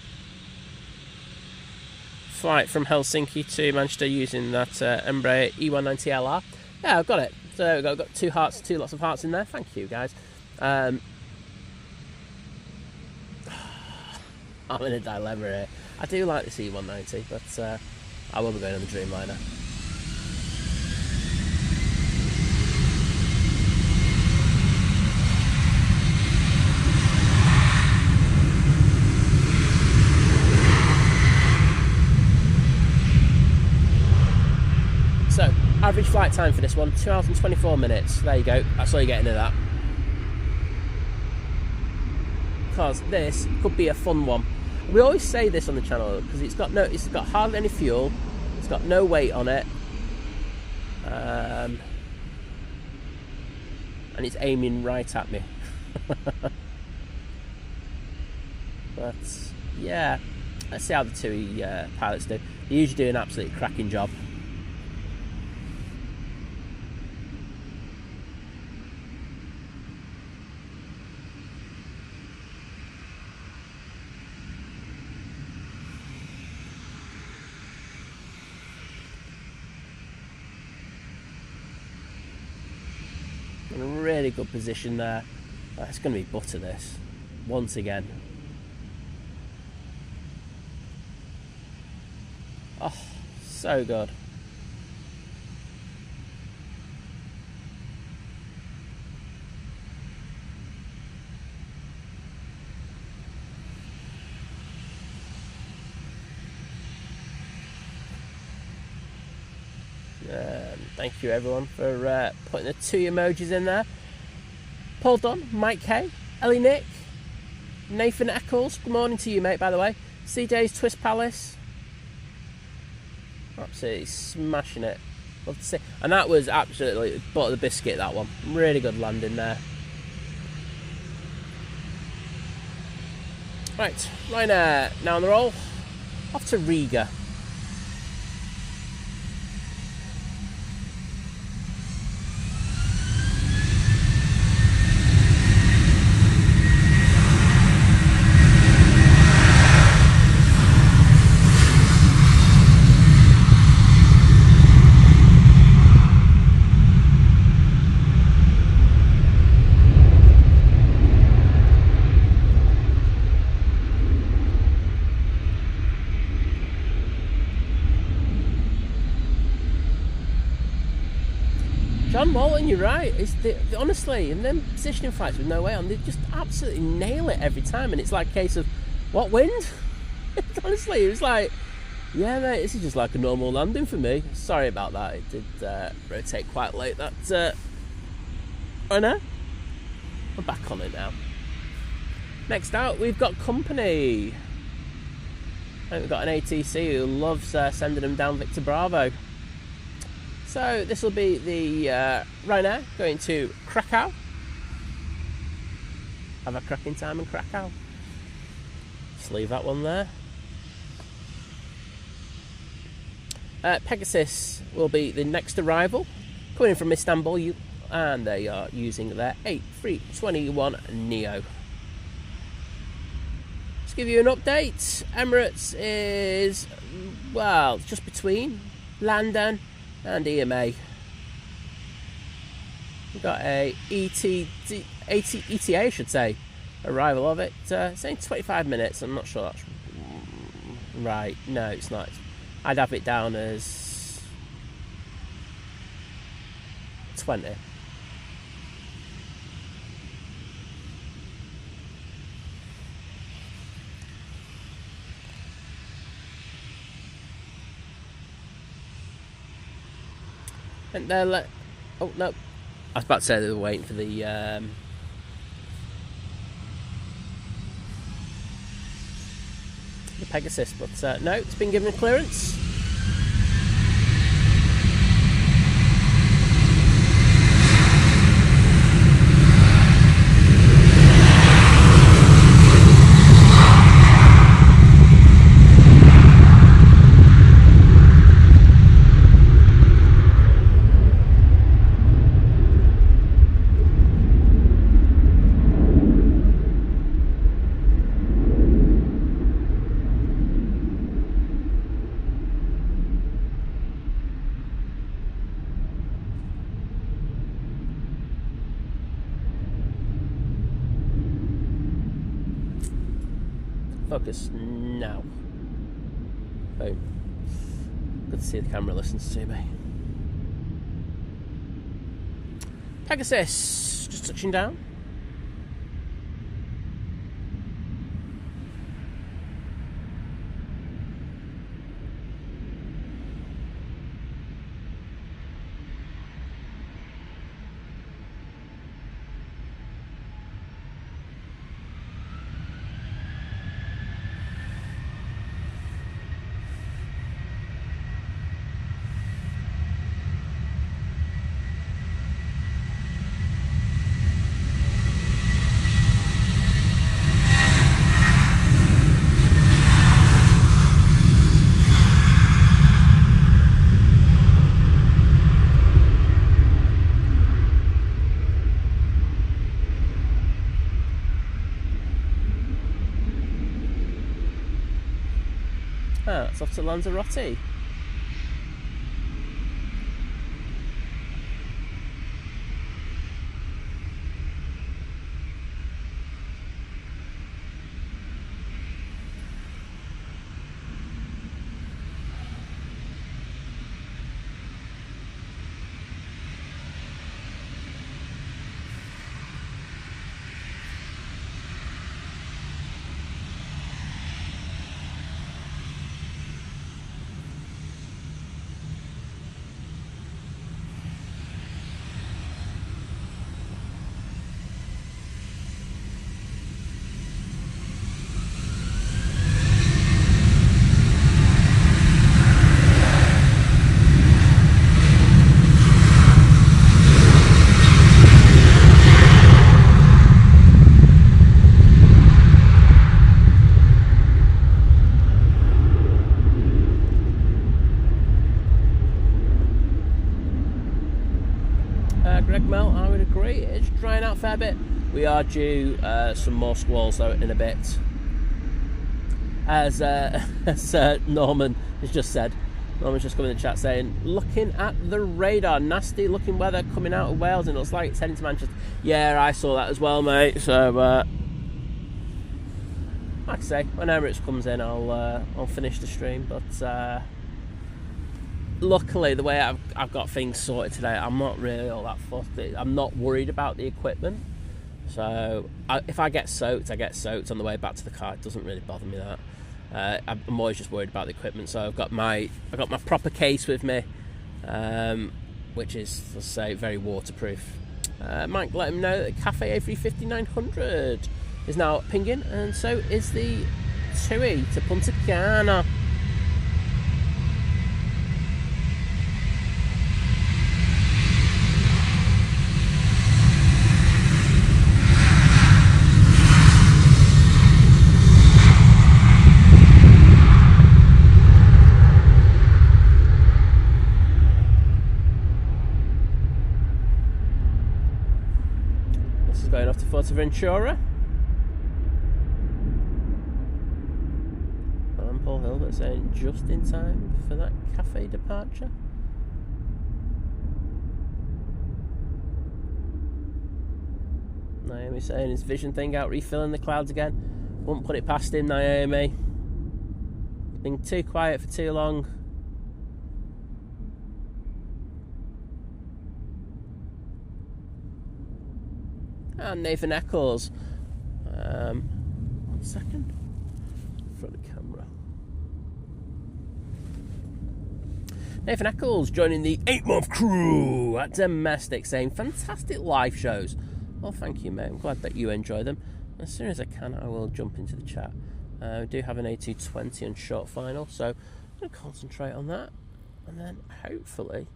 flight from Helsinki to Manchester using that Embraer E190LR. Yeah, I've got it. So there we go. I've got two lots of hearts in there. Thank you, guys. I'm in a dilemma here. I do like the E190, but I will be going on the Dreamliner. So, average flight time for this one, 2 hours and 24 minutes. There you go, that's all you get into that. Because this could be a fun one. We always say this on the channel because it's got hardly any fuel, it's got no weight on it, and it's aiming right at me. But yeah, let's see how the TUI pilots do. They usually do an absolutely cracking job. In a really good position there. It's going to be butter, this, once again. Oh, so good. Thank you everyone for putting the 2 emojis in there. Paul Dunn, Mike K, Ellie Nick, Nathan Eccles, good morning to you, mate, by the way. CJ's Twist Palace. Absolutely smashing it. Love to see. And that was absolutely butter the biscuit, that one. Really good landing there. Right, Ryanair now on the roll. Off to Riga. John Walton, you're right. It's honestly, in them positioning flights with no way on, they just absolutely nail it every time. And it's like a case of, what wind? Honestly, it was like, yeah, mate, this is just like a normal landing for me. Sorry about that. It did rotate quite late. That, oh no, we're back on it now. Next out, we've got company. I think we've got an ATC who loves sending them down Victor Bravo. So this will be the Ryanair going to Krakow. Have a cracking time in Krakow. Just leave that one there. Pegasus will be the next arrival, coming in from Istanbul, and they are using their A321neo. Just give you an update. Emirates is, well, just between London and EMA. We've got a ETA, I should say, arrival of it. Saying 25 minutes. I'm not sure that's right. No, it's not. I'd have it down as 20. And they're oh no, I was about to say they were waiting for the Pegasus, but no, it's been given clearance. Focus now. Boom. Good to see the camera listens to me. Pegasus just touching down. Ah, it's off to Lanzarote. sorry, it's drying out a fair bit. We are due some more squalls though in a bit. As Norman has just said. Norman's just coming in the chat saying, looking at the radar, nasty looking weather coming out of Wales, and it looks like it's heading to Manchester. Yeah, I saw that as well, mate. So, like I say, when Emirates comes in, I'll finish the stream. But luckily, the way I've got things sorted today, I'm not really all that fussed. I'm not worried about the equipment. So if I get soaked, I get soaked on the way back to the car. It doesn't really bother me that. I'm always just worried about the equipment. So I've got my proper case with me, which is, let's say, very waterproof. Mike, let him know that the Cathay A350-900 is now pinging, and so is the TUI to Punta Cana. Going off to Fuerteventura. And Paul Hilbert saying just in time for that cafe departure. Naomi saying his vision thing out refilling the clouds again. Won't put it past him, Naomi. Been too quiet for too long. And Nathan Eccles. 1 second. In front of the camera. Nathan Eccles joining the 8-month crew at Domestic, saying fantastic live shows. Well, thank you, mate. I'm glad that you enjoy them. As soon as I can, I will jump into the chat. We do have an A220 on short final, so I'm going to concentrate on that. And then hopefully,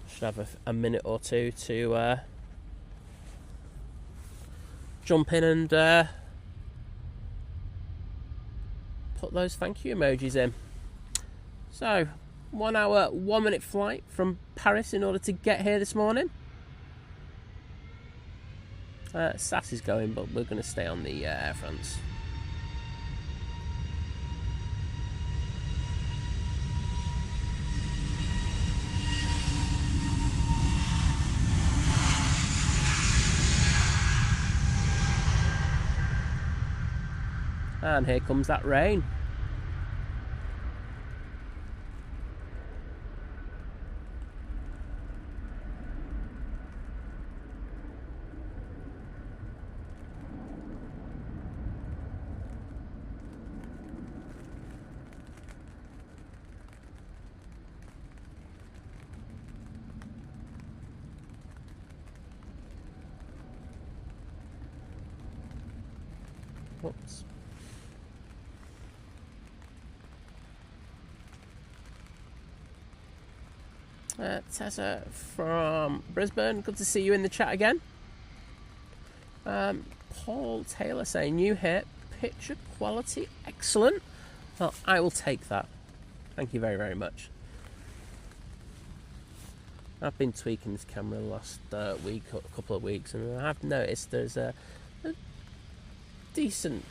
should have a minute or two to jump in and put those thank you emojis in. So, 1 hour, 1 minute flight from Paris in order to get here this morning. SAS is going, but we're going to stay on the Air France. And here comes that rain. Whoops. Tessa from Brisbane, good to see you in the chat again. Paul Taylor saying new hit, picture quality excellent. Well, I will take that. Thank you very, very much. I've been tweaking this camera the last couple of weeks, and I've noticed there's a decent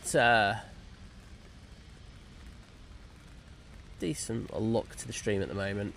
look to the stream at the moment.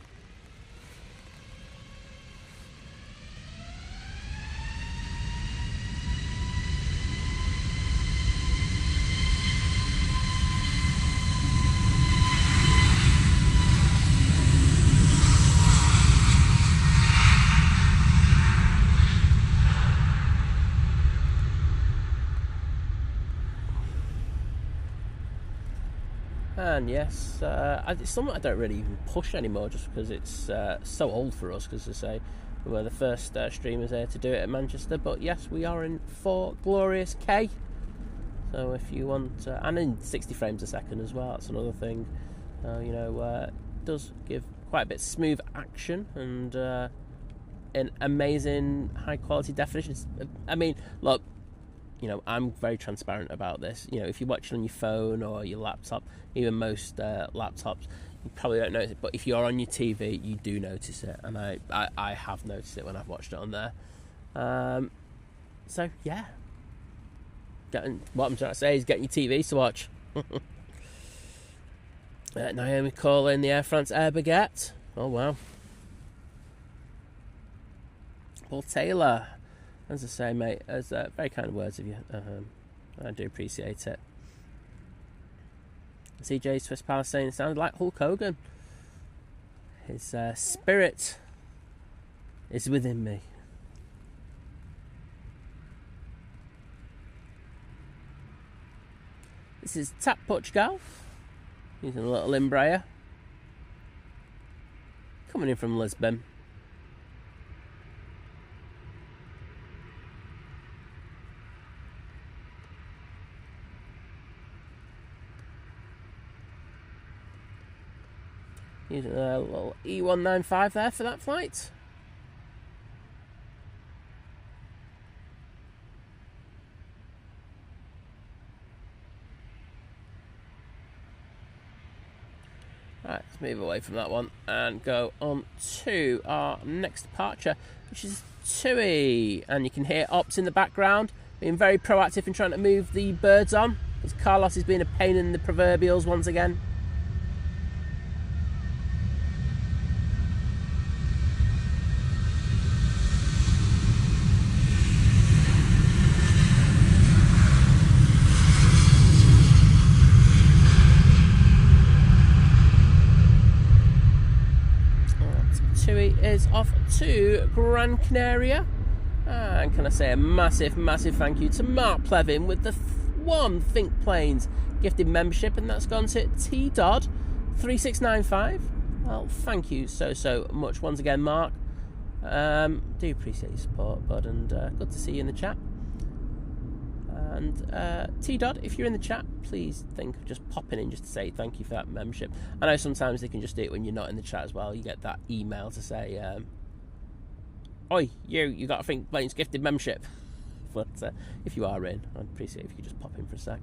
And yes, it's something I don't really even push anymore, just because it's so old for us, because as I say, we were the first streamers there to do it at Manchester. But yes, we are in 4 glorious K, so if you want, and in 60 frames a second as well, that's another thing. It does give quite a bit of smooth action and an amazing high quality definition. I mean, look, I'm very transparent about this. If you watch it on your phone or your laptop, even most laptops, you probably don't notice it. But if you're on your TV, you do notice it. And I have noticed it when I've watched it on there. So yeah, what I'm trying to say is getting your TVs to watch. Naomi calling the Air France Air Baguette. Oh wow. Paul Taylor, as I say, mate, as very kind words of you. I do appreciate it. CJ Swiss Palace saying it sounded like Hulk Hogan. His spirit is within me. This is Tap Portugal, using a little Embraer, coming in from Lisbon. Using a little E195 there for that flight. Right, let's move away from that one and go on to our next departure, which is TUI. And you can hear Ops in the background, being very proactive in trying to move the birds on, because Carlos is being a pain in the proverbials once again. TUI is off to Gran Canaria, and can I say a massive thank you to Mark Plevin with the one Think Planes gifted membership, and that's gone to T-Dodd 3695. Well, thank you so much once again, Mark. Do appreciate your support, bud, and good to see you in the chat. And T-Dodd, if you're in the chat, please think of just popping in just to say thank you for that membership. I know sometimes they can just do it when you're not in the chat as well. You get that email to say, oi, you got a Think Planes gifted membership. But if you are in, I'd appreciate it if you could just pop in for a sec.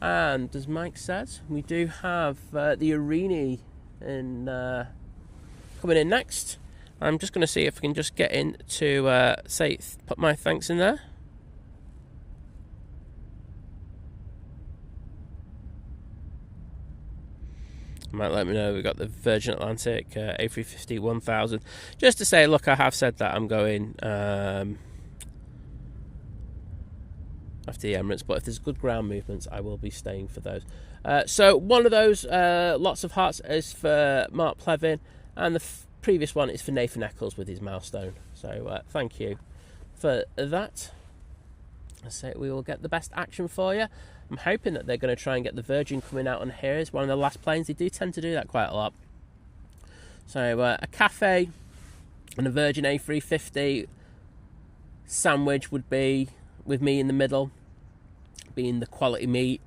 And as Mike says, we do have the Arini coming in next. I'm just going to see if I can just get in to put my thanks in there. Might let me know we've got the Virgin Atlantic A350 1000. Just to say, look, I have said that I'm going after the Emirates, but if there's good ground movements, I will be staying for those. So one of those, lots of hearts, is for Mark Plevin, and the previous one is for Nathan Eccles with his milestone. So thank you for that. I say we will get the best action for you. I'm hoping that they're going to try and get the Virgin coming out on here as one of the last planes. They do tend to do that quite a lot. So a Cathay and a Virgin A350 sandwich would be, with me in the middle, being the quality meat,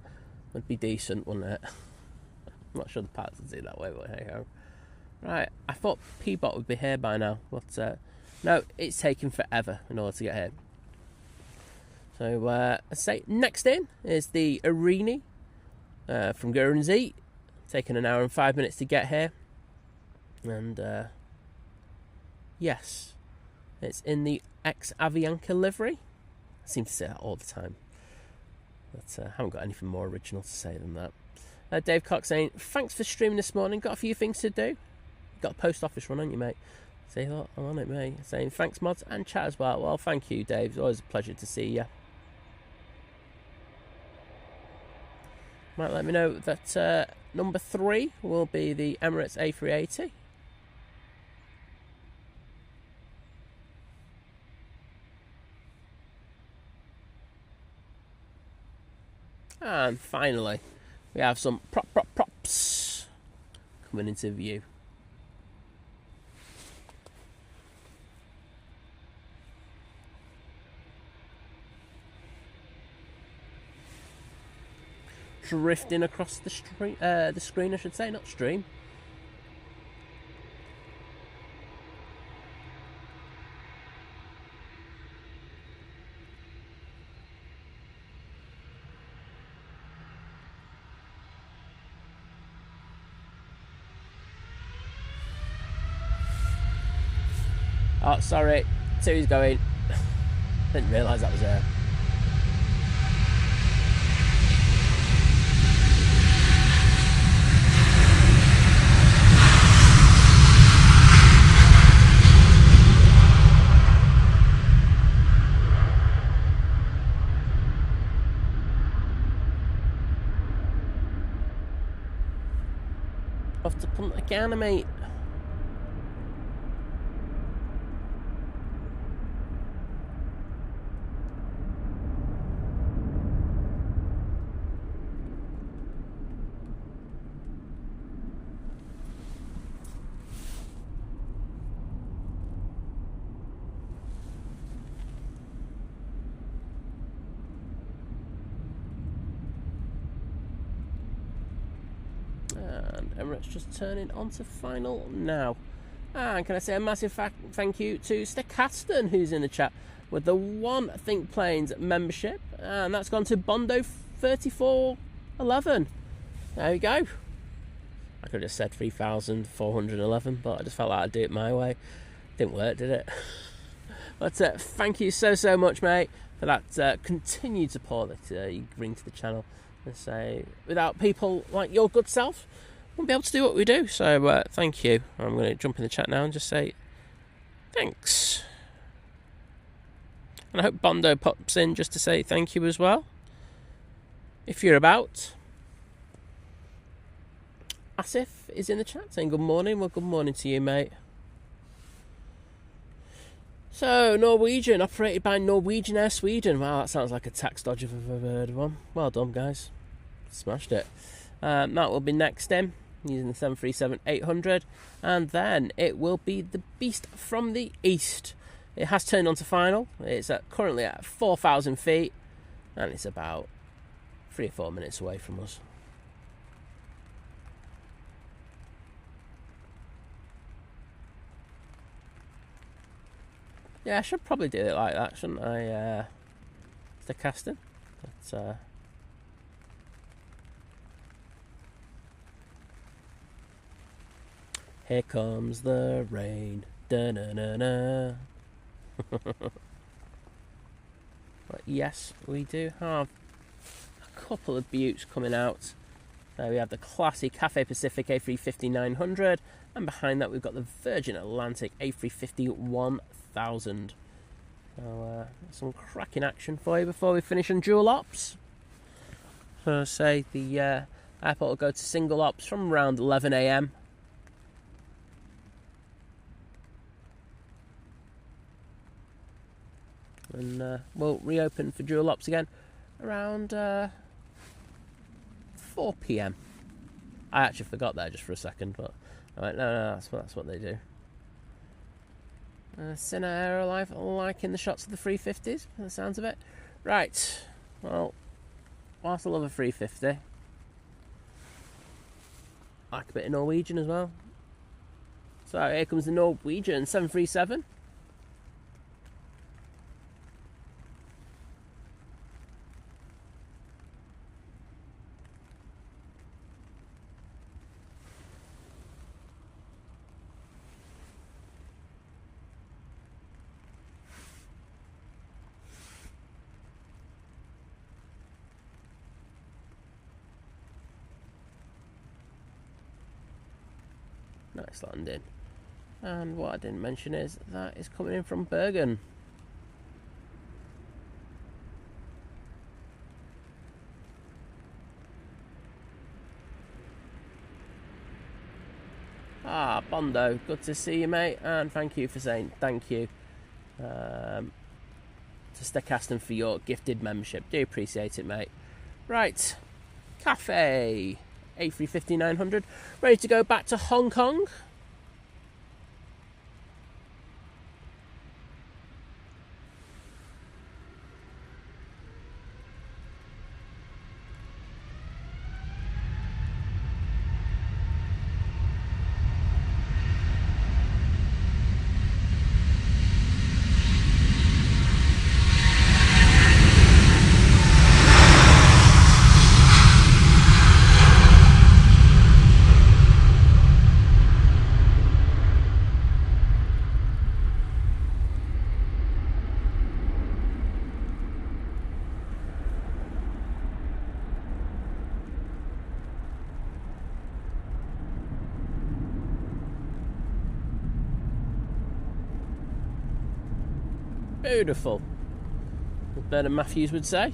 would be decent, wouldn't it? I'm not sure the parts would do that way, but hey ho. Right, I thought Peabot would be here by now, but no, it's taken forever in order to get here. So, I say next in is the Arini from Guernsey, taking an hour and 5 minutes to get here. And yes, it's in the ex-Avianca livery. I seem to say that all the time, but I haven't got anything more original to say than that. Dave Cox saying, thanks for streaming this morning, got a few things to do. Got a post office run, haven't you, mate? Say, oh, I'm on it, mate. Saying thanks, mods, and chat as well. Well, thank you, Dave. It's always a pleasure to see you. Might let me know that number 3 will be the Emirates A380. And finally, we have some props coming into view. Drifting across the screen, I should say, not stream. Oh, sorry. See who's going. Didn't realise that was there. Off to Punta Cana, mate. And Emirates just turning onto final now. And can I say a massive thank you to Stochaston, who's in the chat with the one Think Planes membership, and that's gone to Bondo 3411. There we go. I could have just said 3,411, but I just felt like I'd do it my way. Didn't work, did it? But thank you so much, mate, for that continued support that you bring to the channel. And say, without people like your good self, we won't be able to do what we do. So thank you. I'm going to jump in the chat now and just say thanks. And I hope Bondo pops in just to say thank you as well, if you're about. Asif is in the chat saying good morning. Well, good morning to you, mate. So, Norwegian, operated by Norwegian Air Sweden. Wow, that sounds like a tax dodge if I've ever heard of one. Well done, guys. Smashed it. That will be next in, using the 737-800. And then it will be the Beast from the East. It has turned on to final. It's currently at 4,000 feet. And it's about 3 or 4 minutes away from us. Yeah, I should probably do it like that, shouldn't I? Stochaston. But, here comes the rain. Da-na-na-na. But yes, we do have a couple of buttes coming out. We have the classic Cathay Pacific A350-900, and behind that we've got the Virgin Atlantic A350-1000. So some cracking action for you before we finish on dual ops. So say the airport will go to single ops from around 11 AM. And we'll reopen for dual ops again around 4 PM. I actually forgot that just for a second, but I went, no, that's what they do. Sinner Aerolife liking the shots of the 350s, by the sounds of it. Right, well, whilst I love a 350, I like a bit of Norwegian as well. So here comes the Norwegian 737. Nice landing. And what I didn't mention is that is coming in from Bergen. Ah, Bondo, good to see you, mate, and thank you for saying thank you to Stochaston for your gifted membership. Do appreciate it, mate. Right, Cathay A350-900, ready to go back to Hong Kong. Beautiful, as Bernard Matthews would say.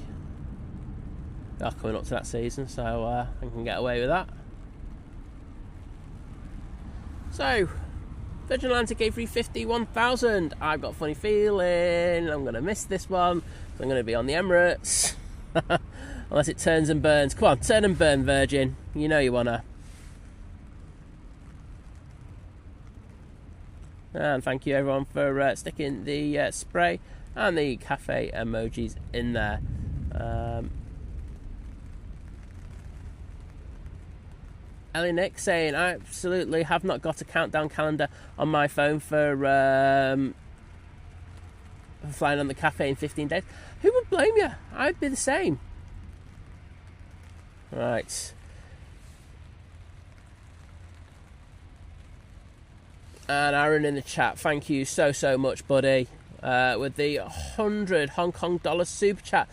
We are coming up to that season, so I can get away with that. So, Virgin Atlantic A350 1000. I've got a funny feeling I'm going to miss this one. So I'm going to be on the Emirates. Unless it turns and burns. Come on, turn and burn, Virgin. You know you want to. And thank you everyone for sticking the spray and the cafe emojis in there. Ellie Nick saying, I absolutely have not got a countdown calendar on my phone for flying on the cafe in 15 days. Who would blame you? I'd be the same. Right. And Aaron in the chat, thank you so much, buddy, with the 100 Hong Kong dollar super chat,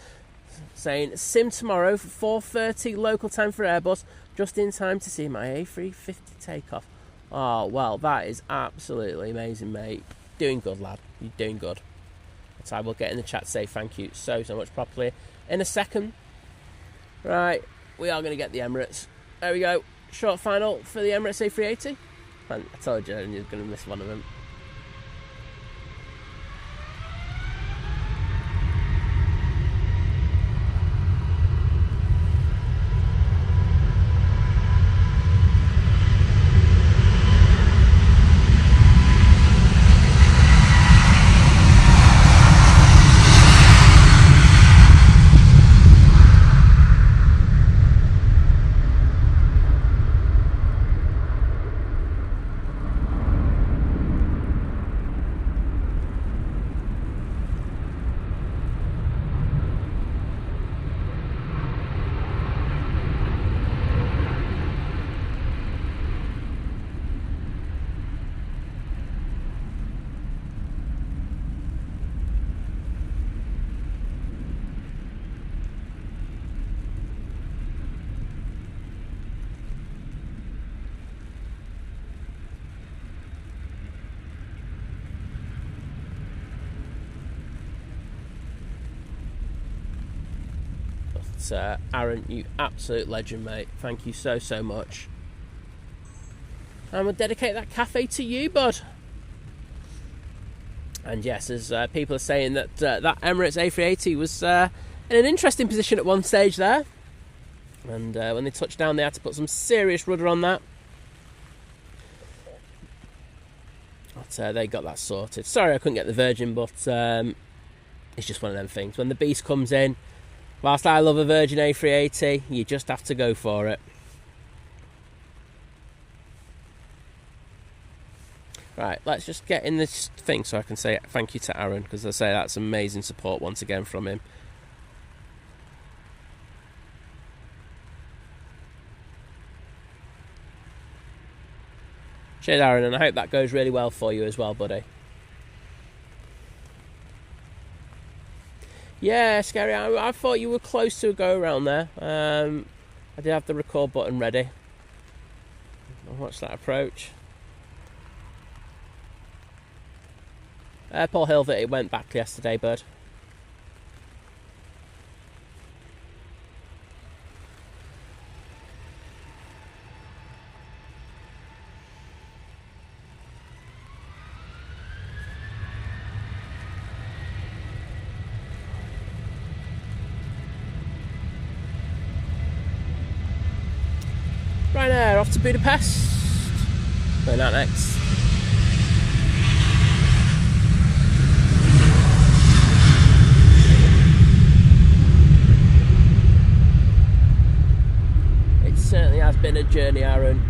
saying sim tomorrow for 4:30 local time for Airbus, just in time to see my A350 takeoff. Oh well, that is absolutely amazing, mate. Doing good, lad. You're doing good. So I will get in the chat to say thank you so much properly in a second. Right, we are going to get the Emirates. There we go. Short final for the Emirates A380. I told you you're going to miss one of them. Aaron, you absolute legend, mate. Thank you so much. And we'll dedicate that cafe to you, bud. And yes, as people are saying that that Emirates A380 was in an interesting position at one stage there. And when they touched down, they had to put some serious rudder on that. But they got that sorted. Sorry I couldn't get the Virgin, but it's just one of them things. When the beast comes in, whilst I love a Virgin A380, you just have to go for it. Right, let's just get in this thing so I can say thank you to Aaron, because I say that's amazing support once again from him. Cheers, Aaron, and I hope that goes really well for you as well, buddy. Yeah, Scary, I thought you were close to a go around there. I did have the record button ready. I'll watch that approach. Paul Hill that it went back yesterday, bud. Ryanair off to Budapest. Going out next. It certainly has been a journey, Aaron.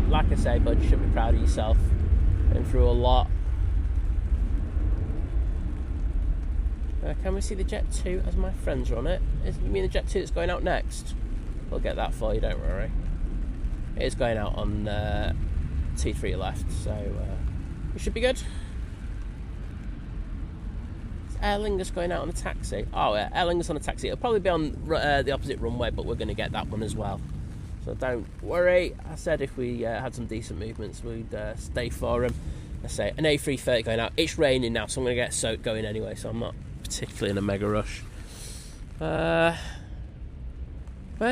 Like I say, bud, you should be proud of yourself. Been through a lot. Can we see the Jet 2 as my friends are on it? You mean the Jet 2 that's going out next? We'll get that for you, don't worry. It is going out on T3 left, so we should be good. Is Aer Lingus going out on a taxi? Oh yeah, Aer Lingus on a taxi. It'll probably be on the opposite runway, but we're going to get that one as well. So don't worry. I said if we had some decent movements, we'd stay for them. let's say an A330 going out. It's raining now, so I'm going to get soaked going anyway, so I'm not particularly in a mega rush. Where's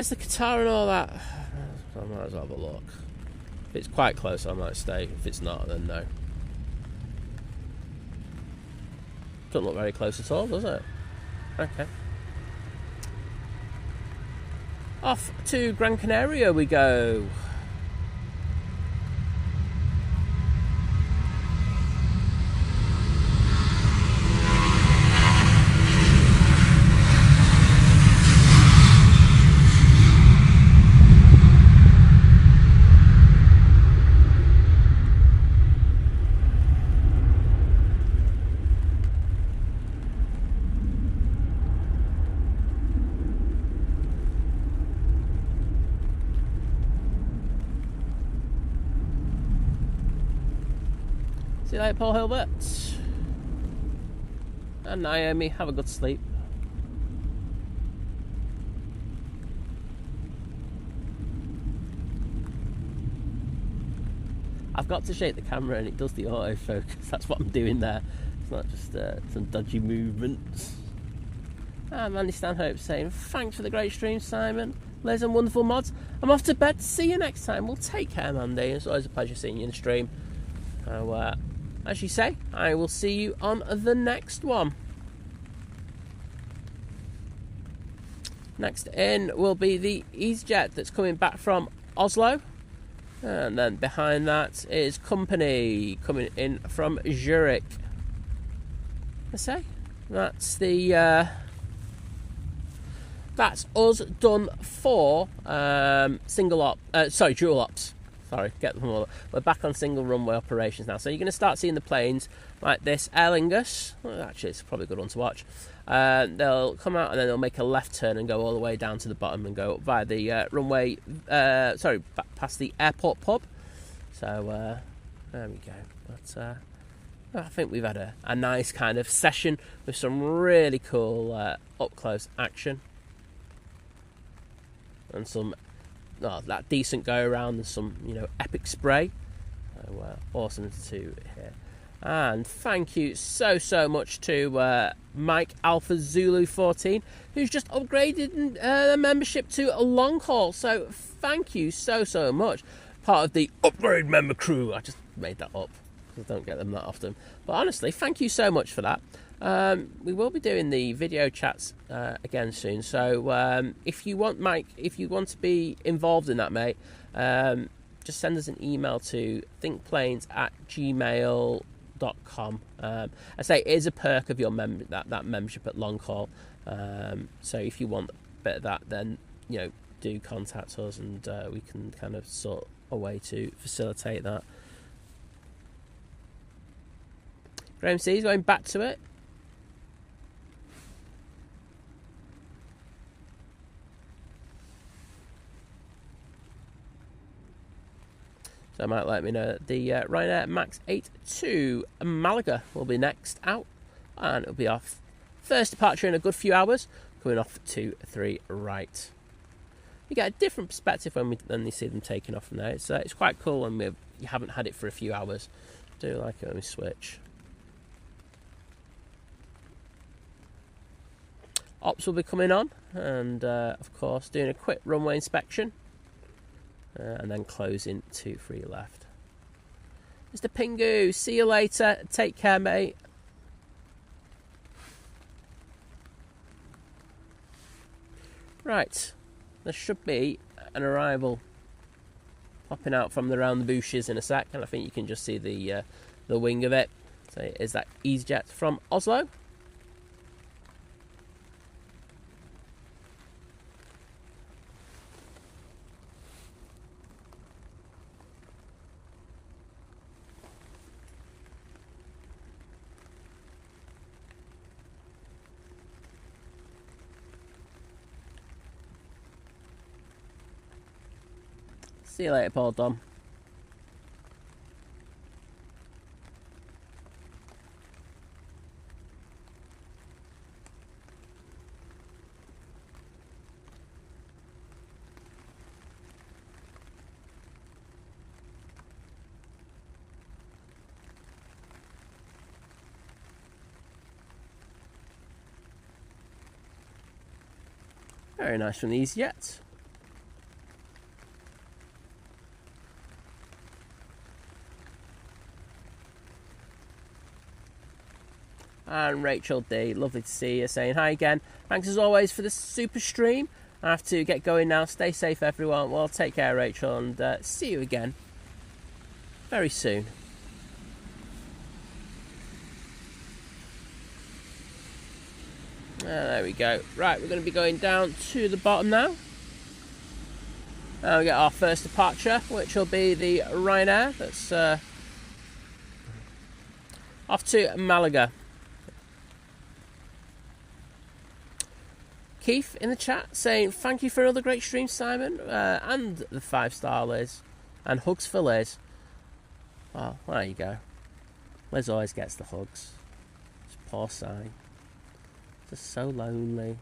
the Qatar and all that? I might as well have a look. If it's quite close, I might stay. If it's not, then no. Doesn't look very close at all, does it? Okay. Off to Gran Canaria we go. See you later, Paul Hilbert. And Naomi, have a good sleep. I've got to shake the camera and it does the autofocus. That's what I'm doing there. It's not just some dodgy movements. Mandy Stanhope saying, thanks for the great stream, Simon. There's some wonderful mods. I'm off to bed. See you next time. Well, take care, Mandy. It's always a pleasure seeing you in the stream. So, as you say, I will see you on the next one. Next in will be the EasyJet that's coming back from Oslo. And then behind that is Company coming in from Zurich. I say, that's the... that's us done for dual ops. Sorry, get them all. We're back on single runway operations now. So you're going to start seeing the planes like this Aer Lingus. Well, actually, it's probably a good one to watch. They'll come out and then they'll make a left turn and go all the way down to the bottom and go up via the runway, past the airport pub. So there we go. But I think we've had a nice kind of session with some really cool up-close action. And some... that decent go around and some, epic spray. So awesome to hear. And thank you so much to Mike Alpha Zulu 14, who's just upgraded their membership to a long haul. So thank you so much. Part of the upgrade member crew. I just made that up because I don't get them that often. But honestly, thank you so much for that. We will be doing the video chats again soon. So if you want, Mike, if you want to be involved in that, mate, just send us an email to thinkplanes@gmail.com. I say it is a perk of your that membership at long haul. So if you want a bit of that, then do contact us and we can kind of sort a way to facilitate that. Graham C is going back to it. So it might let me know that the Ryanair Max 82 Malaga will be next out, and it'll be our first departure in a good few hours, coming off 2-3 right. You get a different perspective when you see them taking off from there. It's quite cool when you haven't had it for a few hours. I do like it when we switch. Ops will be coming on, and of course doing a quick runway inspection. And then closing 2-3 left. Mr. Pingu, see you later. Take care, mate. Right, there should be an arrival popping out from around the bushes in a sec, and I think you can just see the wing of it. So is that EasyJet from Oslo? See you later, Paul Dom. Very nice from these jets. And Rachel D, lovely to see you, saying hi again. Thanks as always for the super stream. I have to get going now. Stay safe, everyone. Well, take care, Rachel, and see you again very soon. There we go. Right, we're going to be going down to the bottom now. And we get our first departure, which will be the Ryanair. That's off to Malaga. Keith in the chat saying, thank you for another great stream, Simon, and the 5-star Liz, and hugs for Liz. Well, there you go. Liz always gets the hugs. It's poor Si. Just so lonely.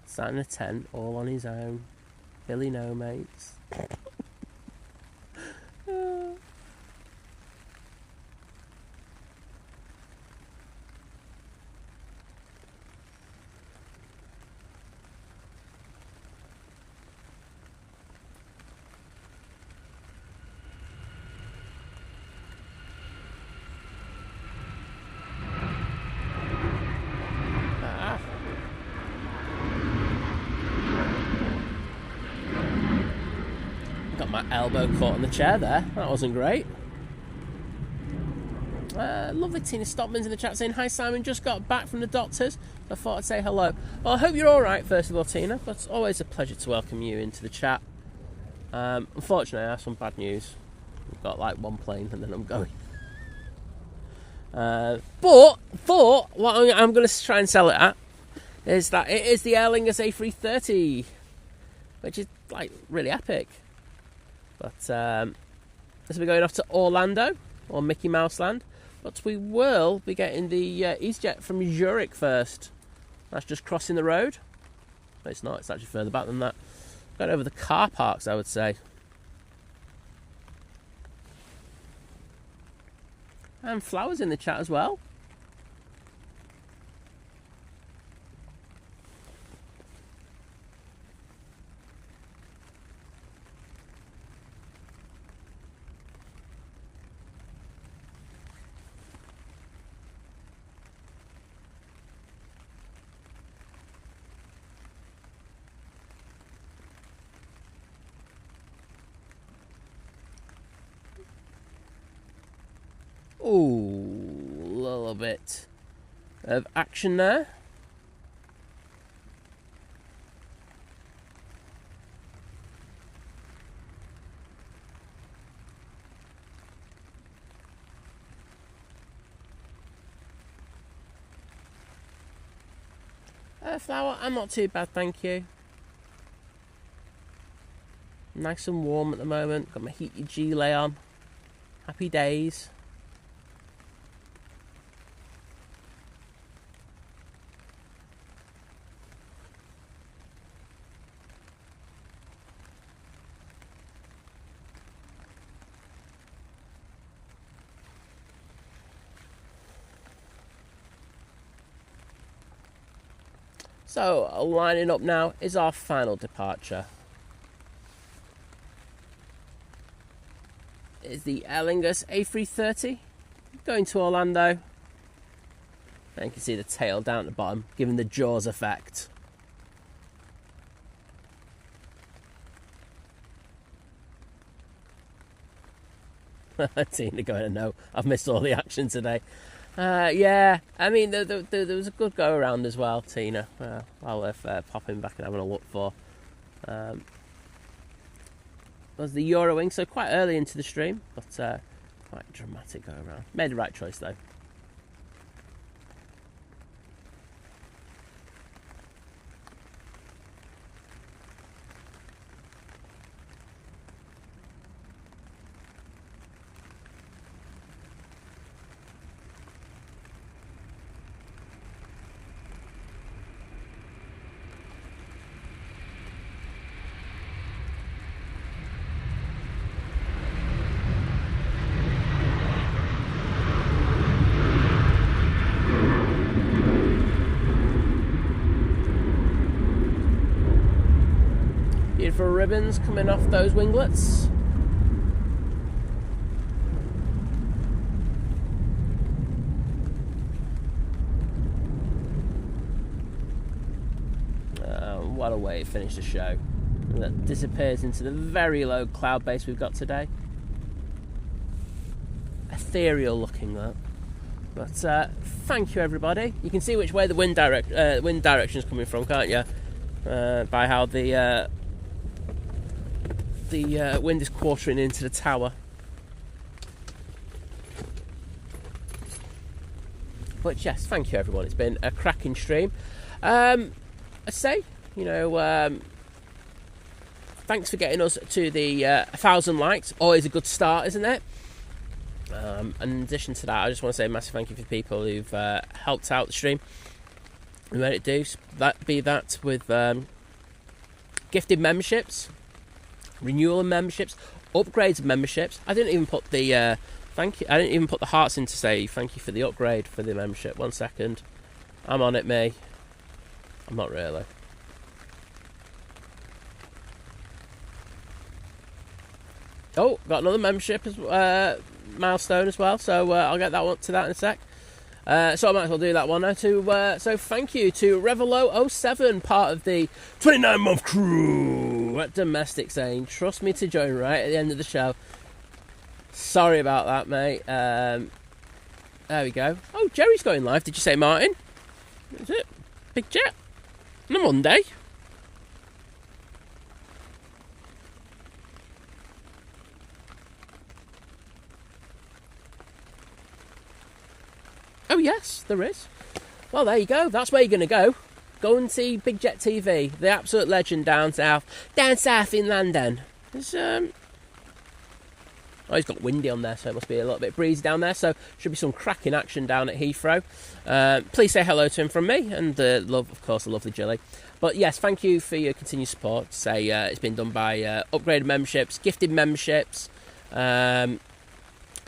Sat in a tent, all on his own. Billy no mates. Elbow caught on the chair there. That wasn't great. Lovely Tina Stockman's in the chat saying, hi Simon, just got back from the doctors. I thought I'd say hello. Well, I hope you're alright first of all, Tina, but it's always a pleasure to welcome you into the chat. Unfortunately I have some bad news. We've got like one plane and then I'm going. But what I'm going to try and sell it at is that it is the Aer Lingus A380, which is like really epic. But this will be going off to Orlando, or Mickey Mouse Land. But we will be getting the EasyJet from Zurich first. That's just crossing the road. But it's not, it's actually further back than that. Going over the car parks, I would say. And Flowers in the chat as well. Ooh, a little bit of action there. Flower, I'm not too bad, thank you. Nice and warm at the moment. Got my heaty gilet on. Happy days. So, lining up now is our final departure. Is the Aer Lingus A330 going to Orlando. And you can see the tail down at the bottom, giving the Jaws effect. Tina going, no, I've missed all the action today. Yeah, I mean, there was a good go around as well, Tina. I'll popping back and having a look for. Was the Eurowing, so quite early into the stream, but quite dramatic go around. Made the right choice though. beautiful ribbons coming off those winglets. What a way to finish the show. That disappears into the very low cloud base we've got today. Ethereal looking, that. But thank you, everybody. You can see which way the wind direction is coming from, can't you? By how the wind is quartering into the tower. But yes, thank you, everyone. It's been a cracking stream. I say, thanks for getting us to the 1,000 likes. Always a good start, isn't it? And in addition to that, I just want to say a massive thank you for the people who've helped out the stream and made it do. Be that with gifted memberships, renewal of memberships, upgrades of memberships. I didn't even put the thank you. I didn't even put the hearts in to say thank you for the upgrade for the membership. 1 second, I'm on it, me. I'm not really. Oh, got another membership milestone as well, so I'll get that in a sec. So I might as well do that one now too. So thank you to Revelo07, part of the 29-month crew at Domestic, saying trust me to join right at the end of the show. Sorry about that, mate. There we go. Oh, Jerry's going live. Did you say Martin? Is it? Big jet? On a Monday? Oh yes, there is. Well, there you go. That's where you're going to go. Go and see Big Jet TV, the absolute legend down south in London. It's, oh, he's got windy on there, so it must be a little bit breezy down there. So should be some cracking action down at Heathrow. Please say hello to him from me, and of course, the lovely Jilly. But yes, thank you for your continued support. Say it's been done by upgraded memberships, gifted memberships.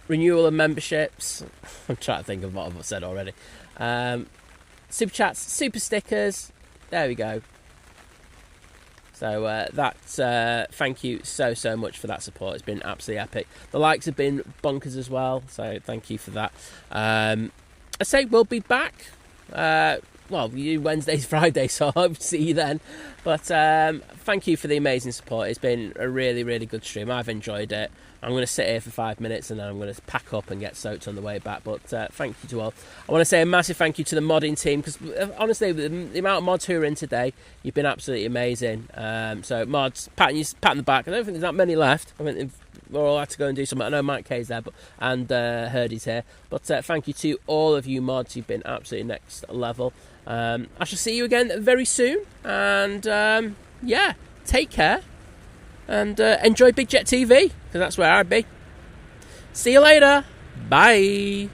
Renewal of memberships. I'm trying to think of what I've said already. Super chats, super stickers. There we go. So thank you so much for that support. It's been absolutely epic. The likes have been bonkers as well. So thank you for that. I say we'll be back. Wednesdays, Fridays, so I hope to see you then. But thank you for the amazing support. It's been a really, really good stream. I've enjoyed it. I'm going to sit here for 5 minutes and then I'm going to pack up and get soaked on the way back. But thank you to all. I want to say a massive thank you to the modding team, because honestly, the amount of mods who are in today, you've been absolutely amazing. So mods, pat on the back. I don't think there's that many left. I think we're all had to go and do something. I know Mike K's there, and Hurdy's here. But thank you to all of you mods. You've been absolutely next level. I shall see you again very soon. And take care. And enjoy Big Jet TV, because that's where I'd be. See you later. Bye.